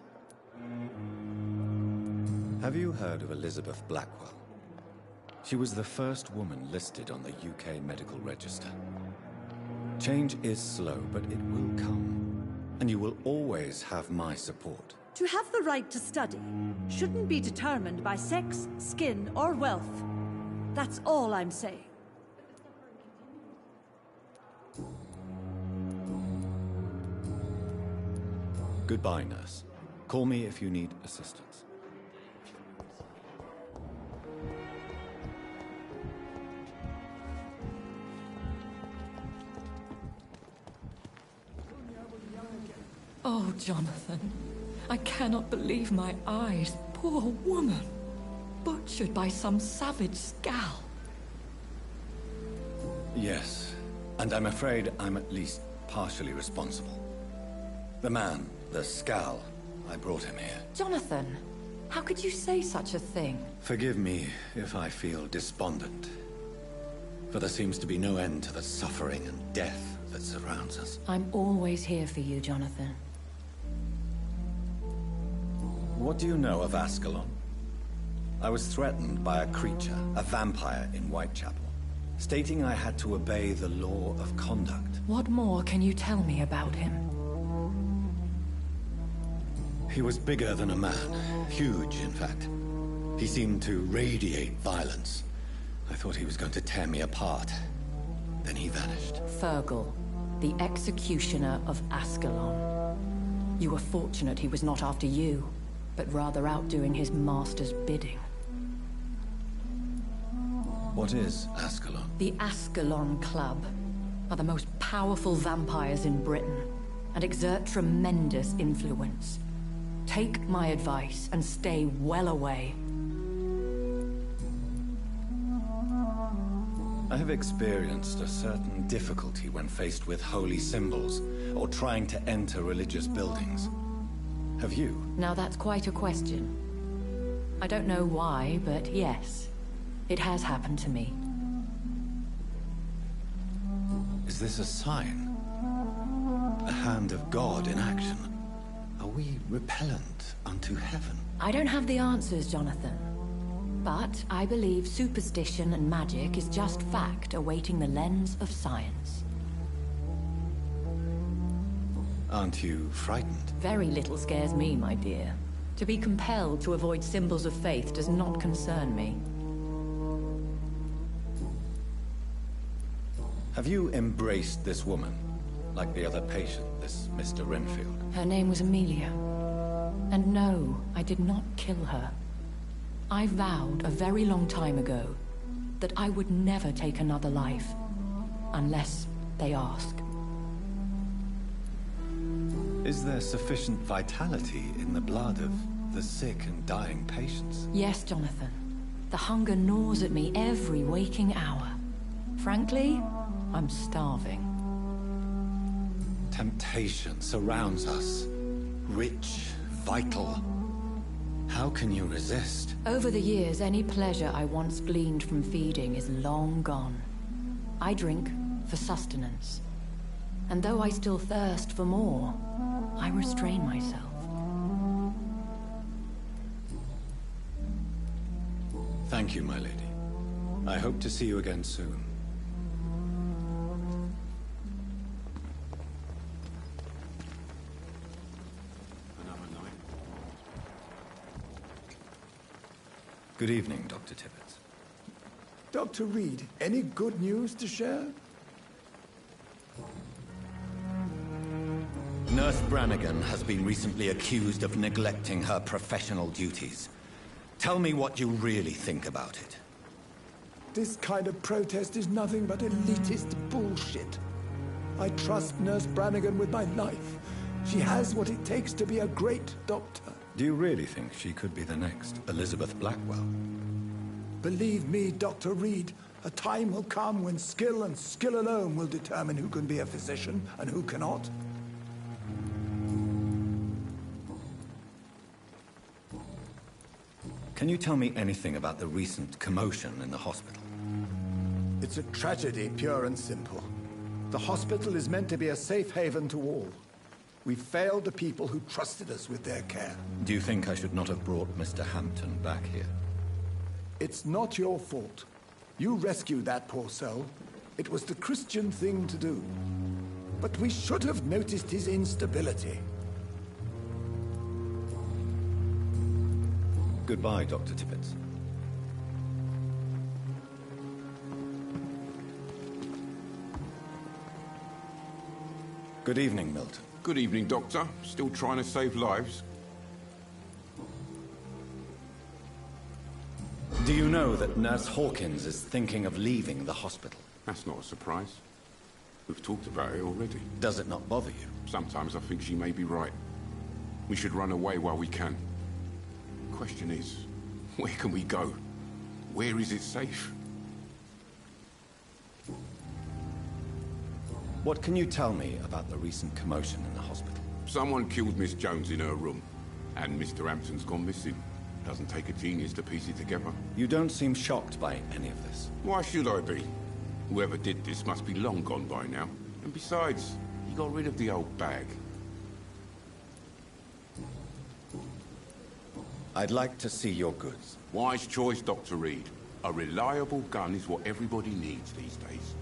Have you heard of Elizabeth Blackwell? She was the first woman listed on the UK Medical Register. Change is slow, but it will come. And you will always have my support. To have the right to study shouldn't be determined by sex, skin, or wealth. That's all I'm saying. Goodbye, nurse. Call me if you need assistance. Oh, Jonathan. I cannot believe my eyes. Poor woman. Butchered by some savage Skal. Yes, and I'm afraid I'm at least partially responsible. The man, the Skal, I brought him here. Jonathan, how could you say such a thing? Forgive me if I feel despondent. For there seems to be no end to the suffering and death that surrounds us. I'm always here for you, Jonathan. What do you know of Ascalon? I was threatened by a creature, a vampire in Whitechapel, stating I had to obey the law of conduct. What more can you tell me about him? He was bigger than a man. Huge, in fact. He seemed to radiate violence. I thought he was going to tear me apart. Then he vanished. Fergal, the executioner of Ascalon. You were fortunate he was not after you, but rather out doing his master's bidding. What is Ascalon? The Ascalon Club are the most powerful vampires in Britain and exert tremendous influence. Take my advice and stay well away. I have experienced a certain difficulty when faced with holy symbols or trying to enter religious buildings. Have you? Now that's quite a question. I don't know why, but yes, it has happened to me. Is this a sign? A hand of God in action? Are we repellent unto heaven? I don't have the answers, Jonathan. But I believe superstition and magic is just fact awaiting the lens of science. Aren't you frightened? Very little scares me, my dear. To be compelled to avoid symbols of faith does not concern me. Have you embraced this woman? Like the other patient, this Mr. Renfield? Her name was Amelia. And no, I did not kill her. I vowed a very long time ago that I would never take another life, unless they ask. Is there sufficient vitality in the blood of the sick and dying patients? Yes, Jonathan. The hunger gnaws at me every waking hour. Frankly, I'm starving. Temptation surrounds us. Rich, vital. How can you resist? Over the years, any pleasure I once gleaned from feeding is long gone. I drink for sustenance. And though I still thirst for more, I restrain myself. Thank you, my lady. I hope to see you again soon. Good evening, Dr. Tibbets. Dr. Reed, any good news to share? Nurse Brannigan has been recently accused of neglecting her professional duties. Tell me what you really think about it. This kind of protest is nothing but elitist bullshit. I trust Nurse Brannigan with my life. She has what it takes to be a great doctor. Do you really think she could be the next Elizabeth Blackwell? Believe me, Dr. Reed, a time will come when skill and skill alone will determine who can be a physician and who cannot. Can you tell me anything about the recent commotion in the hospital? It's a tragedy, pure and simple. The hospital is meant to be a safe haven to all. We failed the people who trusted us with their care. Do you think I should not have brought Mr. Hampton back here? It's not your fault. You rescued that poor soul. It was the Christian thing to do. But we should have noticed his instability. Goodbye, Dr. Tippett. Good evening, Milton. Good evening, Doctor. Still trying to save lives? Do you know that Nurse Hawkins is thinking of leaving the hospital? That's not a surprise. We've talked about it already. Does it not bother you? Sometimes I think she may be right. We should run away while we can. Question is, where can we go? Where is it safe? What can you tell me about the recent commotion in the hospital? Someone killed Miss Jones in her room, and Mr. Hampton's gone missing. Doesn't take a genius to piece it together. You don't seem shocked by any of this. Why should I be? Whoever did this must be long gone by now. And besides, he got rid of the old bag. I'd like to see your goods. Wise choice, Dr. Reed. A reliable gun is what everybody needs these days.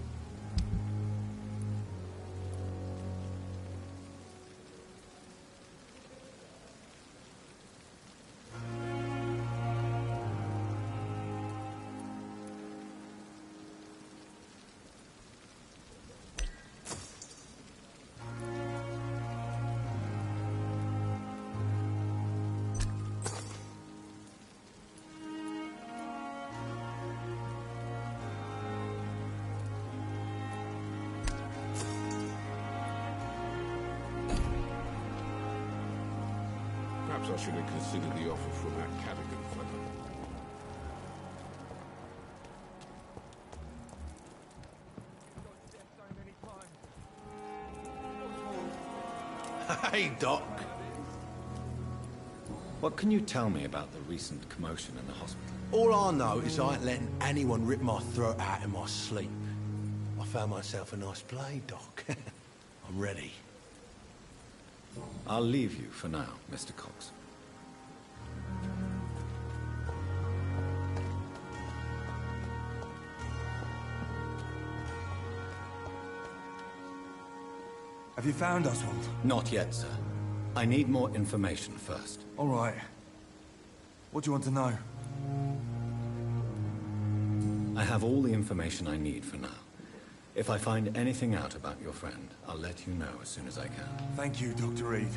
Perhaps I should have considered the offer from that Cadigan fellow. Hey, Doc. What can you tell me about the recent commotion in the hospital? All I know is I ain't letting anyone rip my throat out in my sleep. I found myself a nice blade, Doc. I'm ready. I'll leave you for now, Mr. Cox. Have you found Oswald? Not yet, sir. I need more information first. All right. What do you want to know? I have all the information I need for now. If I find anything out about your friend, I'll let you know as soon as I can. Thank you, Dr. Reed.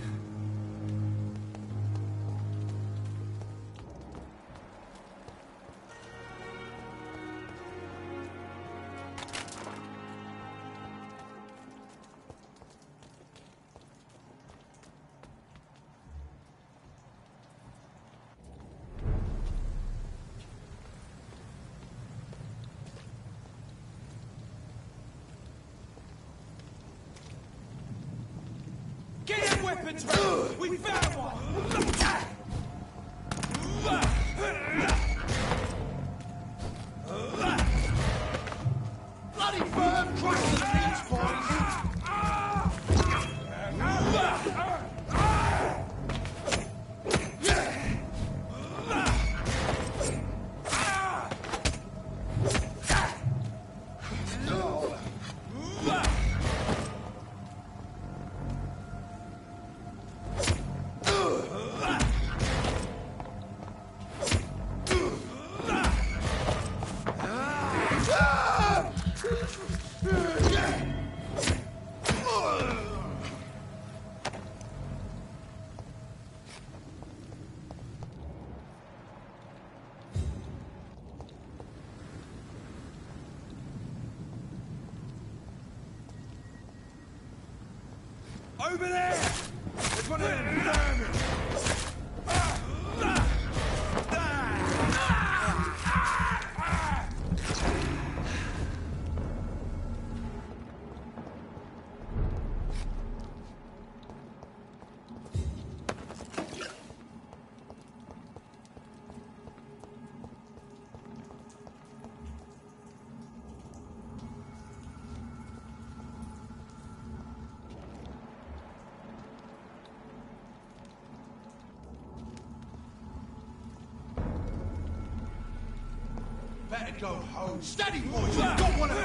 Get your weapons ready! We found one! Bloody bird crushed the beach, boys! Over there! There's one of them vermin! Better go home. Steady, boys! You don't want to...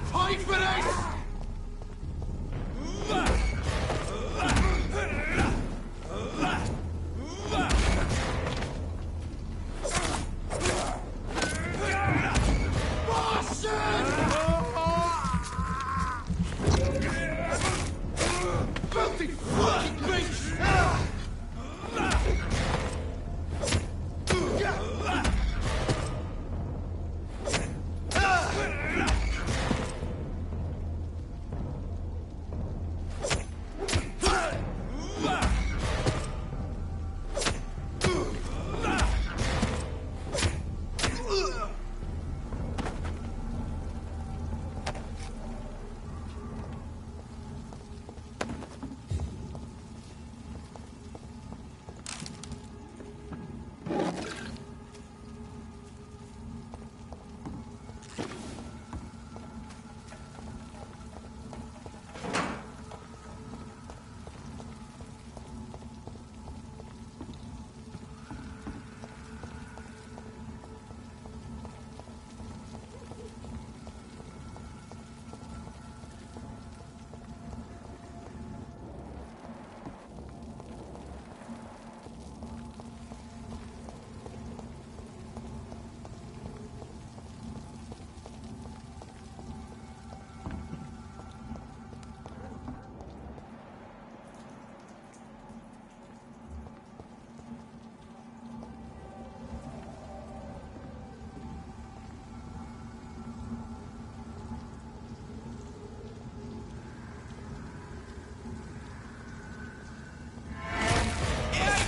Fight for this!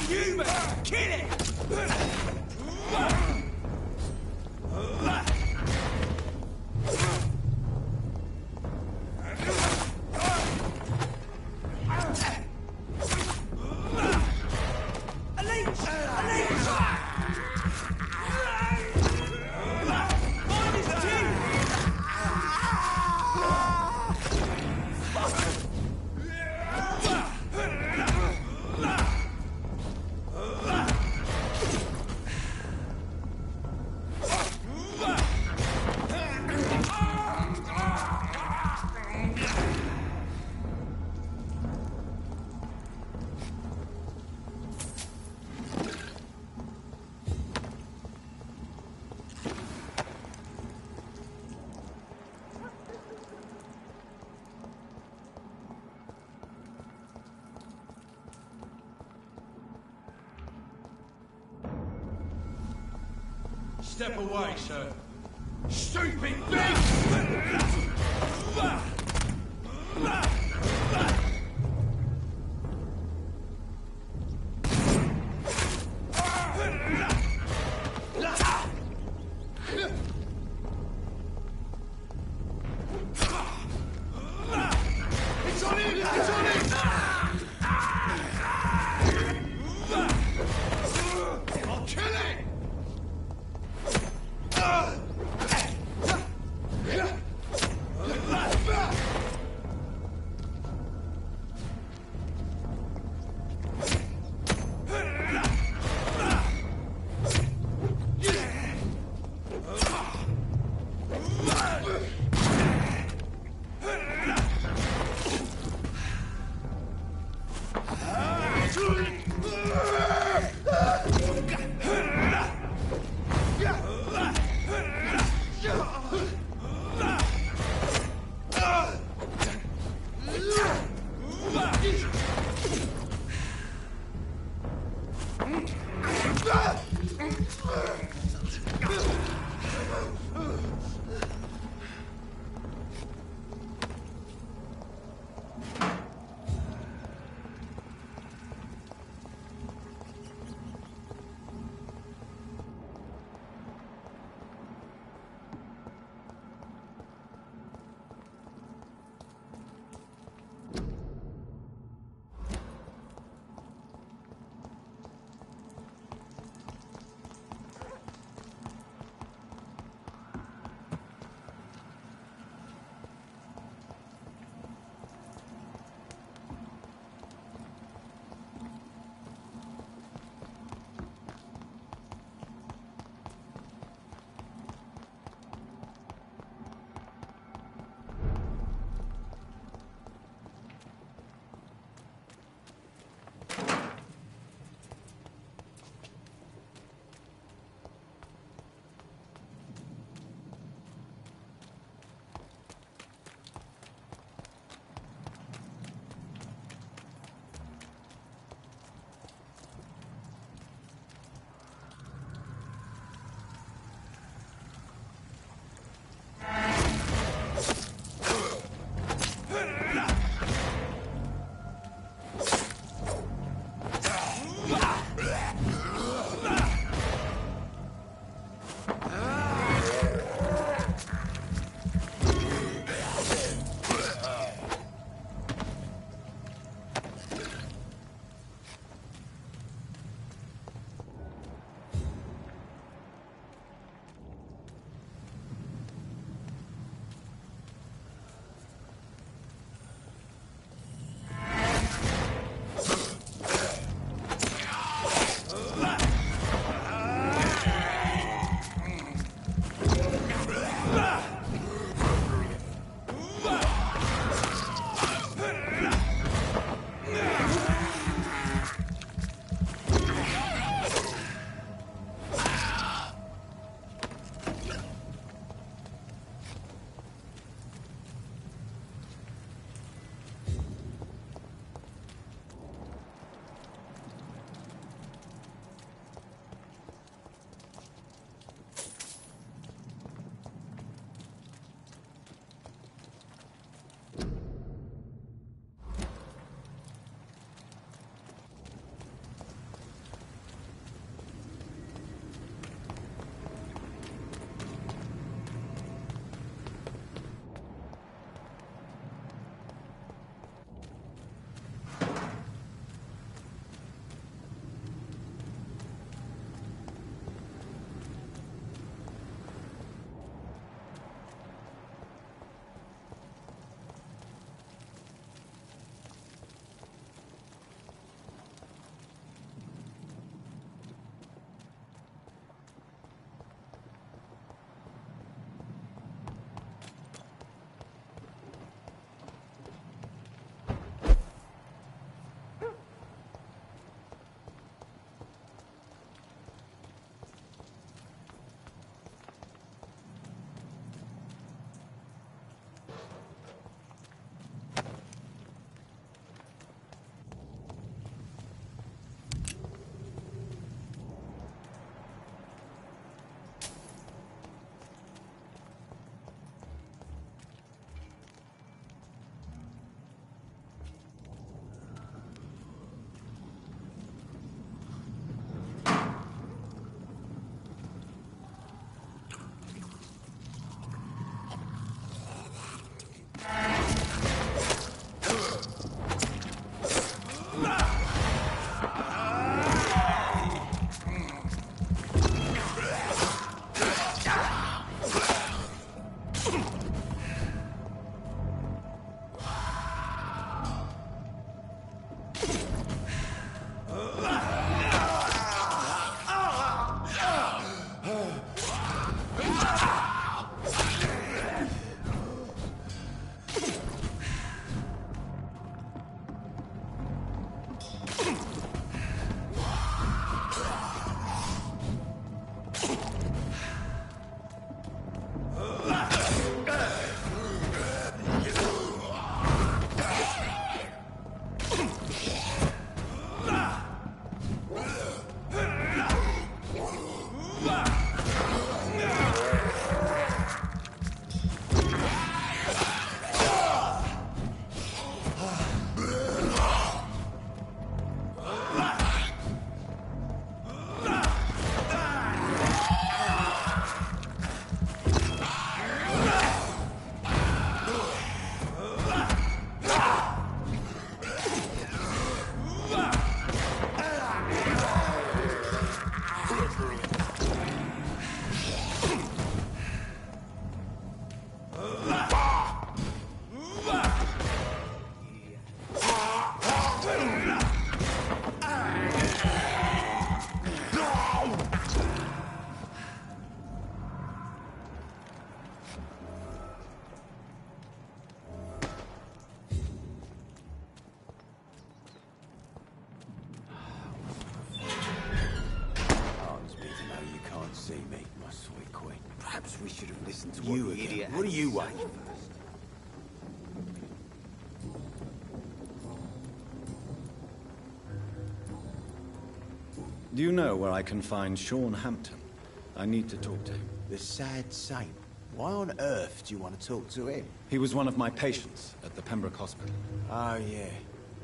Human! Kill it! Step away, sir. Stupid beast! It's on him! It's on him! I'll kill it! We should have listened to you again. What are you waiting for? Do you know where I can find Sean Hampton? I need to talk to him. The sad saint. Why on earth do you want to talk to him? He was one of my patients at the Pembroke Hospital. Oh, yeah.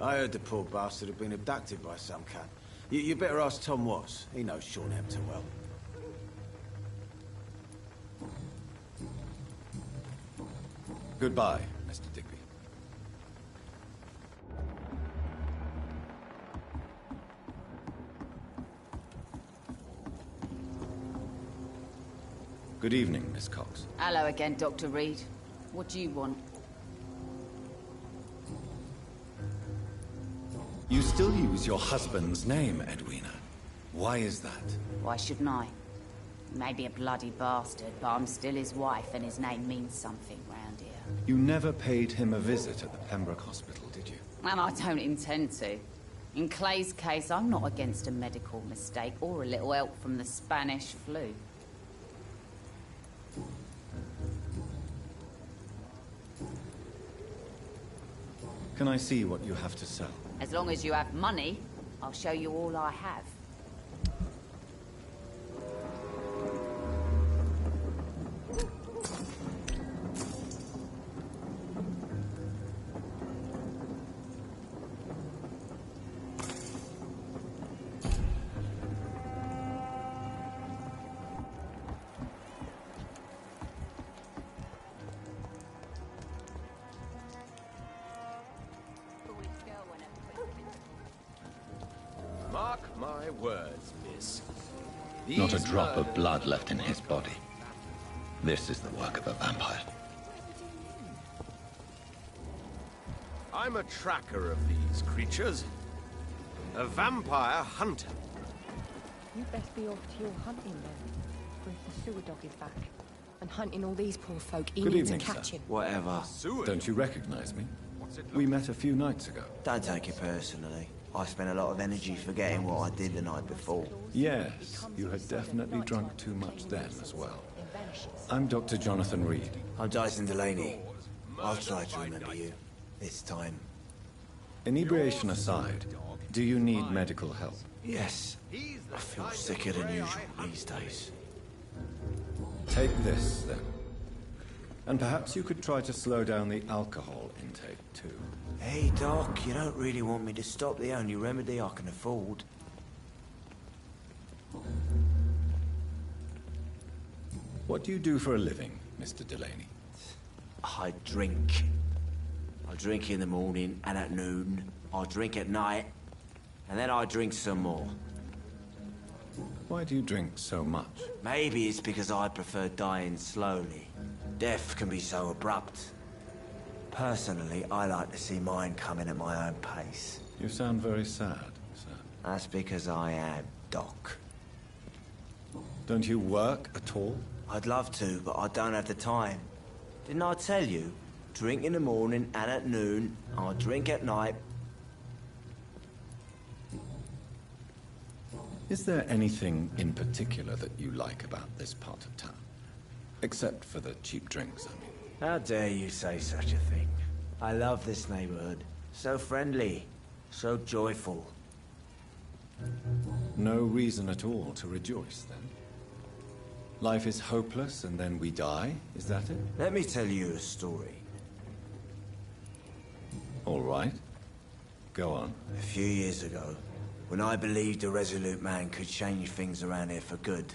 I heard the poor bastard had been abducted by some cunt. You better ask Tom Watts. He knows Sean Hampton well. Goodbye, Mr. Digby. Good evening, Miss Cox. Hello again, Dr. Reed. What do you want? You still use your husband's name, Edwina. Why is that? Why shouldn't I? He may be a bloody bastard, but I'm still his wife, and his name means something round here. You never paid him a visit at the Pembroke Hospital, did you? And I don't intend to. In Clay's case, I'm not against a medical mistake or a little help from the Spanish flu. Can I see what you have to sell? As long as you have money, I'll show you all I have. Mark my words, miss. Not a drop of blood left in his body. This is the work of a vampire. I'm a tracker of these creatures. A vampire hunter. You best be off to your hunting then. For if the sewer dog is back and hunting all these poor folk, he Good needs evening, to catch sir. him. Whatever. Don't you recognize me? We met a few nights ago. Don't take it personally. I spent a lot of energy forgetting what I did the night before. Yes, you had definitely drunk too much then as well. I'm Dr. Jonathan Reed. I'm Dyson Delaney. I'll try to remember you. This time. Inebriation aside, do you need medical help? Yes. I feel sicker than usual these days. Take this, then. And perhaps you could try to slow down the alcohol intake, too. Hey, Doc, you don't really want me to stop the only remedy I can afford. What do you do for a living, Mr. Delaney? I drink. I drink in the morning and at noon. I drink at night. And then I drink some more. Why do you drink so much? Maybe it's because I prefer dying slowly. Death can be so abrupt. Personally, I like to see mine coming at my own pace. You sound very sad, sir. That's because I am, Doc. Don't you work at all? I'd love to, but I don't have the time. Didn't I tell you? Drink in the morning and at noon. I'll drink at night. Is there anything in particular that you like about this part of town? Except for the cheap drinks, I mean. How dare you say such a thing? I love this neighborhood. So friendly. So joyful. No reason at all to rejoice, then? Life is hopeless and then we die, is that it? Let me tell you a story. All right. Go on. A few years ago, when I believed a resolute man could change things around here for good,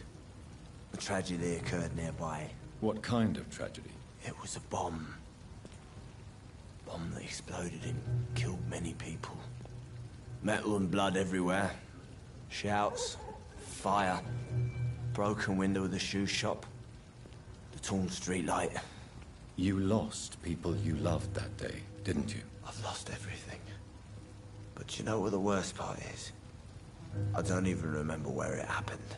a tragedy occurred nearby. What kind of tragedy? It was a bomb. Bomb that exploded and killed many people. Metal and blood everywhere. Shouts, fire, broken window of the shoe shop, the torn street light. You lost people you loved that day, didn't you? I've lost everything. But you know what the worst part is? I don't even remember where it happened.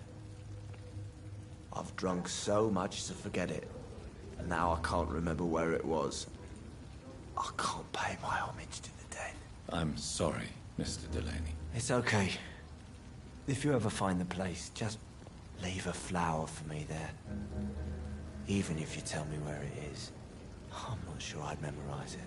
I've drunk so much to forget it. And now I can't remember where it was. I can't pay my homage to the dead. I'm sorry, Mr. Delaney. It's okay. If you ever find the place, just leave a flower for me there. Even if you tell me where it is, I'm not sure I'd memorize it.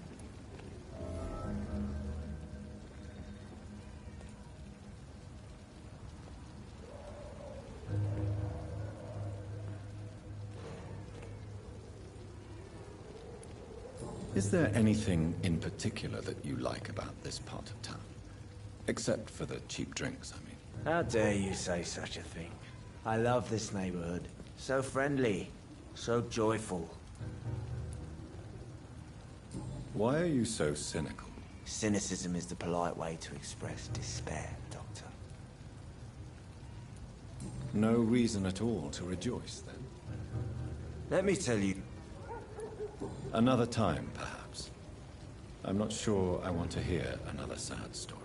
Is there anything in particular that you like about this part of town? Except for the cheap drinks, I mean. How dare you say such a thing? I love this neighborhood. So friendly, so joyful. Why are you so cynical? Cynicism is the polite way to express despair, Doctor. No reason at all to rejoice, then? Let me tell you... Another time, perhaps. I'm not sure I want to hear another sad story.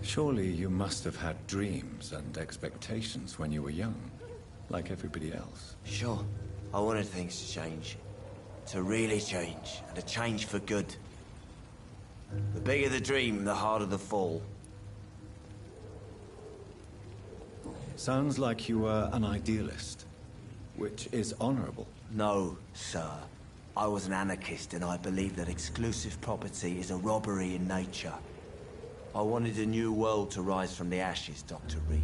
Surely you must have had dreams and expectations when you were young, like everybody else. Sure. I wanted things to change. To really change, and to change for good. The bigger the dream, the harder the fall. Sounds like you were an idealist, which is honorable. No, sir. I was an anarchist, and I believe that exclusive property is a robbery in nature. I wanted a new world to rise from the ashes, Dr. Reed.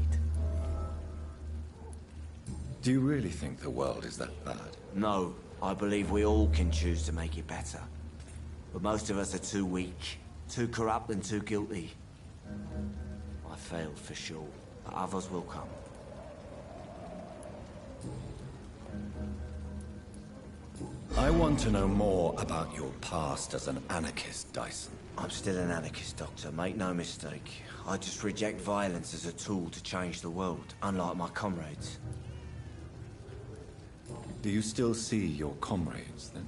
Do you really think the world is that bad? No, I believe we all can choose to make it better. But most of us are too weak, too corrupt and too guilty. I failed for sure, but others will come. I want to know more about your past as an anarchist, Dyson. I'm still an anarchist, Doctor. Make no mistake. I just reject violence as a tool to change the world, unlike my comrades. Do you still see your comrades, then?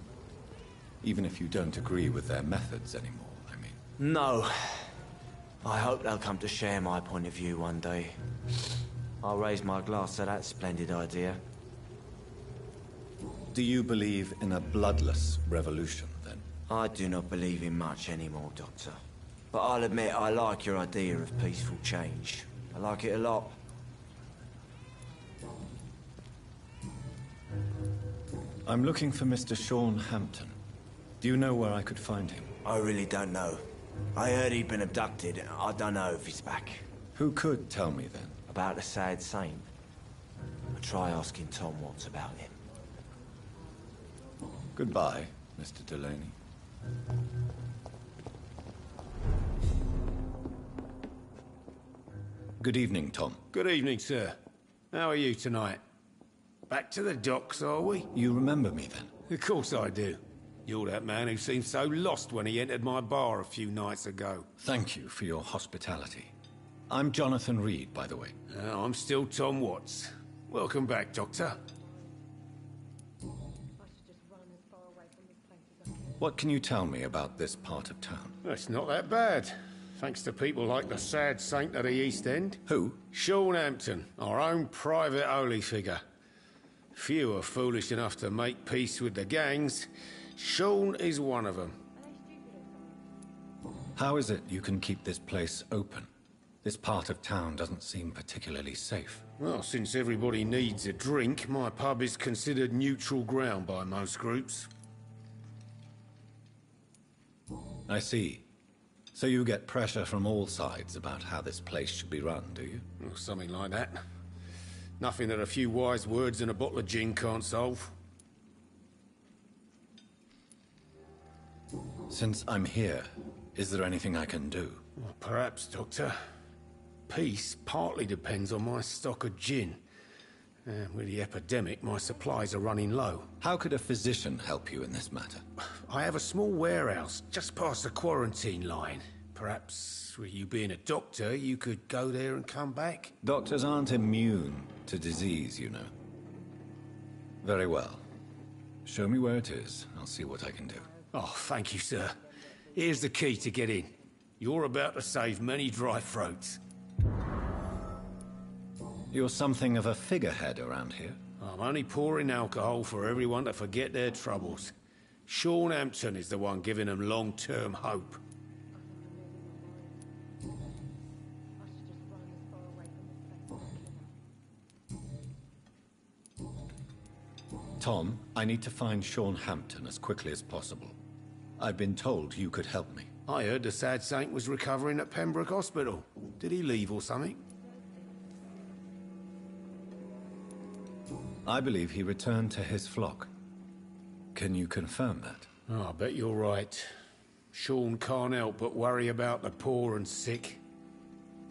Even if you don't agree with their methods anymore, I mean. No. I hope they'll come to share my point of view one day. I'll raise my glass to that splendid idea. Do you believe in a bloodless revolution, then? I do not believe in much anymore, Doctor. But I'll admit I like your idea of peaceful change. I like it a lot. I'm looking for Mr. Sean Hampton. Do you know where I could find him? I really don't know. I heard he'd been abducted. I don't know if he's back. Who could tell me, then? About the sad saint. I'll try asking Tom Watts about him. Goodbye, Mr. Delaney. Good evening, Tom. Good evening, sir. How are you tonight? Back to the docks, are we? You remember me, then? Of course I do. You're that man who seemed so lost when he entered my bar a few nights ago. Thank you for your hospitality. I'm Jonathan Reed, by the way. I'm still Tom Watts. Welcome back, Doctor. What can you tell me about this part of town? It's not that bad. Thanks to people like the sad saint of the East End. Who? Sean Hampton, our own private holy figure. Few are foolish enough to make peace with the gangs. Sean is one of them. How is it you can keep this place open? This part of town doesn't seem particularly safe. Well, since everybody needs a drink, my pub is considered neutral ground by most groups. I see. So you get pressure from all sides about how this place should be run, do you? Well, something like that. Nothing that a few wise words and a bottle of gin can't solve. Since I'm here, is there anything I can do? Well, perhaps, Doctor. Peace partly depends on my stock of gin. With the epidemic, my supplies are running low. How could a physician help you in this matter? I have a small warehouse just past the quarantine line. Perhaps, with you being a doctor, you could go there and come back? Doctors aren't immune to disease, you know. Very well. Show me where it is. I'll see what I can do. Oh, thank you, sir. Here's the key to get in. You're about to save many dry throats. You're something of a figurehead around here. I'm only pouring alcohol for everyone to forget their troubles. Sean Hampton is the one giving them long-term hope. Tom, I need to find Sean Hampton as quickly as possible. I've been told you could help me. I heard the sad saint was recovering at Pembroke Hospital. Did he leave or something? I believe he returned to his flock. Can you confirm that? Oh, I bet you're right. Sean can't help but worry about the poor and sick.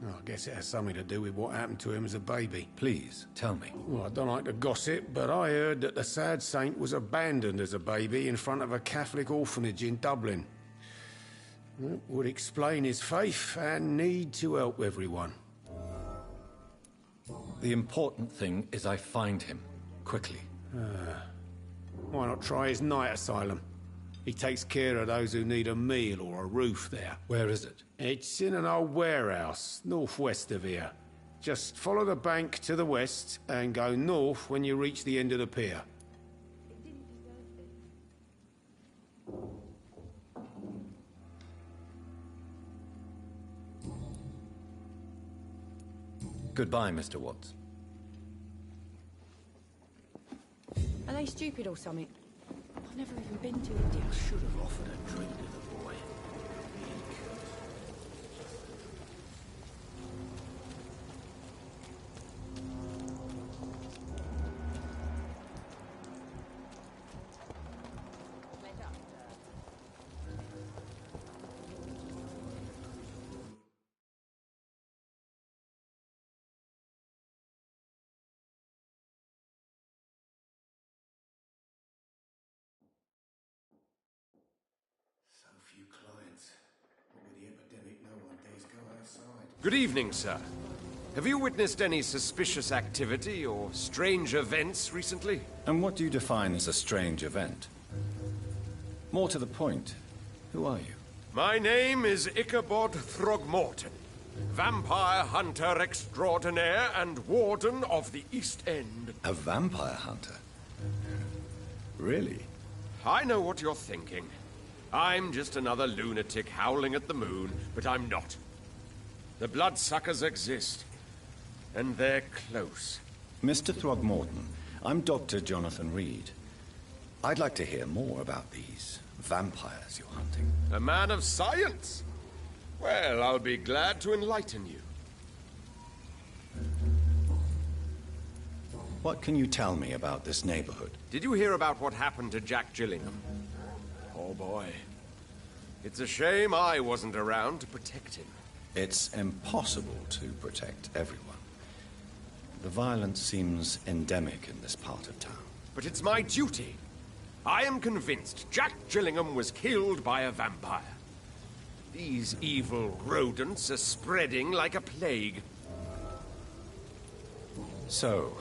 Oh, I guess it has something to do with what happened to him as a baby. Please, tell me. Well, I don't like to gossip, but I heard that the sad saint was abandoned as a baby in front of a Catholic orphanage in Dublin. That would explain his faith and need to help everyone. The important thing is I find him, quickly. Why not try his night asylum? He takes care of those who need a meal or a roof there. Where is it? It's in an old warehouse, northwest of here. Just follow the bank to the west and go north when you reach the end of the pier. Goodbye, Mr. Watts. Are they stupid or something? I've never even been to India. Should have offered a drink to the boy. Good evening, sir. Have you witnessed any suspicious activity or strange events recently? And what do you define as a strange event? More to the point, who are you? My name is Ichabod Throgmorton, vampire hunter extraordinaire and warden of the East End. A vampire hunter? Really? I know what you're thinking. I'm just another lunatic howling at the moon, but I'm not. The bloodsuckers exist, and they're close. Mr. Throgmorton, I'm Dr. Jonathan Reed. I'd like to hear more about these vampires you're hunting. A man of science? Well, I'll be glad to enlighten you. What can you tell me about this neighborhood? Did you hear about what happened to Jack Gillingham? Oh boy. It's a shame I wasn't around to protect him. It's impossible to protect everyone. The violence seems endemic in this part of town. But it's my duty. I am convinced Jack Gillingham was killed by a vampire. These evil rodents are spreading like a plague. So,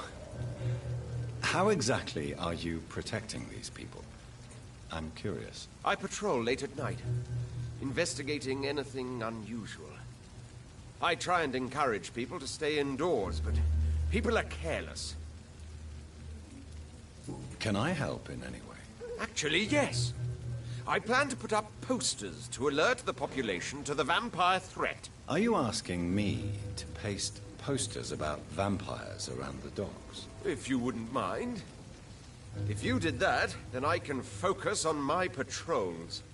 how exactly are you protecting these people? I'm curious. I patrol late at night, investigating anything unusual. I try and encourage people to stay indoors, but people are careless. Can I help in any way? Actually, yes. I plan to put up posters to alert the population to the vampire threat. Are you asking me to paste posters about vampires around the docks? If you wouldn't mind. If you did that, then I can focus on my patrols.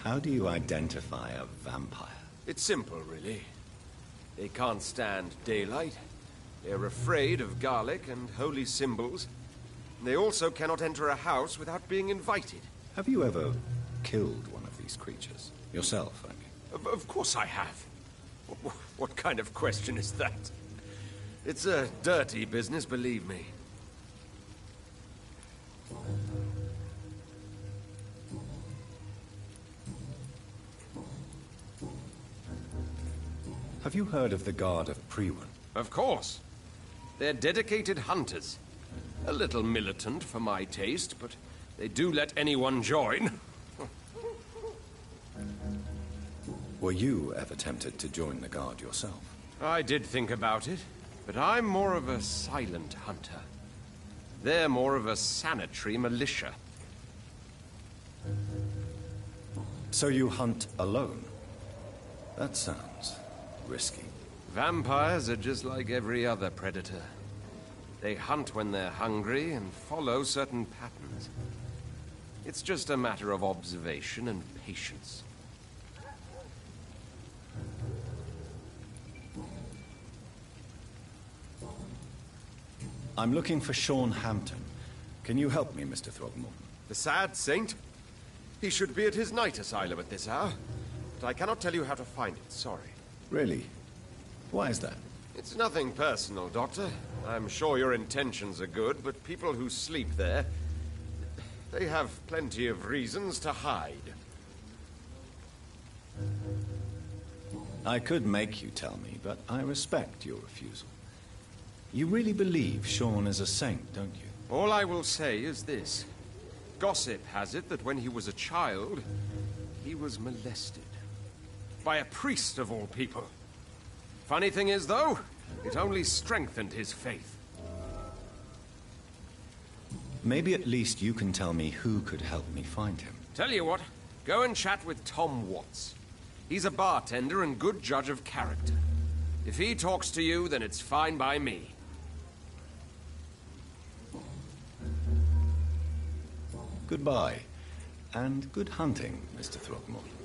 How do you identify a vampire? It's simple, really. They can't stand daylight. They're afraid of garlic and holy symbols. They also cannot enter a house without being invited. Have you ever killed one of these creatures? Yourself, I mean. Of course I have. What kind of question is that? It's a dirty business, believe me. Have you heard of the Guard of Priwen? Of course. They're dedicated hunters. A little militant for my taste, but they do let anyone join. Were you ever tempted to join the Guard yourself? I did think about it, but I'm more of a silent hunter. They're more of a sanitary militia. So you hunt alone? That sounds risky. Vampires are just like every other predator. They hunt when they're hungry and follow certain patterns. It's just a matter of observation and patience. I'm looking for Sean Hampton. Can you help me, Mr. Throgmorton? The sad saint? He should be at his night asylum at this hour. But I cannot tell you how to find it, sorry. Really? Why is that? It's nothing personal, Doctor. I'm sure your intentions are good, but people who sleep there, they have plenty of reasons to hide. I could make you tell me, but I respect your refusal. You really believe Sean is a saint, don't you? All I will say is this. Gossip has it that when he was a child, he was molested. By a priest of all people. Funny thing is, though, it only strengthened his faith. Maybe at least you can tell me who could help me find him. Tell you what, go and chat with Tom Watts. He's a bartender and good judge of character. If he talks to you, then it's fine by me. Goodbye, and good hunting, Mr. Throgmorton.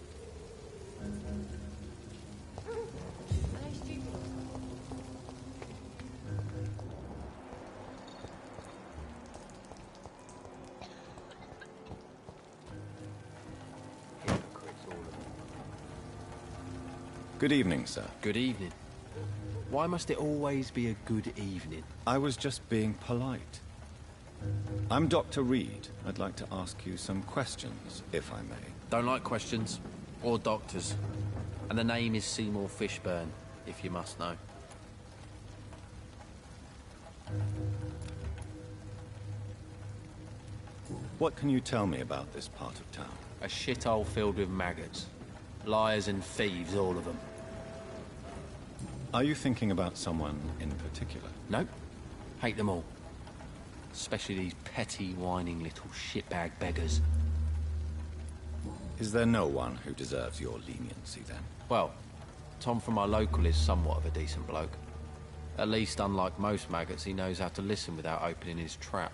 Good evening, sir. Good evening. Why must it always be a good evening? I was just being polite. I'm Dr. Reed. I'd like to ask you some questions, if I may. Don't like questions. Or doctors. And the name is Seymour Fishburne, if you must know. What can you tell me about this part of town? A shithole filled with maggots. Liars and thieves, all of them. Are you thinking about someone in particular? Nope. Hate them all. Especially these petty, whining little shitbag beggars. Is there no one who deserves your leniency, then? Well, Tom from our local is somewhat of a decent bloke. At least, unlike most maggots, he knows how to listen without opening his trap.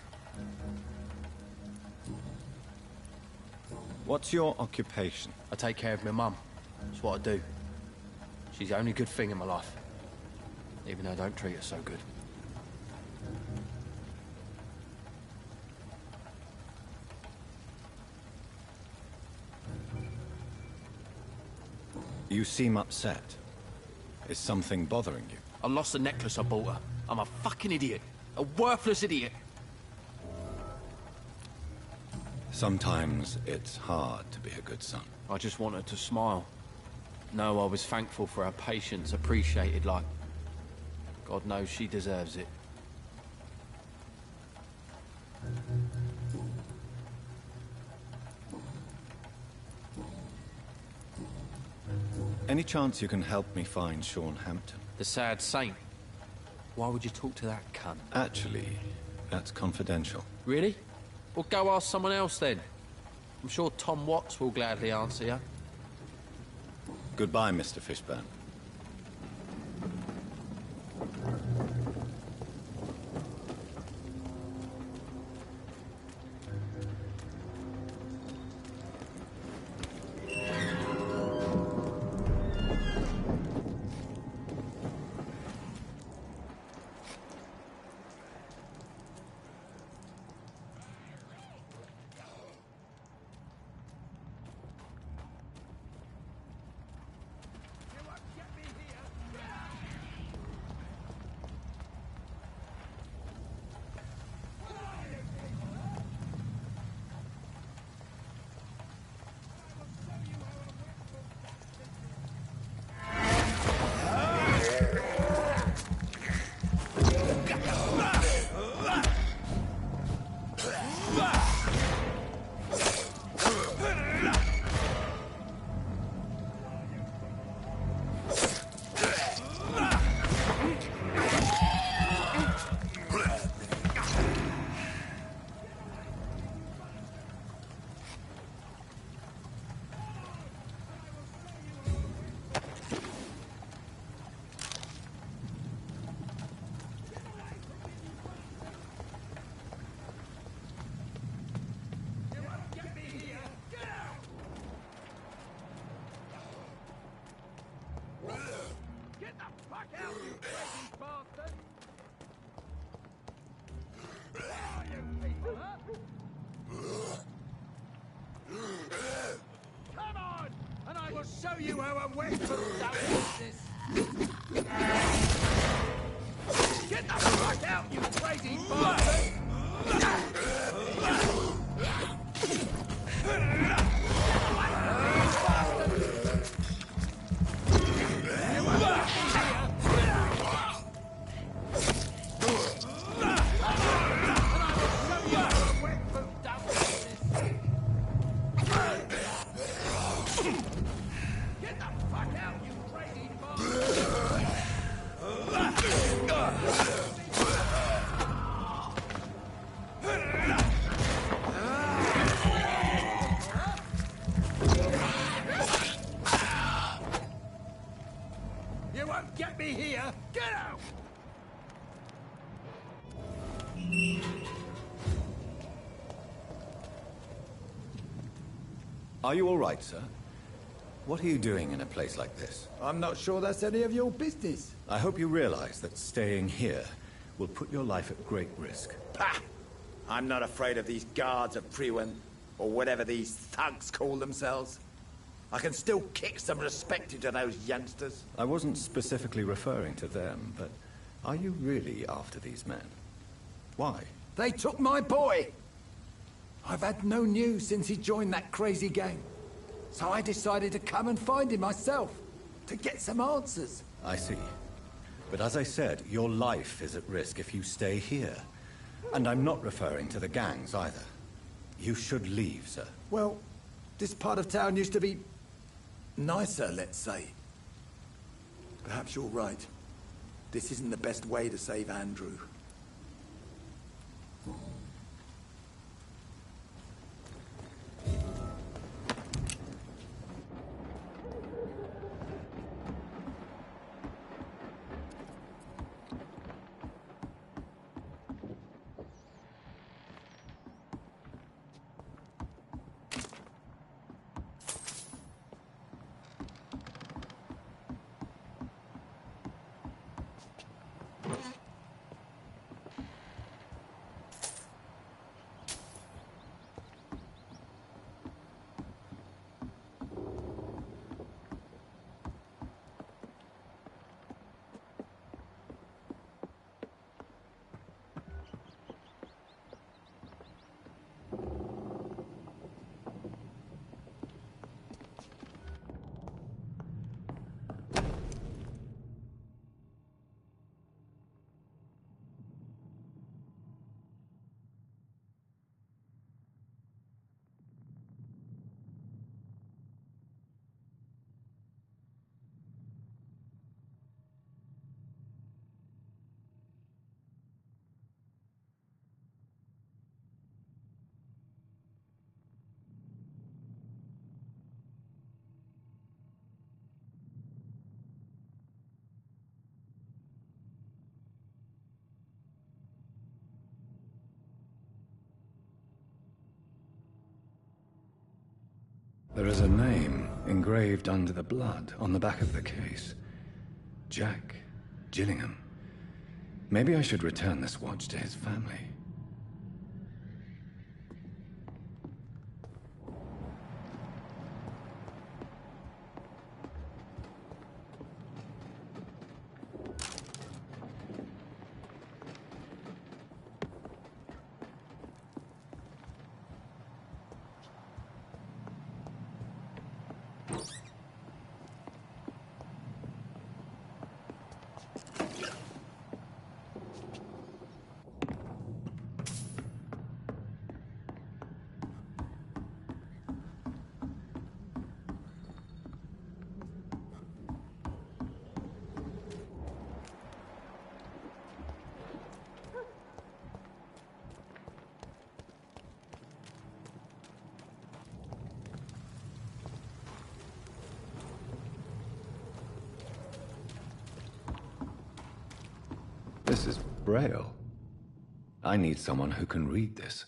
What's your occupation? I take care of my mum. That's what I do. She's the only good thing in my life. Even though I don't treat her so good. You seem upset. Is something bothering you? I lost the necklace I bought her. I'm a fucking idiot. A worthless idiot. Sometimes it's hard to be a good son. I just wanted to smile. No, I was thankful for her patience, appreciated like... God knows she deserves it. Any chance you can help me find Sean Hampton? The sad saint. Why would you talk to that cunt? Actually, that's confidential. Really? Well, go ask someone else then. I'm sure Tom Watts will gladly answer you. Goodbye, Mr. Fishburne. you how a weapon does this. Get the fuck out, you crazy bastard! You won't get me here! Get out! Are you all right, sir? What are you doing in a place like this? I'm not sure that's any of your business. I hope you realize that staying here will put your life at great risk. Pah! I'm not afraid of these guards of Priwen, or whatever these thugs call themselves. I can still kick some respect into those youngsters. I wasn't specifically referring to them, but are you really after these men? Why? They took my boy! I've had no news since he joined that crazy gang. So I decided to come and find him myself, to get some answers. I see. But as I said, your life is at risk if you stay here. And I'm not referring to the gangs either. You should leave, sir. Well, this part of town used to be nicer, let's say. Perhaps you're right. This isn't the best way to save Andrew. There is a name engraved under the blood on the back of the case. Jack Gillingham. Maybe I should return this watch to his family. This is Braille. I need someone who can read this.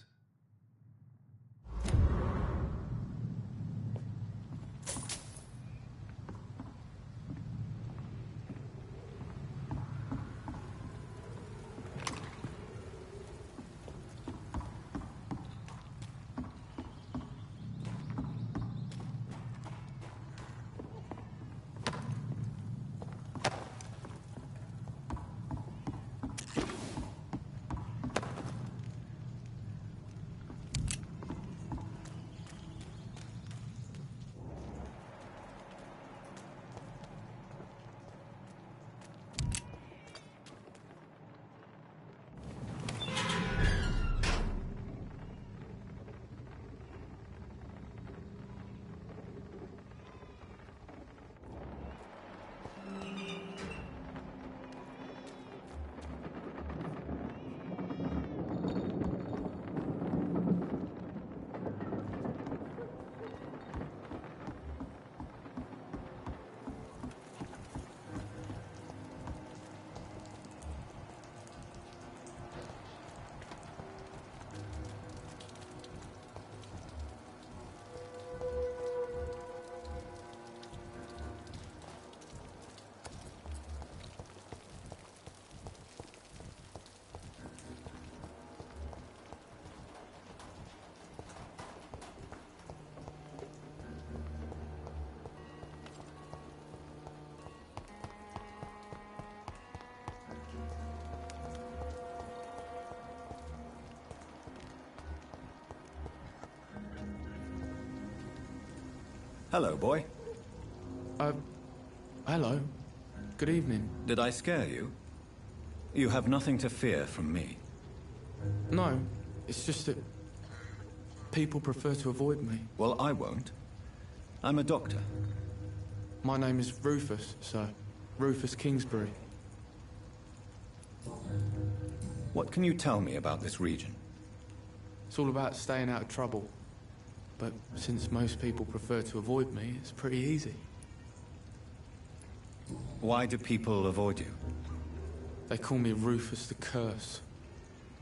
Hello, boy. Hello. Good evening. Did I scare you? You have nothing to fear from me. No, it's just that people prefer to avoid me. Well, I won't. I'm a doctor. My name is Rufus, sir. Rufus Kingsbury. What can you tell me about this region? It's all about staying out of trouble. But since most people prefer to avoid me, it's pretty easy. Why do people avoid you? They call me Rufus the Curse.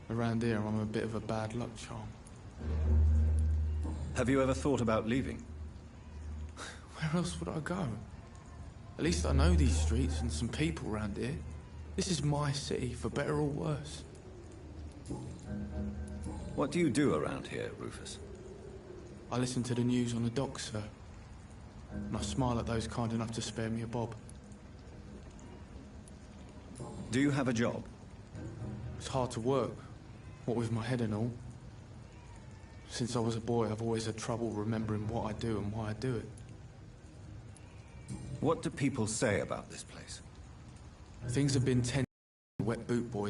Around here, I'm a bit of a bad luck charm. Have you ever thought about leaving? Where else would I go? At least I know these streets and some people around here. This is my city, for better or worse. What do you do around here, Rufus? I listen to the news on the dock, sir. And I smile at those kind enough to spare me a bob. Do you have a job? It's hard to work, what with my head and all. Since I was a boy, I've always had trouble remembering what I do and why I do it. What do people say about this place? Things have been tense. Wet boot boys